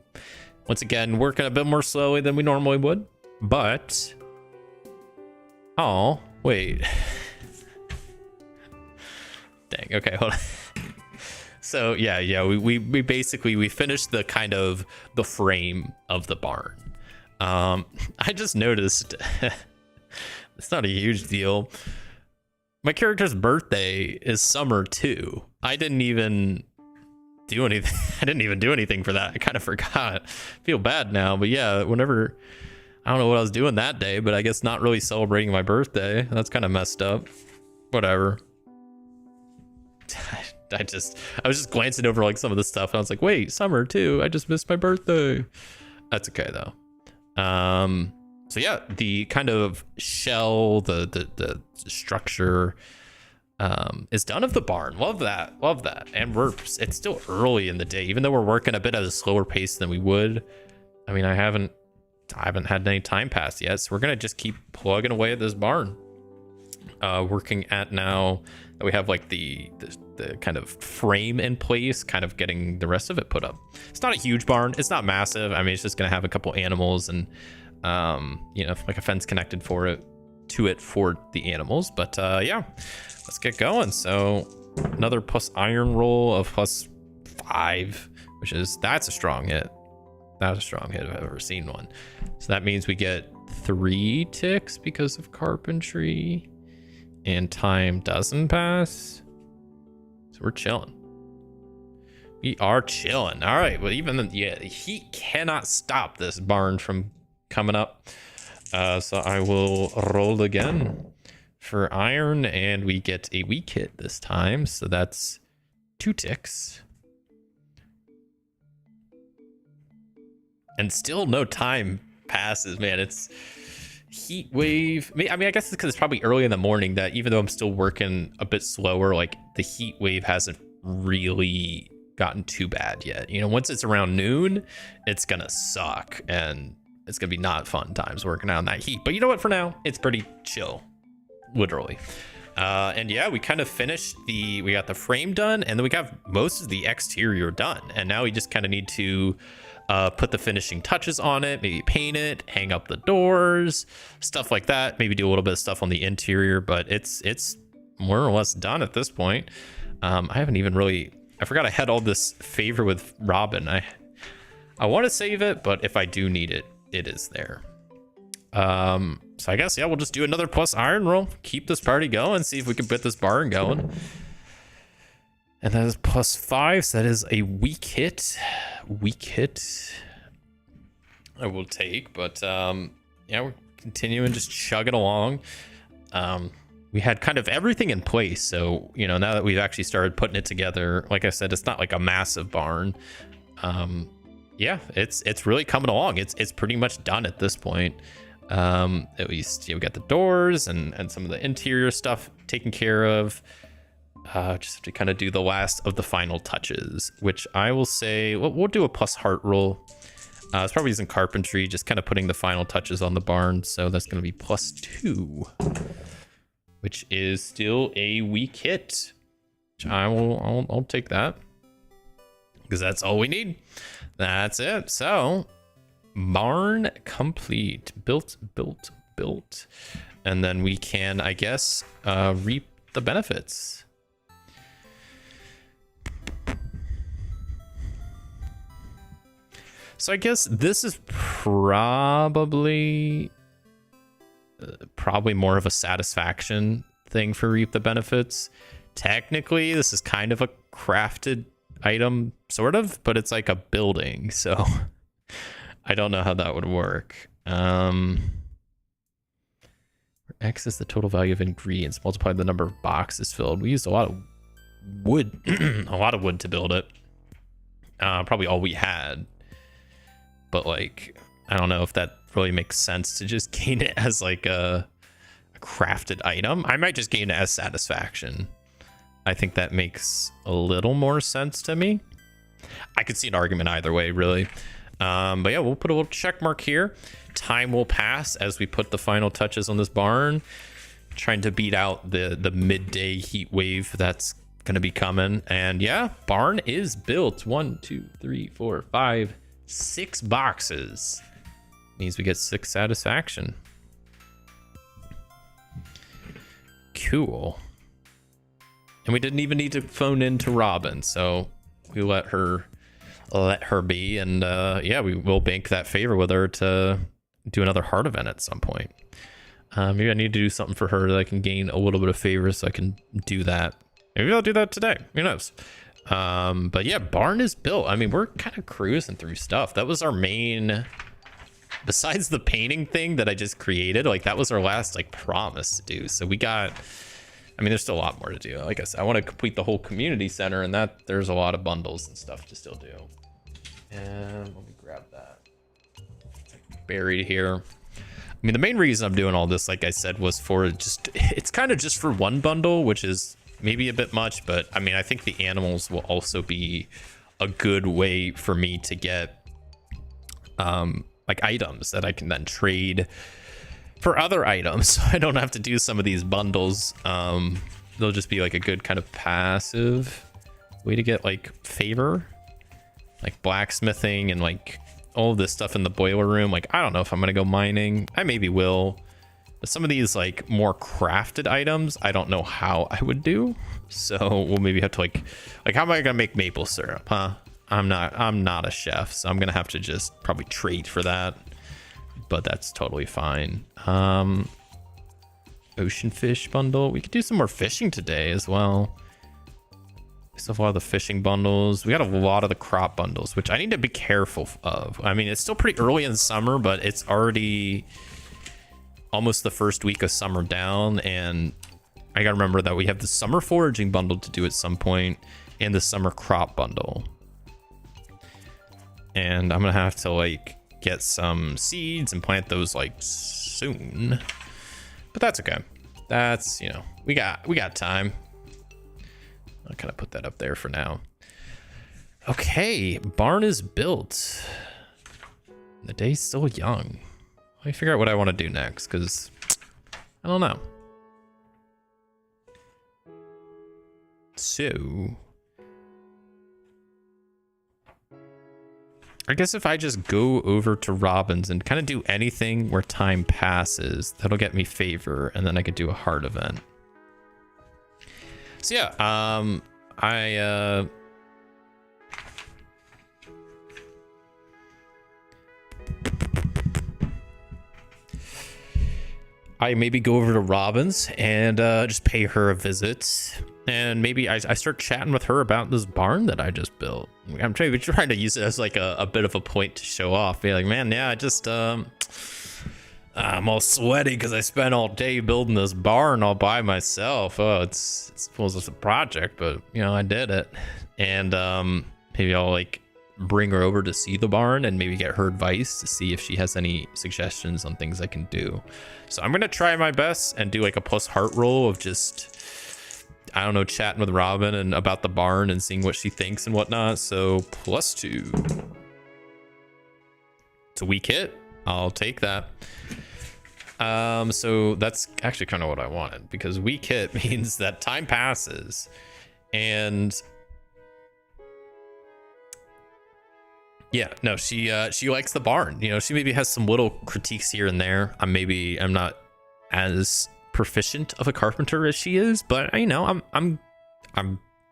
once again, working a bit more slowly than we normally would. But oh, wait. Dang, okay, hold on. So yeah, we basically finished the kind of the frame of the barn. I just noticed it's not a huge deal. My character's birthday is summer 2. I didn't even do anything. I didn't even do anything for that. I kind of forgot. Feel bad now, but yeah, whenever, I don't know what I was doing that day, but I guess not really celebrating my birthday. That's kind of messed up. Whatever. I was just glancing over like some of the stuff and I was like, wait, summer too. I just missed my birthday. That's okay though. So yeah, the kind of shell, the structure is done of the barn. Love that. And it's still early in the day, even though we're working a bit at a slower pace than we would. I mean, I haven't had any time pass yet, so we're gonna just keep plugging away at this barn. Working at now that we have like the kind of frame in place, kind of getting the rest of it put up. It's not a huge barn, it's not massive. I mean, it's just gonna have a couple animals and like a fence connected to it for the animals. But yeah, let's get going. So another plus iron roll of +5, that's a strong hit. That's a strong hit if I've ever seen one. So that means we get 3 ticks because of carpentry, and time doesn't pass. So we're chilling. We are chilling. All right. Well, even the heat cannot stop this barn from coming up. So I will roll again for iron, and we get a weak hit this time. So that's 2 ticks. And still no time passes, man. It's heat wave. I mean, I guess it's because it's probably early in the morning that even though I'm still working a bit slower, like the heat wave hasn't really gotten too bad yet. Once it's around noon, it's gonna suck and it's gonna be not fun times working out in that heat. But you know what? For now, it's pretty chill, literally. And yeah, we kind of finished we got the frame done, and then we got most of the exterior done. And now we just kind of need to put the finishing touches on it, maybe paint it, hang up the doors, stuff like that. Maybe do a little bit of stuff on the interior, but it's more or less done at this point. I haven't even really, I forgot I had all this favor with Robin. I want to save it, but if I do need it, it is there. So I guess, yeah, we'll just do another plus iron roll, keep this party going, see if we can get this barn going. And that is +5, so that is a weak hit. I will take, but yeah, we're continuing just chugging along. We had kind of everything in place, so now that we've actually started putting it together, like I said, it's not like a massive barn. Yeah, it's really coming along. It's pretty much done at this point. At least we got the doors and some of the interior stuff taken care of. Just have to kind of do the last of the final touches, which I will say, we'll do a plus heart roll. It's probably using carpentry, just kind of putting the final touches on the barn. So that's going to be +2, which is still a weak hit. Which I'll take that because that's all we need. That's it. So barn complete, built. And then we can, I guess, reap the benefits. So I guess this is probably more of a satisfaction thing for reap the benefits. Technically, this is kind of a crafted item, sort of, but it's like a building. So I don't know how that would work. X is the total value of ingredients multiplied the number of boxes filled. We used a lot of wood, to build it. Probably all we had. But like, I don't know if that really makes sense to just gain it as like a crafted item. I might just gain it as satisfaction. I think that makes a little more sense to me. I could see an argument either way, really. But yeah, we'll put a little check mark here. Time will pass as we put the final touches on this barn, trying to beat out the midday heat wave that's going to be coming. And yeah, barn is built. 1, 2, 3, 4, 5, 6 boxes. Means we get 6 satisfaction. Cool. And we didn't even need to phone in to Robin, so we let her be. And yeah, we will bank that favor with her to do another heart event at some point. Maybe I need to do something for her that I can gain a little bit of favor, so I can do that. Maybe I'll do that today. Who knows? But yeah, barn is built. I mean, we're kind of cruising through stuff. That was our main, besides the painting thing that I just created, like that was our last like promise to do. So we got I mean, there's still a lot more to do. Like I said, I want to complete the whole community center, and that there's a lot of bundles and stuff to still do. And let me grab that. It's like buried here. I mean, the main reason I'm doing all this, like I said, was for just, it's kind of just for one bundle, which is maybe a bit much, but I mean, I think the animals will also be a good way for me to get like items that I can then trade for other items. So I don't have to do some of these bundles. They'll just be like a good kind of passive way to get like favor, like blacksmithing and like all of this stuff in the boiler room. Like, I don't know if I'm gonna go mining. I maybe will, but some of these like more crafted items, I don't know how I would do. So we'll maybe have to like how am I gonna make maple syrup, huh? I'm not a chef, so I'm gonna have to just probably trade for that, but that's totally fine. Ocean fish bundle. We could do some more fishing today as well. We still have a lot of the fishing bundles. We got a lot of the crop bundles, which I need to be careful of. I mean, it's still pretty early in summer, but it's already almost the first week of summer down, and I gotta remember that we have the summer foraging bundle to do at some point and the summer crop bundle. And I'm gonna have to like get some seeds and plant those like soon, but that's okay. That's, you know, we got time. I'll kind of put that up there for now. Okay, barn is built. The day's still young. Let me figure out what I want to do next, because I don't know. So I guess if I just go over to Robin's and kind of do anything where time passes, that'll get me favor, and then I could do a hard event. So yeah, I maybe go over to Robin's and just pay her a visit, and maybe I start chatting with her about this barn that I just built. I'm trying to use it as like a bit of a point to show off. Be like, man, yeah, I just I'm all sweaty because I spent all day building this barn all by myself. Oh, it's a project, but you know, I did it. And maybe I'll like bring her over to see the barn and maybe get her advice to see if she has any suggestions on things I can do. So I'm gonna try my best and do like a plus heart roll of just, I don't know, chatting with Robin and about the barn and seeing what she thinks and whatnot. So +2. It's a weak hit. I'll take that. So that's actually kind of what I wanted, because weak hit means that time passes and yeah, no, she likes the barn. You know, she maybe has some little critiques here and there. I'm not as proficient of a carpenter as she is, but you know, I'm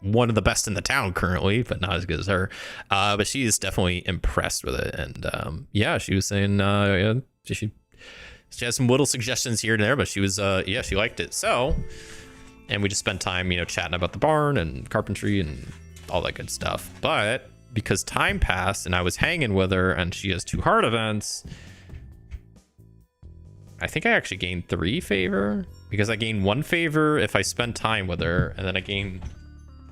one of the best in the town currently, but not as good as her. But she is definitely impressed with it, and yeah, she was saying yeah, she has some little suggestions here and there, but she was yeah, she liked it. So, and we just spent time, you know, chatting about the barn and carpentry and all that good stuff. But because time passed and I was hanging with her and she has 2 hard events, I think I actually gained 3 favor, because I gain 1 favor if I spend time with her, and then I gain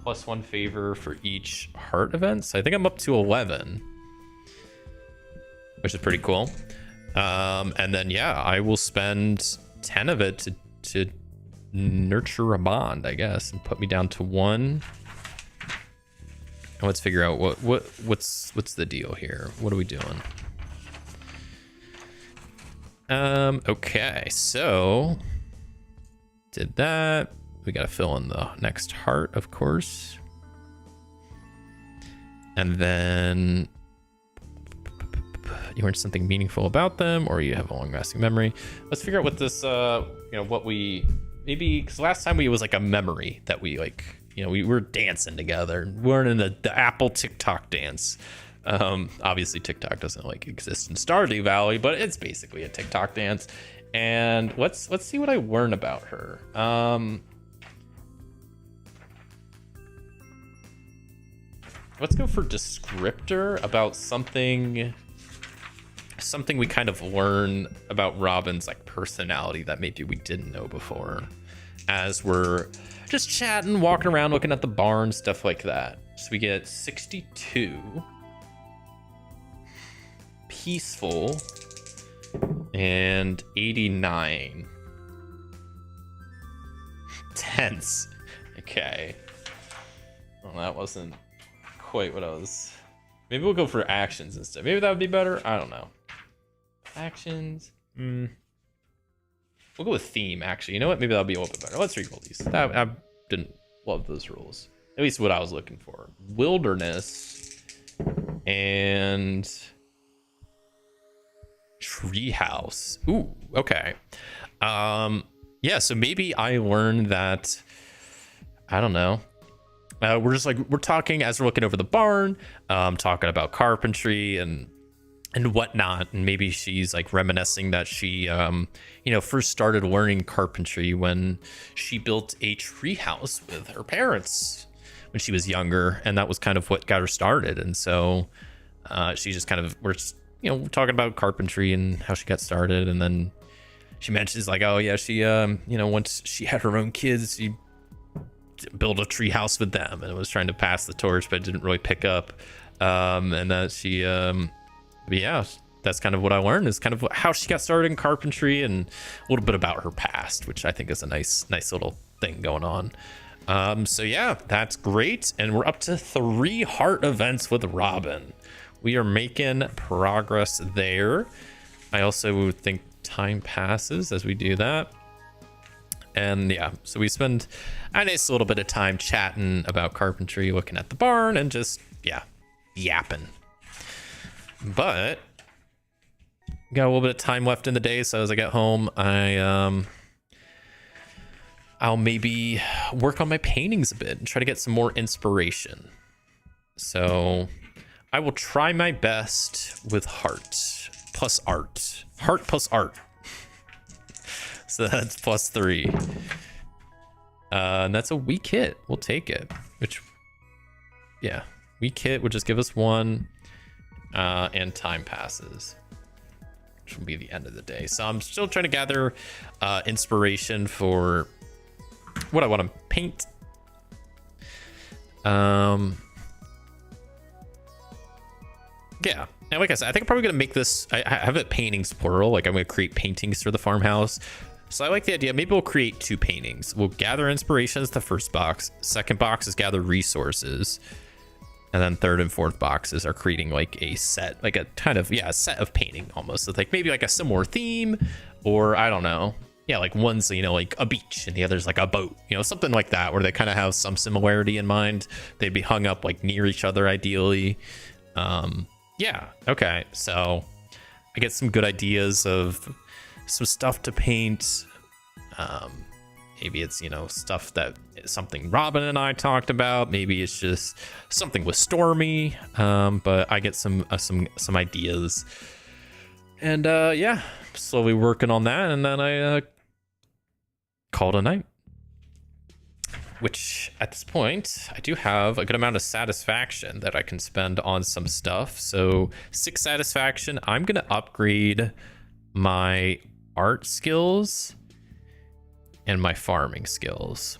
+1 favor for each heart event. So I think I'm up to 11, which is pretty cool. And then yeah, I will spend 10 of it to nurture a bond, I guess, and put me down to 1. And let's figure out what's the deal here. What are we doing? Okay, so did that. We gotta fill in the next heart, of course. And then you learned something meaningful about them, or you have a long-lasting memory. Let's figure out what this, you know, what we maybe, because last time it was like a memory that we like, you know, we were dancing together. We're in the Apple TikTok dance. Obviously TikTok doesn't like exist in Stardew Valley, but it's basically a TikTok dance. And let's see what I learn about her. Let's go for descriptor about something we kind of learn about Robin's like personality that maybe we didn't know before. as we're just chatting, walking around, looking at the barn, stuff like that. So we get 62. Peaceful. And 89. Tense. Okay. Well, that wasn't quite what I was... Maybe we'll go for actions instead. Maybe that would be better. I don't know. Actions. We'll go with theme, actually. You know what? Maybe that'll be a little bit better. Let's re-roll these. I didn't love those rules. At least what I was looking for. Wilderness. And... Treehouse. Ooh, okay. Yeah, so maybe I learned that... I don't know. We're talking as we're looking over the barn, talking about carpentry and whatnot, and maybe she's like reminiscing that she first started learning carpentry when she built a tree house with her parents when she was younger, and that was kind of what got her started. And so she just kind of we're talking about carpentry and how she got started, and then she mentions like, oh yeah, she once she had her own kids, she build a tree house with them and was trying to pass the torch, but didn't really pick up. And that she, yeah, that's kind of what I learned, is kind of how she got started in carpentry and a little bit about her past, which I think is a nice little thing going on. So yeah, that's great. And we're up to 3 heart events with Robin. We are making progress there. I also think time passes as we do that. And yeah, so we spend a nice little bit of time chatting about carpentry, looking at the barn, and just, yeah, yapping. But got a little bit of time left in the day, so as I get home, I'll maybe work on my paintings a bit and try to get some more inspiration. So I will try my best with heart plus art. Heart plus art. So that's +3. And that's a weak hit. We'll take it. Which, yeah, weak hit would just give us 1. And time passes, which will be the end of the day. So I'm still trying to gather inspiration for what I want to paint. Yeah. And like I said, I think I'm probably going to make this... I have it paintings plural. Like, I'm going to create paintings for the farmhouse. So I like the idea. Maybe we'll create 2 paintings. We'll gather inspiration as the first box. Second box is gather resources. And then third and fourth boxes are creating like a set, like a kind of, yeah, a set of painting almost. So like maybe like a similar theme, or I don't know. Yeah, like one's, like a beach and the other's like a boat, something like that, where they kind of have some similarity in mind. They'd be hung up like near each other ideally. Yeah, okay. So I get some good ideas of some stuff to paint. Maybe it's, stuff that something Robin and I talked about. Maybe it's just something with Stormy. But I get some ideas. And yeah, slowly working on that. And then I call it a night. Which at this point, I do have a good amount of satisfaction that I can spend on some stuff. So 6 satisfaction. I'm going to upgrade my art skills and my farming skills,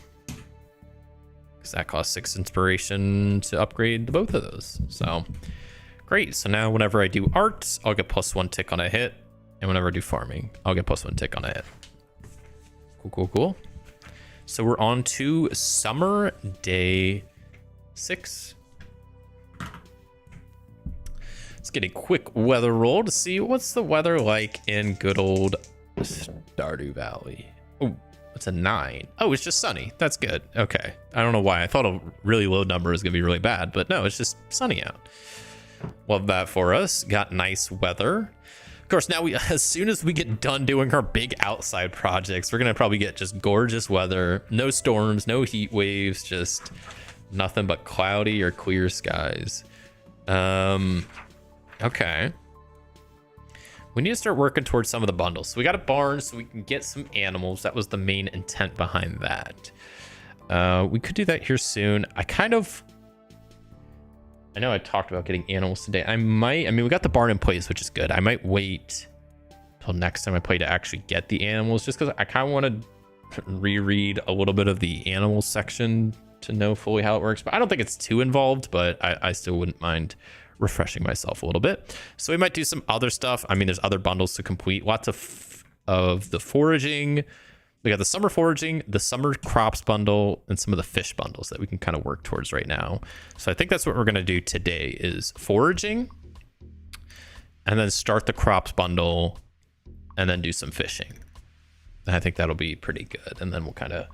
because that costs 6 inspiration to upgrade both of those. So great. So now whenever I do art, I'll get +1 tick on a hit, and whenever I do farming, I'll get +1 tick on a hit. Cool. So we're on to summer day 6. Let's get a quick weather roll to see what's the weather like in good old Stardew Valley. Oh, it's a 9. Oh, it's just sunny. That's good. Okay. I don't know why. I thought a really low number was going to be really bad, but no, it's just sunny out. Love that for us. Got nice weather. Of course, now as soon as we get done doing our big outside projects, we're going to probably get just gorgeous weather. No storms, no heat waves, just nothing but cloudy or clear skies. Okay. We need to start working towards some of the bundles. So we got a barn so we can get some animals. That was the main intent behind that. We could do that here soon. I know I talked about getting animals today. We got the barn in place, which is good. I might wait till next time I play to actually get the animals, just because I kind of want to reread a little bit of the animal section to know fully how it works, but I don't think it's too involved, but I still wouldn't mind refreshing myself a little bit. So we might do some other stuff. I mean, there's other bundles to complete. Lots of the foraging. We got the summer foraging, the summer crops bundle, and some of the fish bundles that we can kind of work towards right now. So I think that's what we're going to do today is foraging, and then start the crops bundle, and then do some fishing. And I think that'll be pretty good. And then we'll kind of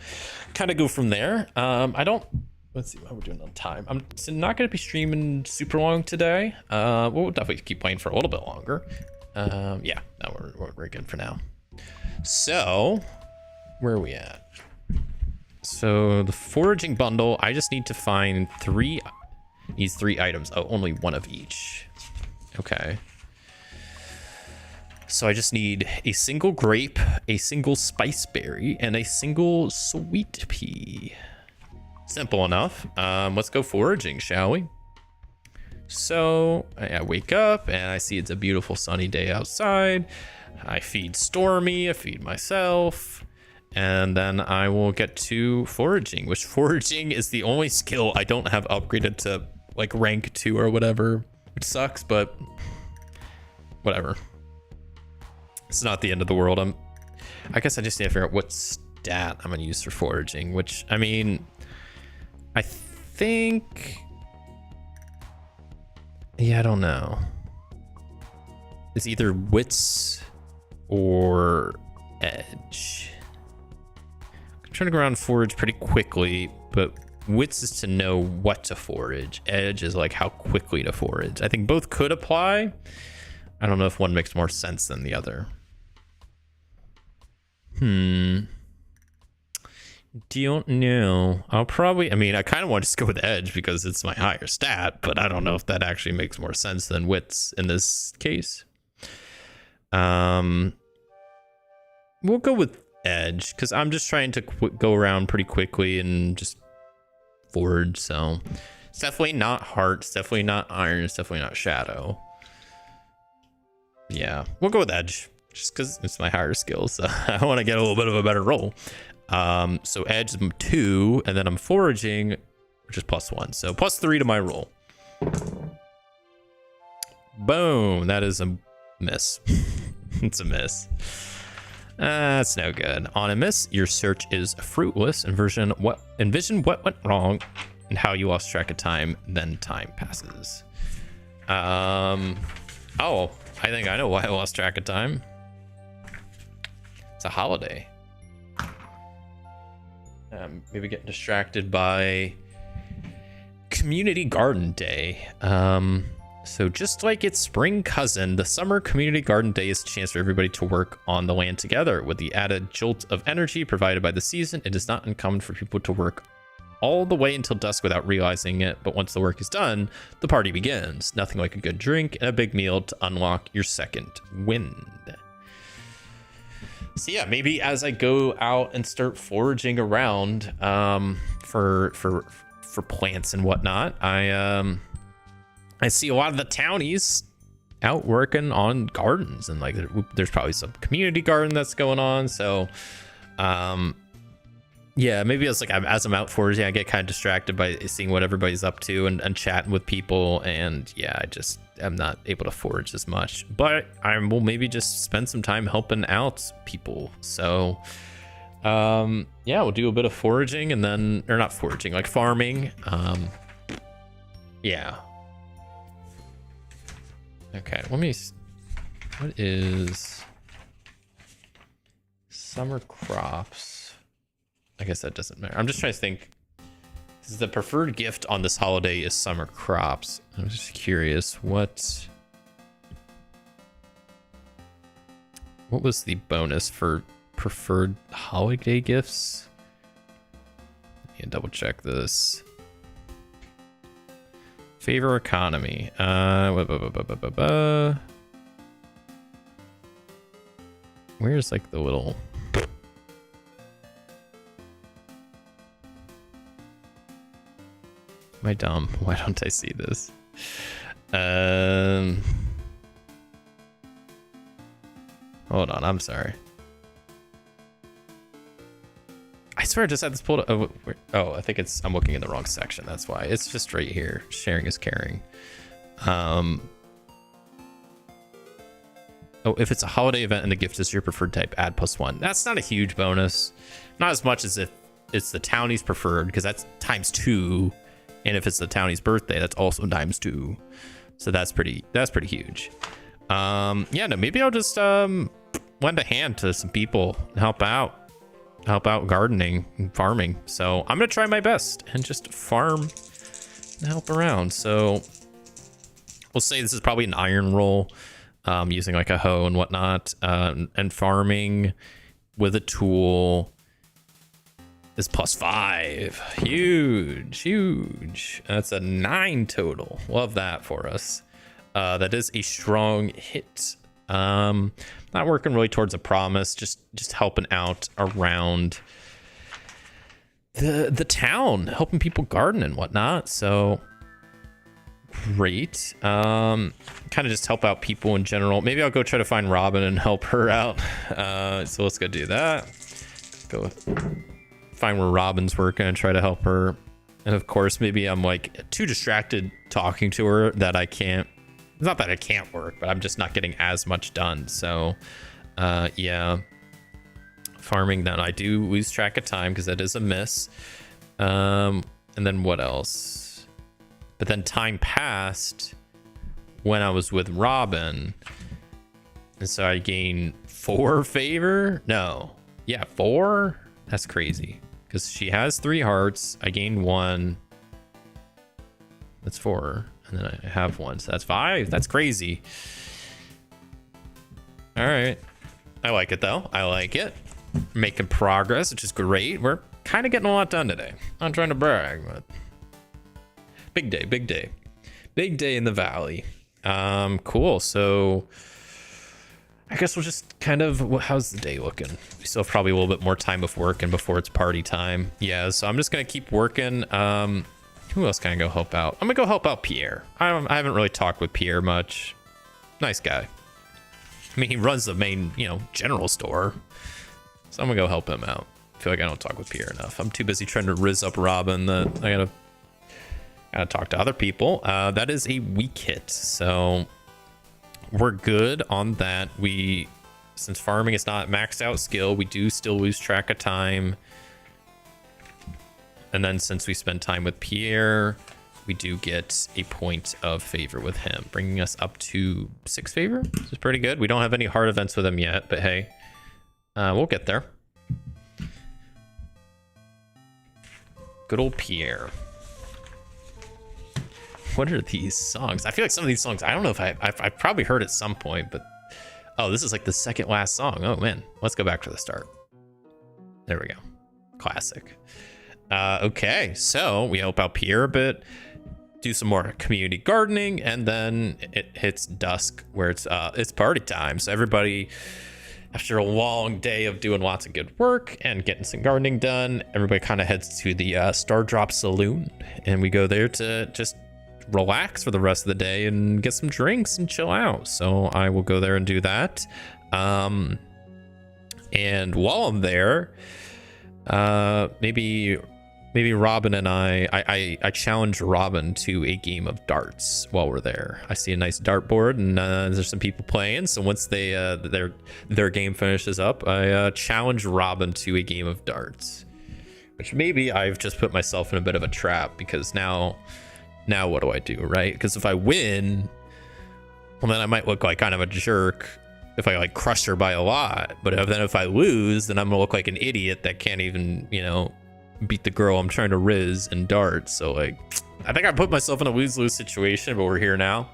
go from there. Let's see what we're doing on time. I'm not going to be streaming super long today. We'll definitely keep playing for a little bit longer. Yeah, no, we're good for now. So where are we at? So the foraging bundle, I just need to find these three items. Oh, only one of each. Okay. So I just need a single grape, a single spice berry, and a single sweet pea. Simple enough. Let's go foraging, shall we? So I wake up and I see it's a beautiful sunny day outside. I feed Stormy, I feed myself, and then I will get to foraging, which foraging is the only skill I don't have upgraded to like rank 2 or whatever, which sucks, but whatever. It's not the end of the world. I guess I just need to figure out what stat I'm gonna use for foraging, which, I mean, I think, yeah, I don't know. It's either wits or edge. I'm trying to go around and forage pretty quickly, but wits is to know what to forage. Edge is like how quickly to forage. I think both could apply. I don't know if one makes more sense than the other. Don't know. I'll probably, I mean, I kind of want to just go with edge because it's my higher stat, but I don't know if that actually makes more sense than wits in this case. We'll go with edge because I'm just trying to go around pretty quickly and just forage. So it's definitely not heart, it's definitely not iron, it's definitely not shadow. Yeah, we'll go with edge just because it's my higher skill, so I want to get a little bit of a better roll. So edge is 2, and then I'm foraging, which is +1, so +3 to my roll. Boom, that is a miss. It's a miss. That's no good. On a miss, your search is fruitless. Envision what went wrong and how you lost track of time, then time passes. Oh, I think I know why I lost track of time. It's a holiday. Maybe getting distracted by Community Garden Day. So just like its spring cousin, the Summer Community Garden Day is a chance for everybody to work on the land together. With the added jolt of energy provided by the season, it is not uncommon for people to work all the way until dusk without realizing it, but once the work is done, the party begins. Nothing like a good drink and a big meal to unlock your second wind. So yeah, maybe as I go out and start foraging around for plants and whatnot, I see a lot of the townies out working on gardens, and like there's probably some community garden that's going on. So yeah, maybe it's like as I'm out foraging, I get kind of distracted by seeing what everybody's up to and chatting with people, and yeah, I'm not able to forage as much, but I will maybe just spend some time helping out people. So yeah, we'll do a bit of foraging, and then, or not foraging, like farming. Yeah. Okay, what is summer crops? I guess that doesn't matter. I'm just trying to think. The preferred gift on this holiday is summer crops. I'm just curious, what was the bonus for preferred holiday gifts? Let me double check this. Favor economy. Where's like the little... Am I dumb? Why don't I see this? Hold on, I'm sorry. I swear I just had this pulled up. Oh, I think I'm looking in the wrong section. That's why. It's just right here. Sharing is caring. Oh, if it's a holiday event and the gift is your preferred type, add +1. That's not a huge bonus. Not as much as if it's the townie's preferred, because that's ×2. And if it's the townie's birthday, that's also ×2. So that's pretty huge. Yeah, no, maybe I'll just lend a hand to some people and help out gardening and farming. So I'm gonna try my best and just farm and help around. So we'll say this is probably an iron roll, using like a hoe and whatnot, and farming with a tool is +5. Huge. That's a 9 total. Love that for us. That is a strong hit. Not working really towards a promise, just helping out around the town, helping people garden and whatnot. So great. Kind of just help out people in general. Maybe I'll go try to find Robin and help her out. So let's go do that. Go find where Robin's working and try to help her. And of course, maybe I'm like too distracted talking to her that I can't. It's not that I can't work, but I'm just not getting as much done. So, yeah. Farming, then I do lose track of time because that is a miss. And then what else? But then time passed when I was with Robin. And so I gained 4 favor? No. Yeah, 4? That's crazy. Because she has 3 hearts. I gained 1. That's 4. And then I have 1, so that's 5. That's crazy. All right. I like it, though. I like it. Making progress, which is great. We're kind of getting a lot done today. I'm trying to brag, but big day. Big day in the valley. Cool. So I guess we'll just kind of, how's the day looking? We still have probably a little bit more time of work and before it's party time. Yeah, so I'm just going to keep working. Who else can I go help out? I'm gonna go help out Pierre. I haven't really talked with Pierre much. Nice guy. I mean, he runs the main, general store. So I'm gonna go help him out. I feel like I don't talk with Pierre enough. I'm too busy trying to rizz up Robin that I gotta talk to other people. That is a weak hit, so we're good on that. Since farming is not maxed out skill, we do still lose track of time. And then since we spend time with Pierre, we do get a point of favor with him, bringing us up to 6 favor. This is pretty good. We don't have any hard events with him yet, but hey, we'll get there. Good old Pierre. What are these songs? I feel like some of these songs, I don't know if I've probably heard at some point, but oh, this is like the second last song. Oh man, let's go back to the start. There we go. Classic. Okay, so we help out Pierre a bit, do some more community gardening, and then it hits dusk where it's party time. So everybody, after a long day of doing lots of good work and getting some gardening done, everybody kind of heads to the Stardrop Saloon, and we go there to just relax for the rest of the day and get some drinks and chill out. So I will go there and do that. And while I'm there, maybe Robin and I challenge Robin to a game of darts while we're there. I see a nice dartboard and there's some people playing. So once their game finishes up, I challenge Robin to a game of darts, which maybe I've just put myself in a bit of a trap, because now what do I do, right? Because if I win, well, then I might look like kind of a jerk if I like crush her by a lot. But if I lose, then I'm gonna look like an idiot that can't even, beat the girl I'm trying to riz in darts. So like, I think I put myself in a lose-lose situation, but we're here now.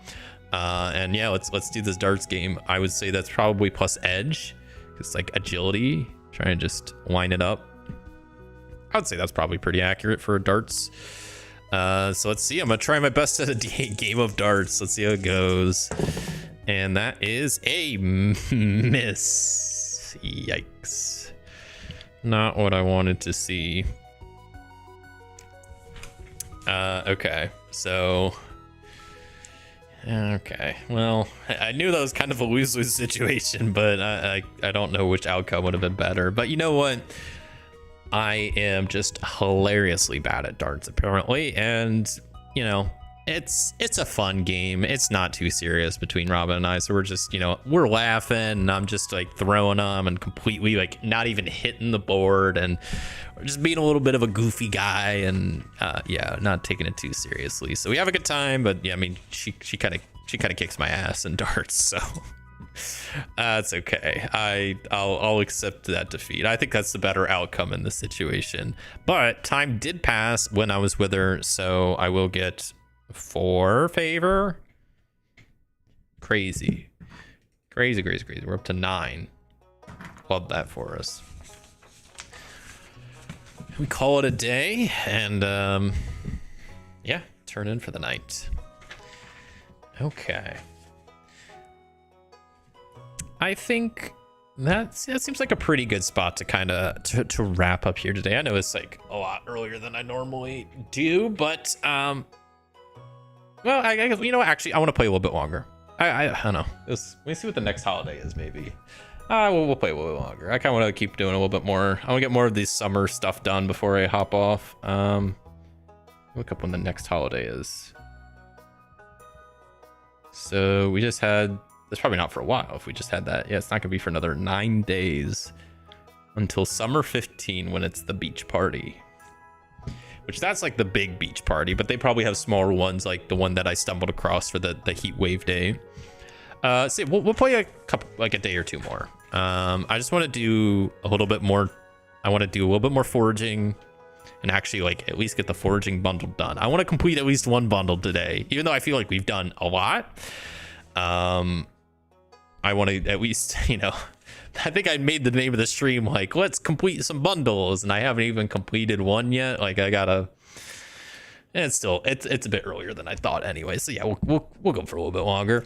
And yeah, let's do this darts game. I would say that's probably plus edge. It's like agility, trying to just line it up. I would say that's probably pretty accurate for darts. So let's see. I'm gonna try my best at a game of darts. Let's see how it goes. And that is a miss. Yikes. Not what I wanted to see. Okay, so... Okay, well, I knew that was kind of a lose-lose situation, but I don't know which outcome would have been better. But you know what? I am just hilariously bad at darts apparently, and you know, it's a fun game. It's not too serious between Robin and I, so we're just, you know, we're laughing and I'm just like throwing them and completely like not even hitting the board, and we're just being a little bit of a goofy guy, and yeah, not taking it too seriously. So we have a good time, but yeah, I mean, she kind of kicks my ass in darts, so it's okay. I'll accept that defeat. I think that's the better outcome in this situation. But time did pass when I was with her, so I will get 4 favor. Crazy. We're up to 9. Love that for us. We call it a day, and yeah, turn in for the night. Okay. I think that seems like a pretty good spot to kind of to wrap up here today. I know it's like a lot earlier than I normally do, but well, I guess, you know, actually I want to play a little bit longer. I don't know. Let me see what the next holiday is. Maybe we'll play a little bit longer. I kind of want to keep doing a little bit more. I want to get more of these summer stuff done before I hop off. Look up when the next holiday is. So we just had. That's probably not for a while if we just had that. Yeah, it's not gonna be for another 9 days until summer 15 when it's the beach party. Which that's like the big beach party, but they probably have smaller ones like the one that I stumbled across for the heat wave day. So we'll play a couple, like a day or two more. I just want to do a little bit more. I want to do a little bit more foraging and actually like at least get the foraging bundle done. I want to complete at least one bundle today, even though I feel like we've done a lot. I want to at least, you know, I think I made the name of the stream like, let's complete some bundles, and I haven't even completed one yet. Like I gotta, and it's still, it's a bit earlier than I thought anyway. So yeah, we'll go for a little bit longer.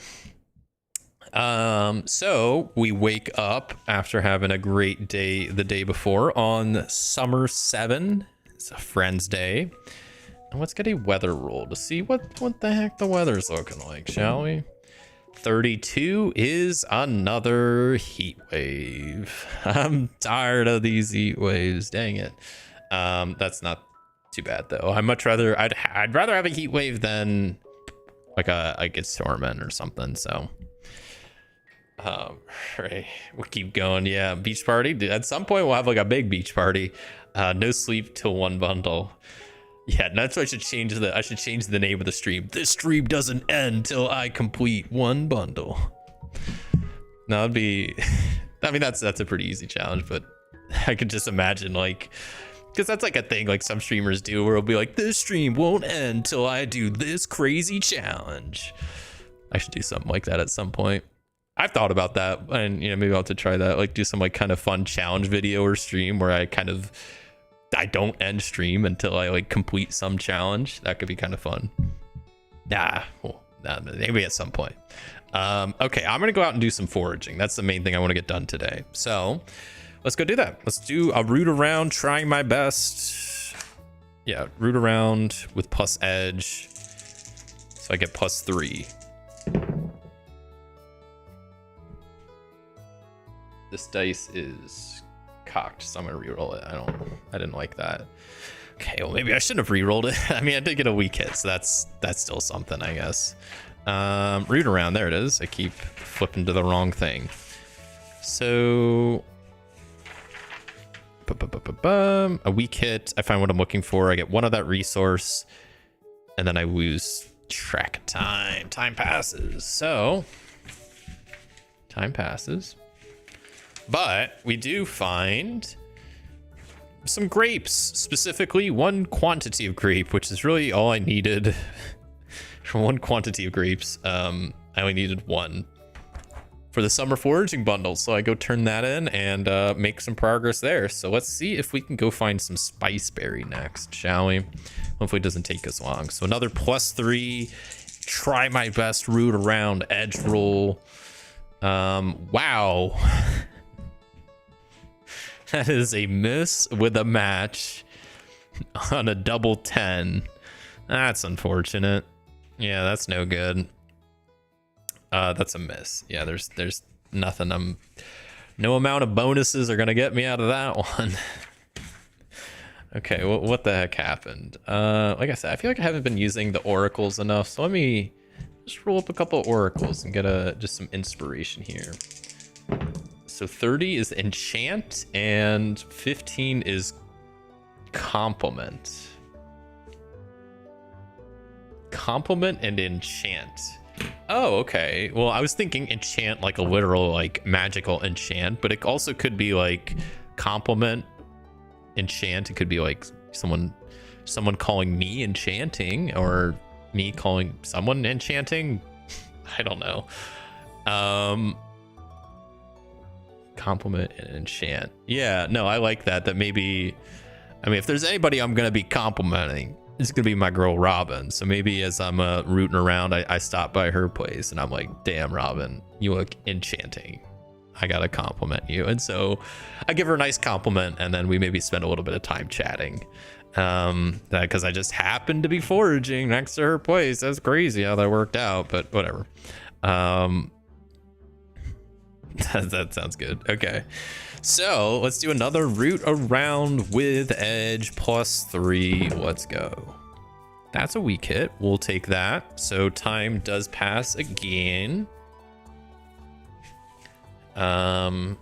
So we wake up after having a great day the day before on summer 7. It's a friend's day. And let's get a weather roll to see what the heck the weather's looking like, shall we? 32 is another heat wave. I'm tired of these heat waves. Dang it. That's not too bad though. I'd rather have a heat wave than like a storm or something. So, right, we'll keep going. Yeah, beach party. At some point, we'll have like a big beach party. No sleep till 1 bundle. Yeah, that's why I should change the name of the stream. This stream doesn't end till I complete 1 bundle. No, it'd be, I mean, that's a pretty easy challenge, but I could just imagine like, because that's like a thing like some streamers do where it'll be like, this stream won't end till I do this crazy challenge. I should do something like that at some point. I've thought about that, and you know, maybe I'll have to try that, like do some like kind of fun challenge video or stream where I don't end stream until I like complete some challenge. That could be kind of fun. Maybe at some point. Okay, I'm gonna go out and do some foraging. That's the main thing I want to get done today. So let's go do that. Let's do a root around, trying my best. Yeah, root around with plus edge, so I get +3. This dice is cocked, so I'm gonna reroll it. I didn't like that. Okay, well maybe I shouldn't have rerolled it. I mean, I did get a weak hit, so that's still something, I guess. Root around, there it is. I keep flipping to the wrong thing. So a weak hit, I find what I'm looking for. I get 1 of that resource, and then I lose track of time. Time passes. So time passes. But we do find some grapes, specifically 1 quantity of grape, which is really all I needed. For 1 quantity of grapes, I only needed 1 for the summer foraging bundle. So I go turn that in and make some progress there. So let's see if we can go find some spiceberry next, shall we? Hopefully it doesn't take us long. So another +3, try my best, root around, edge roll. Wow. That is a miss with a match on a double 10. That's unfortunate. Yeah, that's no good. That's a miss. Yeah, there's nothing. No amount of bonuses are gonna get me out of that one. Okay, what the heck happened? Like I said, I feel like I haven't been using the oracles enough, so let me just roll up a couple of oracles and get just some inspiration here. So 30 is enchant and 15 is compliment. Compliment and enchant. Oh, okay. Well, I was thinking enchant like a literal like magical enchant, but it also could be like compliment enchant. It could be like someone calling me enchanting, or me calling someone enchanting. I don't know. Compliment and enchant. Yeah, no, I like that. That maybe, I mean, if there's anybody I'm gonna be complimenting, it's gonna be my girl Robin. So maybe as I'm rooting around, I stop by her place and I'm like, damn, Robin, you look enchanting. I gotta compliment you. And so I give her a nice compliment, and then we maybe spend a little bit of time chatting. Because I just happened to be foraging next to her place. That's crazy how that worked out, but whatever. That sounds good. Okay, so let's do another route around with edge +3. Let's go. That's a weak hit. We'll take that. So time does pass again. And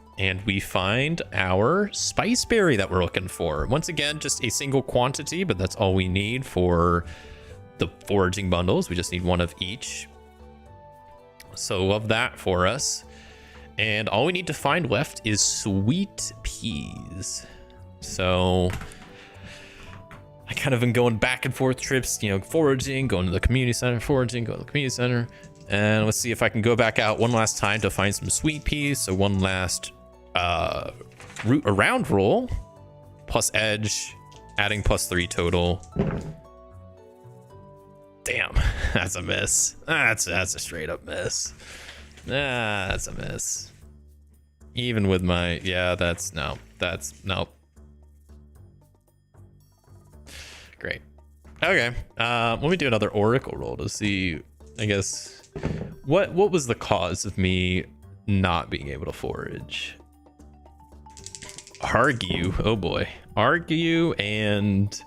we find our spice berry that we're looking for. Once again, just a single quantity, but that's all we need for the foraging bundles. We just need one of each. So love that for us. And all we need to find left is sweet peas. So I kind of been going back and forth trips, you know, foraging, going to the community center, foraging, going to the community center. And let's see if I can go back out one last time to find some sweet peas. So one last route around roll plus edge, adding +3 total. Damn, that's a miss. That's a straight up miss. That's a miss. Even with my, yeah, that's no. Great. Okay, let me do another oracle roll to see, I guess, what was the cause of me not being able to forage? Argue, oh boy. Argue and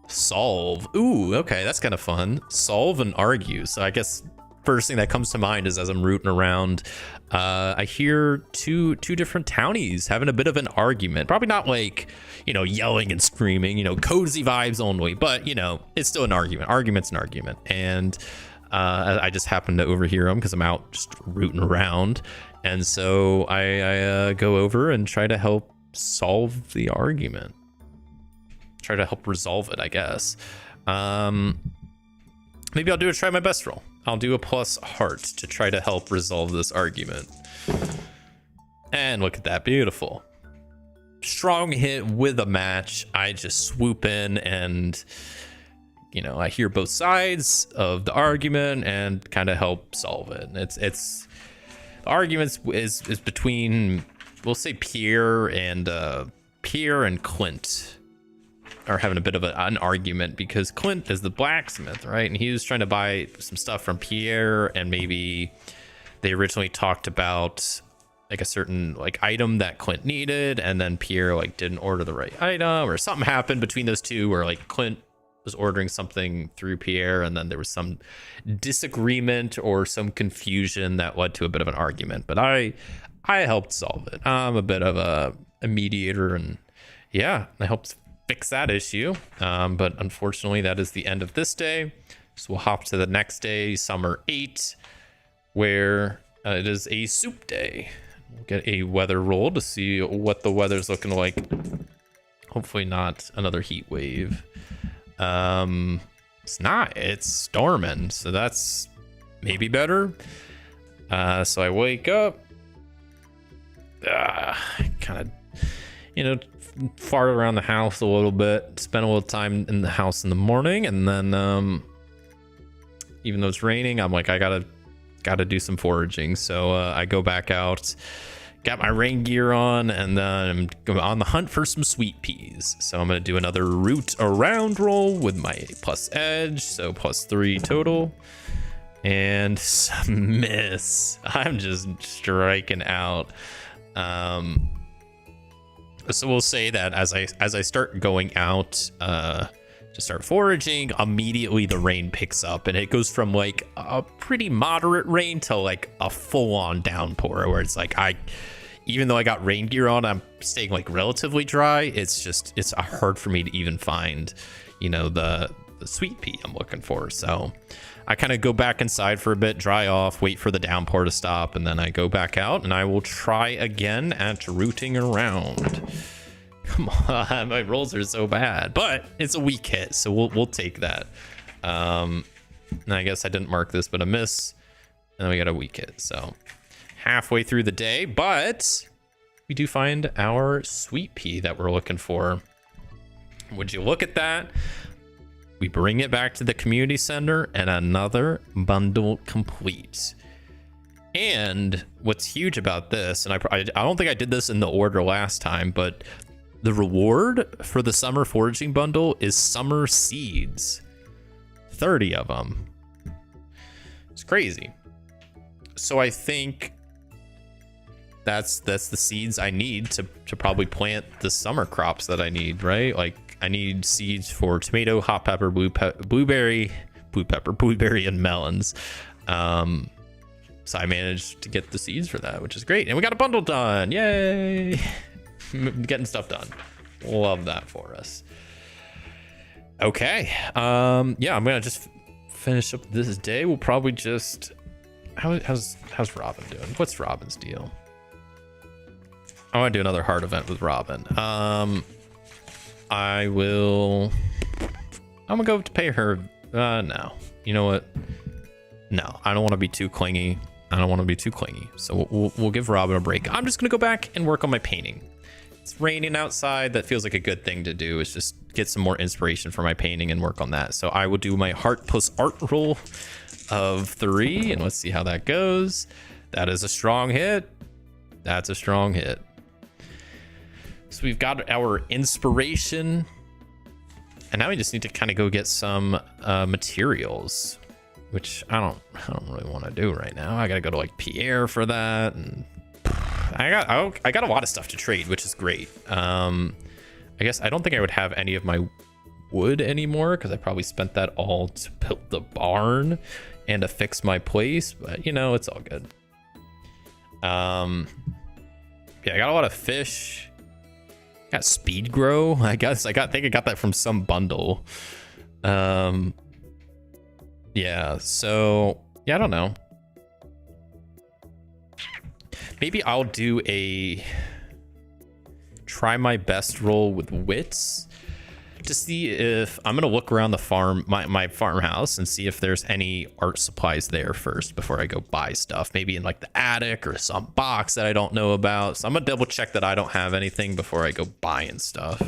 solve. Ooh, okay, that's kind of fun. Solve and argue. So I guess first thing that comes to mind is as I'm rooting around, I hear two different townies having a bit of an argument. Probably not like, you know, yelling and screaming, you know, cozy vibes only, but you know, it's still an argument. Argument's an argument. And I just happen to overhear them because I'm out just rooting around. And so I go over and try to help solve the argument. Try to help resolve it, I guess. Maybe I'll do a try my best roll. I'll do a plus heart to try to help resolve this argument. And look at that, beautiful. Strong hit with a match. I just swoop in and, you know, I hear both sides of the argument and kind of help solve it. It's the arguments is between, we'll say Pierre and Clint are having a bit of an argument because Clint is the blacksmith, right? And he was trying to buy some stuff from Pierre, and maybe they originally talked about like a certain like item that Clint needed, and then Pierre like didn't order the right item, or something happened between those two where like Clint was ordering something through Pierre, and then there was some disagreement or some confusion that led to a bit of an argument. But I helped solve it. I'm a bit of a mediator, and yeah, I helped fix that issue. But unfortunately, that is the end of this day. So we'll hop to the next day, summer 8, where it is a soup day. We'll get a weather roll to see what the weather's looking like. Hopefully not another heat wave. It's not, it's storming, so that's maybe better. So I wake up, kind of, you know, fart around the house a little bit, spend a little time in the house in the morning, and then even though it's raining, I'm like, I gotta do some foraging. So I go back out, got my rain gear on, and then I'm on the hunt for some sweet peas. So I'm gonna do another route around roll with my plus edge, so +3 total, and some miss. I'm just striking out. So we'll say that as I start going out to start foraging, immediately the rain picks up, and it goes from like a pretty moderate rain to like a full-on downpour, where it's like even though I got rain gear on, I'm staying like relatively dry. It's hard for me to even find, you know, the sweet pea I'm looking for. So I kind of go back inside for a bit, dry off, wait for the downpour to stop, and then I go back out and I will try again at rooting around. Come on, my rolls are so bad, but it's a weak hit, so we'll take that. And I guess I didn't mark this, but a miss, and then we got a weak hit. So halfway through the day, but we do find our sweet pea that we're looking for. Would you look at that? We bring it back to the community center and another bundle complete. And what's huge about this, and I don't think I did this in the order last time, but the reward for the summer foraging bundle is summer seeds. 30 of them. It's crazy. So I think that's the seeds I need to probably plant the summer crops that I need, right? Like I need seeds for tomato, hot pepper, blueberry, and melons. So I managed to get the seeds for that, which is great. And we got a bundle done. Yay! Getting stuff done. Love that for us. Okay. Yeah, I'm gonna just finish up this day. We'll probably just how's Robin doing? What's Robin's deal? I want to do another hard event with Robin. I'm gonna go to pay her. No, you know what? No, I don't want to be too clingy. So we'll give Robin a break. I'm just gonna go back and work on my painting. It's raining outside. That feels like a good thing to do, is just get some more inspiration for my painting and work on that. So I will do my heart plus art roll of 3, and let's see how that goes. That is a strong hit. That's a strong hit. So we've got our inspiration, and now we just need to kind of go get some materials, which I don't really want to do right now. I gotta go to like Pierre for that, and I got a lot of stuff to trade, which is great. I guess I don't think I would have any of my wood anymore, because I probably spent that all to build the barn and to fix my place, but you know, it's all good. Yeah, I got a lot of fish. Got speed grow. I think I got that from some bundle. Yeah, so yeah, I don't know. Maybe I'll do try my best roll with wits to see if I'm gonna look around the farm, my farmhouse, and see if there's any art supplies there first before I go buy stuff. Maybe in like the attic or some box that I don't know about. So I'm gonna double check that I don't have anything before I go buying stuff.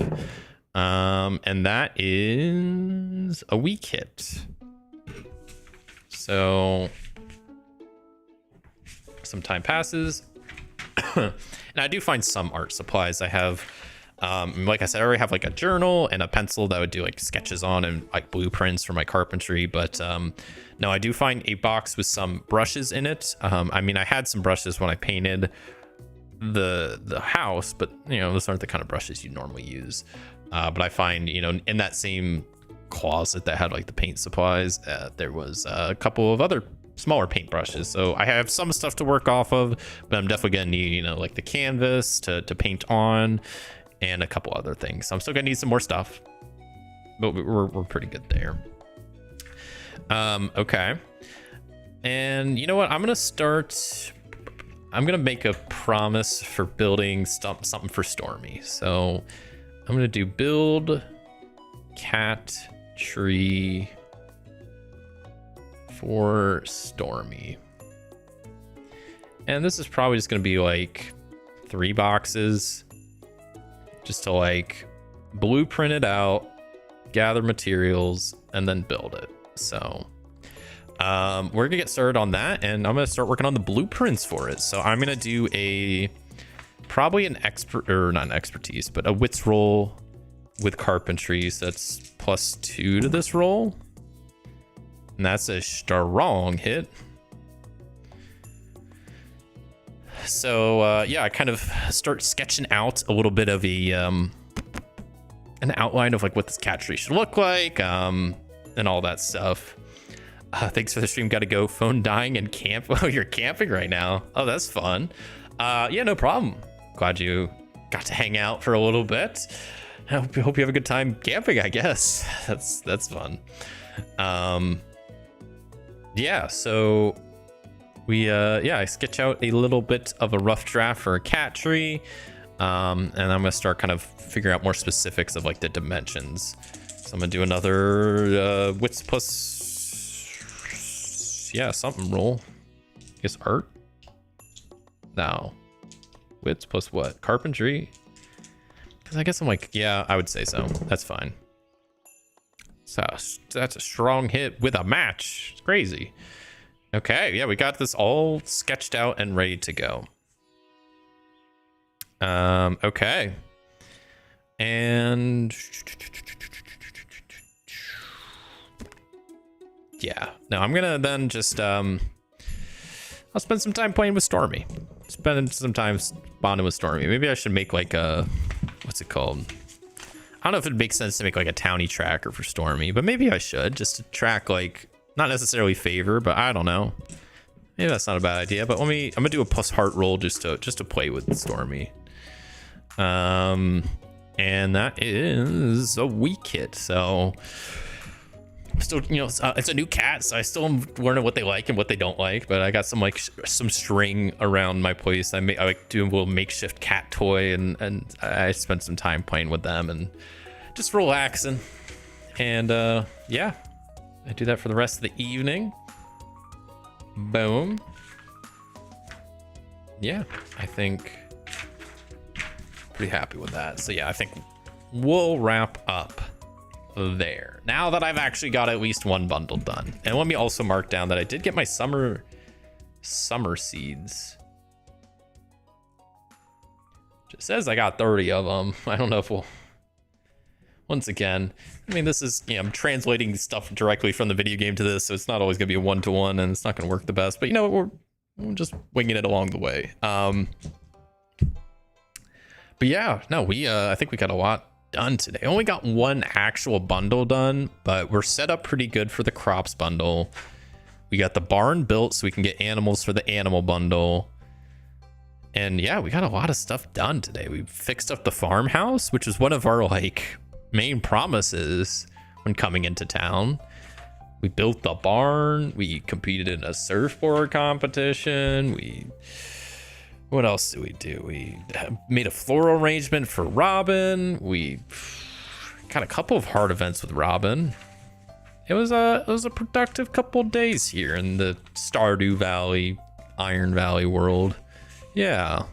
And that is a weak hit. So some time passes. And I do find some art supplies. I have, like I said, I already have like a journal and a pencil that I would do like sketches on, and like blueprints for my carpentry. But no, I do find a box with some brushes in it. I mean, I had some brushes when I painted the house, but you know, those aren't the kind of brushes you normally use. But I find, you know, in that same closet that had like the paint supplies, there was a couple of other smaller paintbrushes. So I have some stuff to work off of, but I'm definitely gonna need, you know, like the canvas to paint on, and a couple other things. So I'm still gonna need some more stuff, but we're pretty good there. Okay, and you know what, I'm gonna make a promise for building something for Stormy. So I'm gonna do build cat tree for Stormy, and this is probably just gonna be like 3 boxes, just to like blueprint it out, gather materials, and then build it. So we're gonna get started on that, and I'm gonna start working on the blueprints for it. So I'm gonna do probably an expert, or not an expertise, but a wits roll with carpentry. So that's +2 to this roll. And that's a strong hit. So yeah, I kind of start sketching out a little bit of a an outline of like what this cat tree should look like, and all that stuff. Thanks for the stream. Got to go. Phone dying and camp. Oh, you're camping right now. Oh, that's fun. Yeah, no problem. Glad you got to hang out for a little bit. I hope you have a good time camping, I guess. That's fun. Yeah, so I sketch out a little bit of a rough draft for a cat tree. And I'm gonna start kind of figuring out more specifics of like the dimensions. So I'm gonna do another wits plus something roll. I guess art. No, wits plus what? Carpentry. Because I guess I'm like, yeah, I would say so. That's fine. So that's a strong hit with a match. It's crazy. Okay, yeah, we got this all sketched out and ready to go. Okay. And yeah, no, I'm gonna then just I'll spend some time playing with Stormy. Spend some time bonding with Stormy. Maybe I should make like a, what's it called? I don't know if it makes sense to make like a townie tracker for Stormy, but maybe I should, just to track like, not necessarily favor, but I don't know. Maybe that's not a bad idea, but I'm gonna do a plus heart roll just to play with Stormy. And that is a weak hit, so I'm still, it's a new cat, so I still am learning what they like and what they don't like, but I got some string around my place. I like do a little makeshift cat toy, and I spent some time playing with them and just relaxing. And yeah, I do that for the rest of the evening. Boom. Yeah, I think pretty happy with that. So yeah, I think we'll wrap up there now that I've actually got at least one bundle done. And let me also mark down that I did get my summer seeds. Just says I got 30 of them. I don't know if we'll, once again, I mean, this is, I'm translating stuff directly from the video game to this, so it's not always gonna be a one-to-one, and it's not gonna work the best, but we're just winging it along the way. But yeah, no, I think we got a lot done today. Only got one actual bundle done, but we're set up pretty good for the crops bundle. We got the barn built so we can get animals for the animal bundle. And yeah, we got a lot of stuff done today. We fixed up the farmhouse, which was one of our like main promises when coming into town. We built the barn. We competed in a surfboard competition. What else did we do? We made a floral arrangement for Robin. We got a couple of hard events with Robin. It was a productive couple of days here in the Stardew Valley, Iron Valley world. Yeah,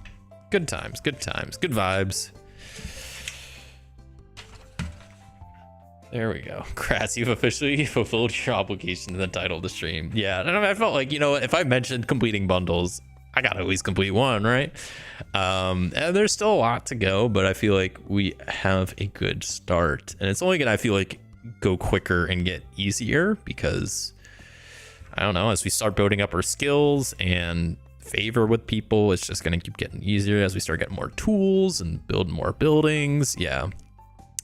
good times, good vibes. There we go. Kratz, you've officially fulfilled your obligation in the title of the stream. Yeah, and I felt like, if I mentioned completing bundles, I gotta at least complete one, right? And there's still a lot to go, but I feel like we have a good start. And it's only gonna, I feel like, go quicker and get easier because, I don't know, as we start building up our skills and favor with people, it's just gonna keep getting easier as we start getting more tools and build more buildings. Yeah.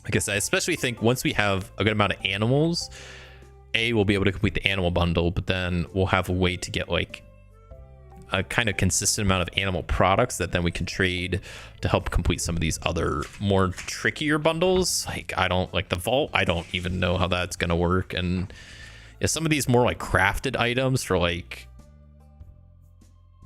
I guess I especially think once we have a good amount of animals, we'll be able to complete the animal bundle, but then we'll have a way to get like a kind of consistent amount of animal products that then we can trade to help complete some of these other more trickier bundles. Like I don't like the vault. I don't even know how that's going to work. And yeah, some of these more like crafted items for like,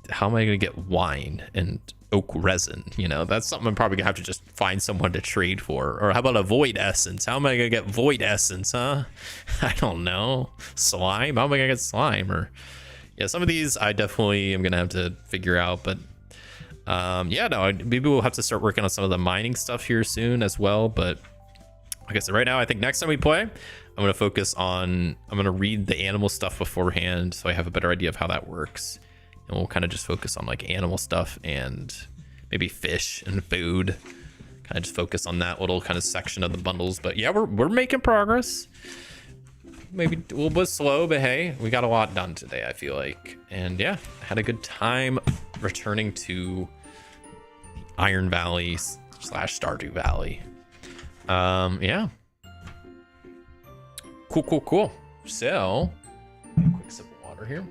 how am I going to get wine and oak resin? That's something I'm probably gonna have to just find someone to trade for. Or how about a void essence? How am I gonna get void essence, huh? I don't know. Slime? How am I gonna get slime? Or yeah, some of these I definitely am gonna have to figure out. But yeah, no, maybe we'll have to start working on some of the mining stuff here soon as well. But like I said, right now I think next time we play, I'm gonna read the animal stuff beforehand so I have a better idea of how that works. And we'll kind of just focus on like animal stuff and maybe fish and food. Kind of just focus on that little kind of section of the bundles. But yeah, we're making progress. Maybe a little bit slow, but hey, we got a lot done today, I feel like. And yeah, had a good time returning to Iron Valley / Stardew Valley. Yeah. Cool. So, quick sip of water here.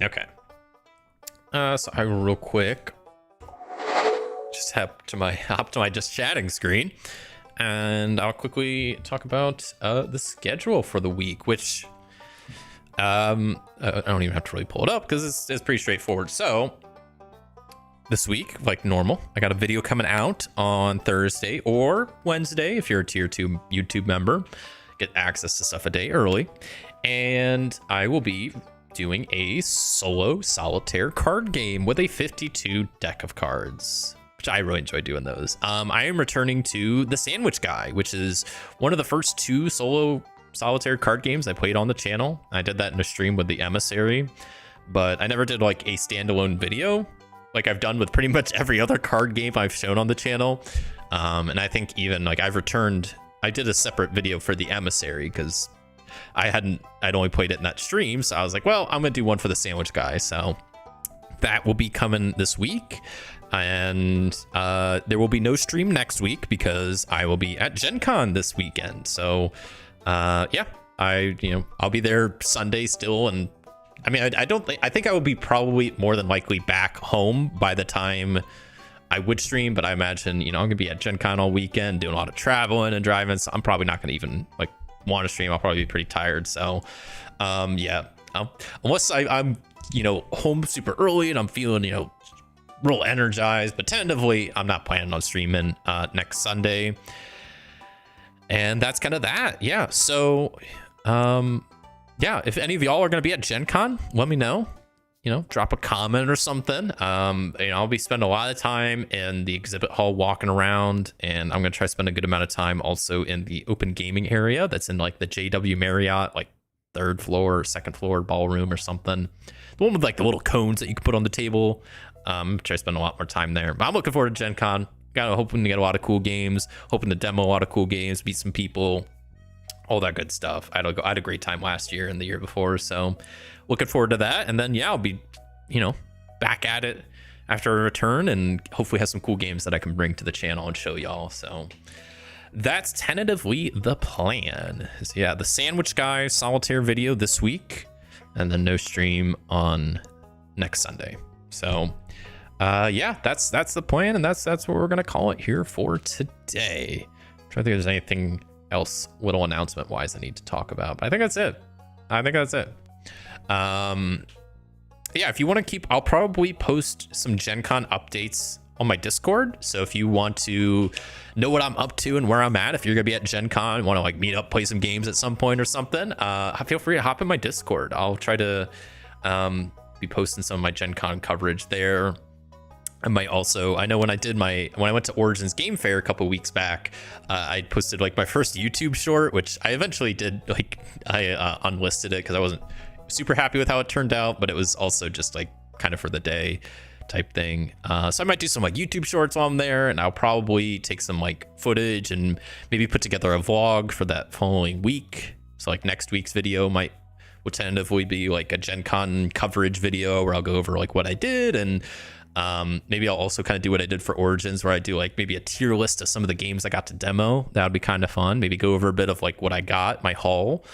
Okay. So I will real quick just hop to my just chatting screen, and I'll quickly talk about the schedule for the week, which I don't even have to really pull it up because it's pretty straightforward. So this week, like normal, I got a video coming out on Thursday or Wednesday. If you're a tier 2 YouTube member, get access to stuff a day early, and I will be doing a solo solitaire card game with a 52 deck of cards, which I really enjoy doing those. I am returning to the Sandwich Guy, which is one of the first 2 solo solitaire card games I played on the channel. I did that in a stream with the Emissary, but I never did like a standalone video like I've done with pretty much every other card game I've shown on the channel. And I think even like I did a separate video for the Emissary because I'd only played it in that stream, so I was like, well, I'm gonna do one for the Sandwich Guy. So that will be coming this week, and there will be no stream next week because I will be at Gen Con this weekend. So yeah, I'll be there Sunday still, and I mean, I think I will be probably more than likely back home by the time I would stream, but I imagine, I'm gonna be at Gen Con all weekend doing a lot of traveling and driving, so I'm probably not gonna even like want to stream. I'll probably be pretty tired. So yeah, unless I'm home super early and I'm feeling real energized, but tentatively I'm not planning on streaming next Sunday. And that's kind of that. Yeah, so yeah, if any of y'all are going to be at Gen Con, let me know. Drop a comment or something. I'll be spending a lot of time in the exhibit hall walking around, and I'm going to try to spend a good amount of time also in the open gaming area that's in like the JW Marriott, like 3rd floor or 2nd floor ballroom or something. The one with like the little cones that you can put on the table. Try to spend a lot more time there. But I'm looking forward to Gen Con. Hoping to get a lot of cool games, hoping to demo a lot of cool games, meet some people, all that good stuff. I had a great time last year and the year before, so looking forward to that. And then yeah, I'll be back at it after a return, and hopefully have some cool games that I can bring to the channel and show y'all. So that's tentatively the plan. So yeah, the Sandwich Guy solitaire video this week, and then no stream on next Sunday. So yeah, that's the plan, and that's what we're gonna call it here for today. I'm trying to think if there's anything else little announcement wise I need to talk about, but I think that's it. Yeah, if you want to I'll probably post some Gen Con updates on my Discord. So if you want to know what I'm up to and where I'm at, if you're gonna be at Gen Con, want to like meet up, play some games at some point or something, feel free to hop in my Discord. I'll try to be posting some of my Gen Con coverage there. I might also, I know when I went to Origins Game Fair a couple weeks back, I posted like my first YouTube short, which I eventually did, like I unlisted it because I wasn't super happy with how it turned out, but it was also just like kind of for the day type thing. So I might do some like YouTube shorts while I'm there, and I'll probably take some like footage and maybe put together a vlog for that following week. So like next week's video would tentatively be like a Gen Con coverage video where I'll go over like what I did, and maybe I'll also kind of do what I did for Origins, where I do like maybe a tier list of some of the games I got to demo. That would be kind of fun. Maybe go over a bit of like what I got, my haul.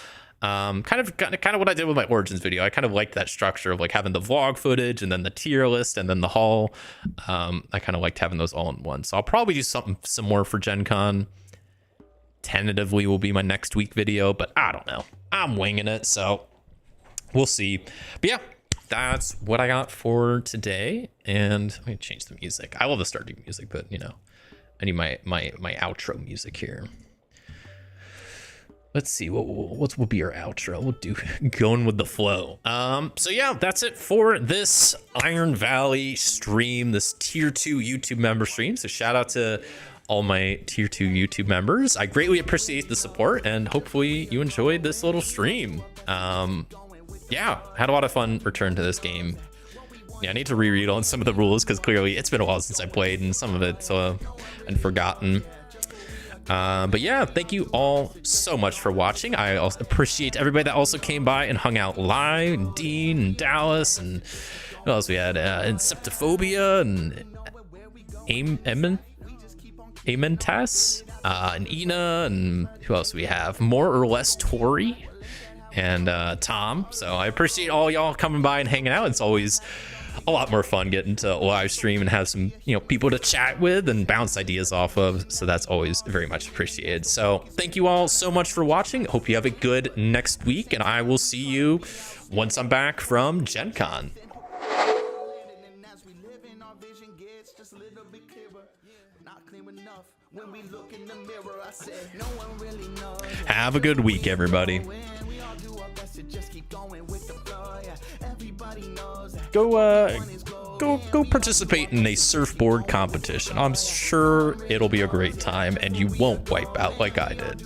Kind of what I did with my Origins video. I kind of liked that structure of like having the vlog footage and then the tier list and then the haul. I kind of liked having those all in one. So I'll probably do something similar for Gen Con. Tentatively will be my next week video, but I don't know. I'm winging it, so we'll see. But yeah, that's what I got for today. And let me change the music. I love the Stardew music, but I need my outro music here. Let's see, what will be our outro? We'll do going with the flow. So yeah, that's it for this Iron Valley stream, this tier 2 YouTube member stream. So shout out to all my tier 2 YouTube members. I greatly appreciate the support, and hopefully you enjoyed this little stream. Yeah, had a lot of fun return to this game. Yeah, I need to reread on some of the rules because clearly it's been a while since I played and some of it's I've forgotten. But yeah, thank you all so much for watching. I also appreciate everybody that also came by and hung out live, and Dean and Dallas, and what else we had? Inceptophobia and Amentas, and Ina, and who else we have? More or less Tori and Tom. So I appreciate all y'all coming by and hanging out. It's always a lot more fun getting to live stream and have some, people to chat with and bounce ideas off of. So that's always very much appreciated. So thank you all so much for watching. Hope you have a good next week, and I will see you once I'm back from Gen Con. Have a good week, everybody. Go participate in a surfboard competition. I'm sure it'll be a great time and you won't wipe out like I did.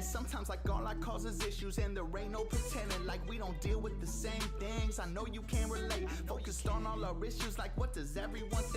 Sometimes like all I cause is issues and there ain't no pretending like we don't deal with the same things. I know you can't relate, focused on all our issues like what does everyone think?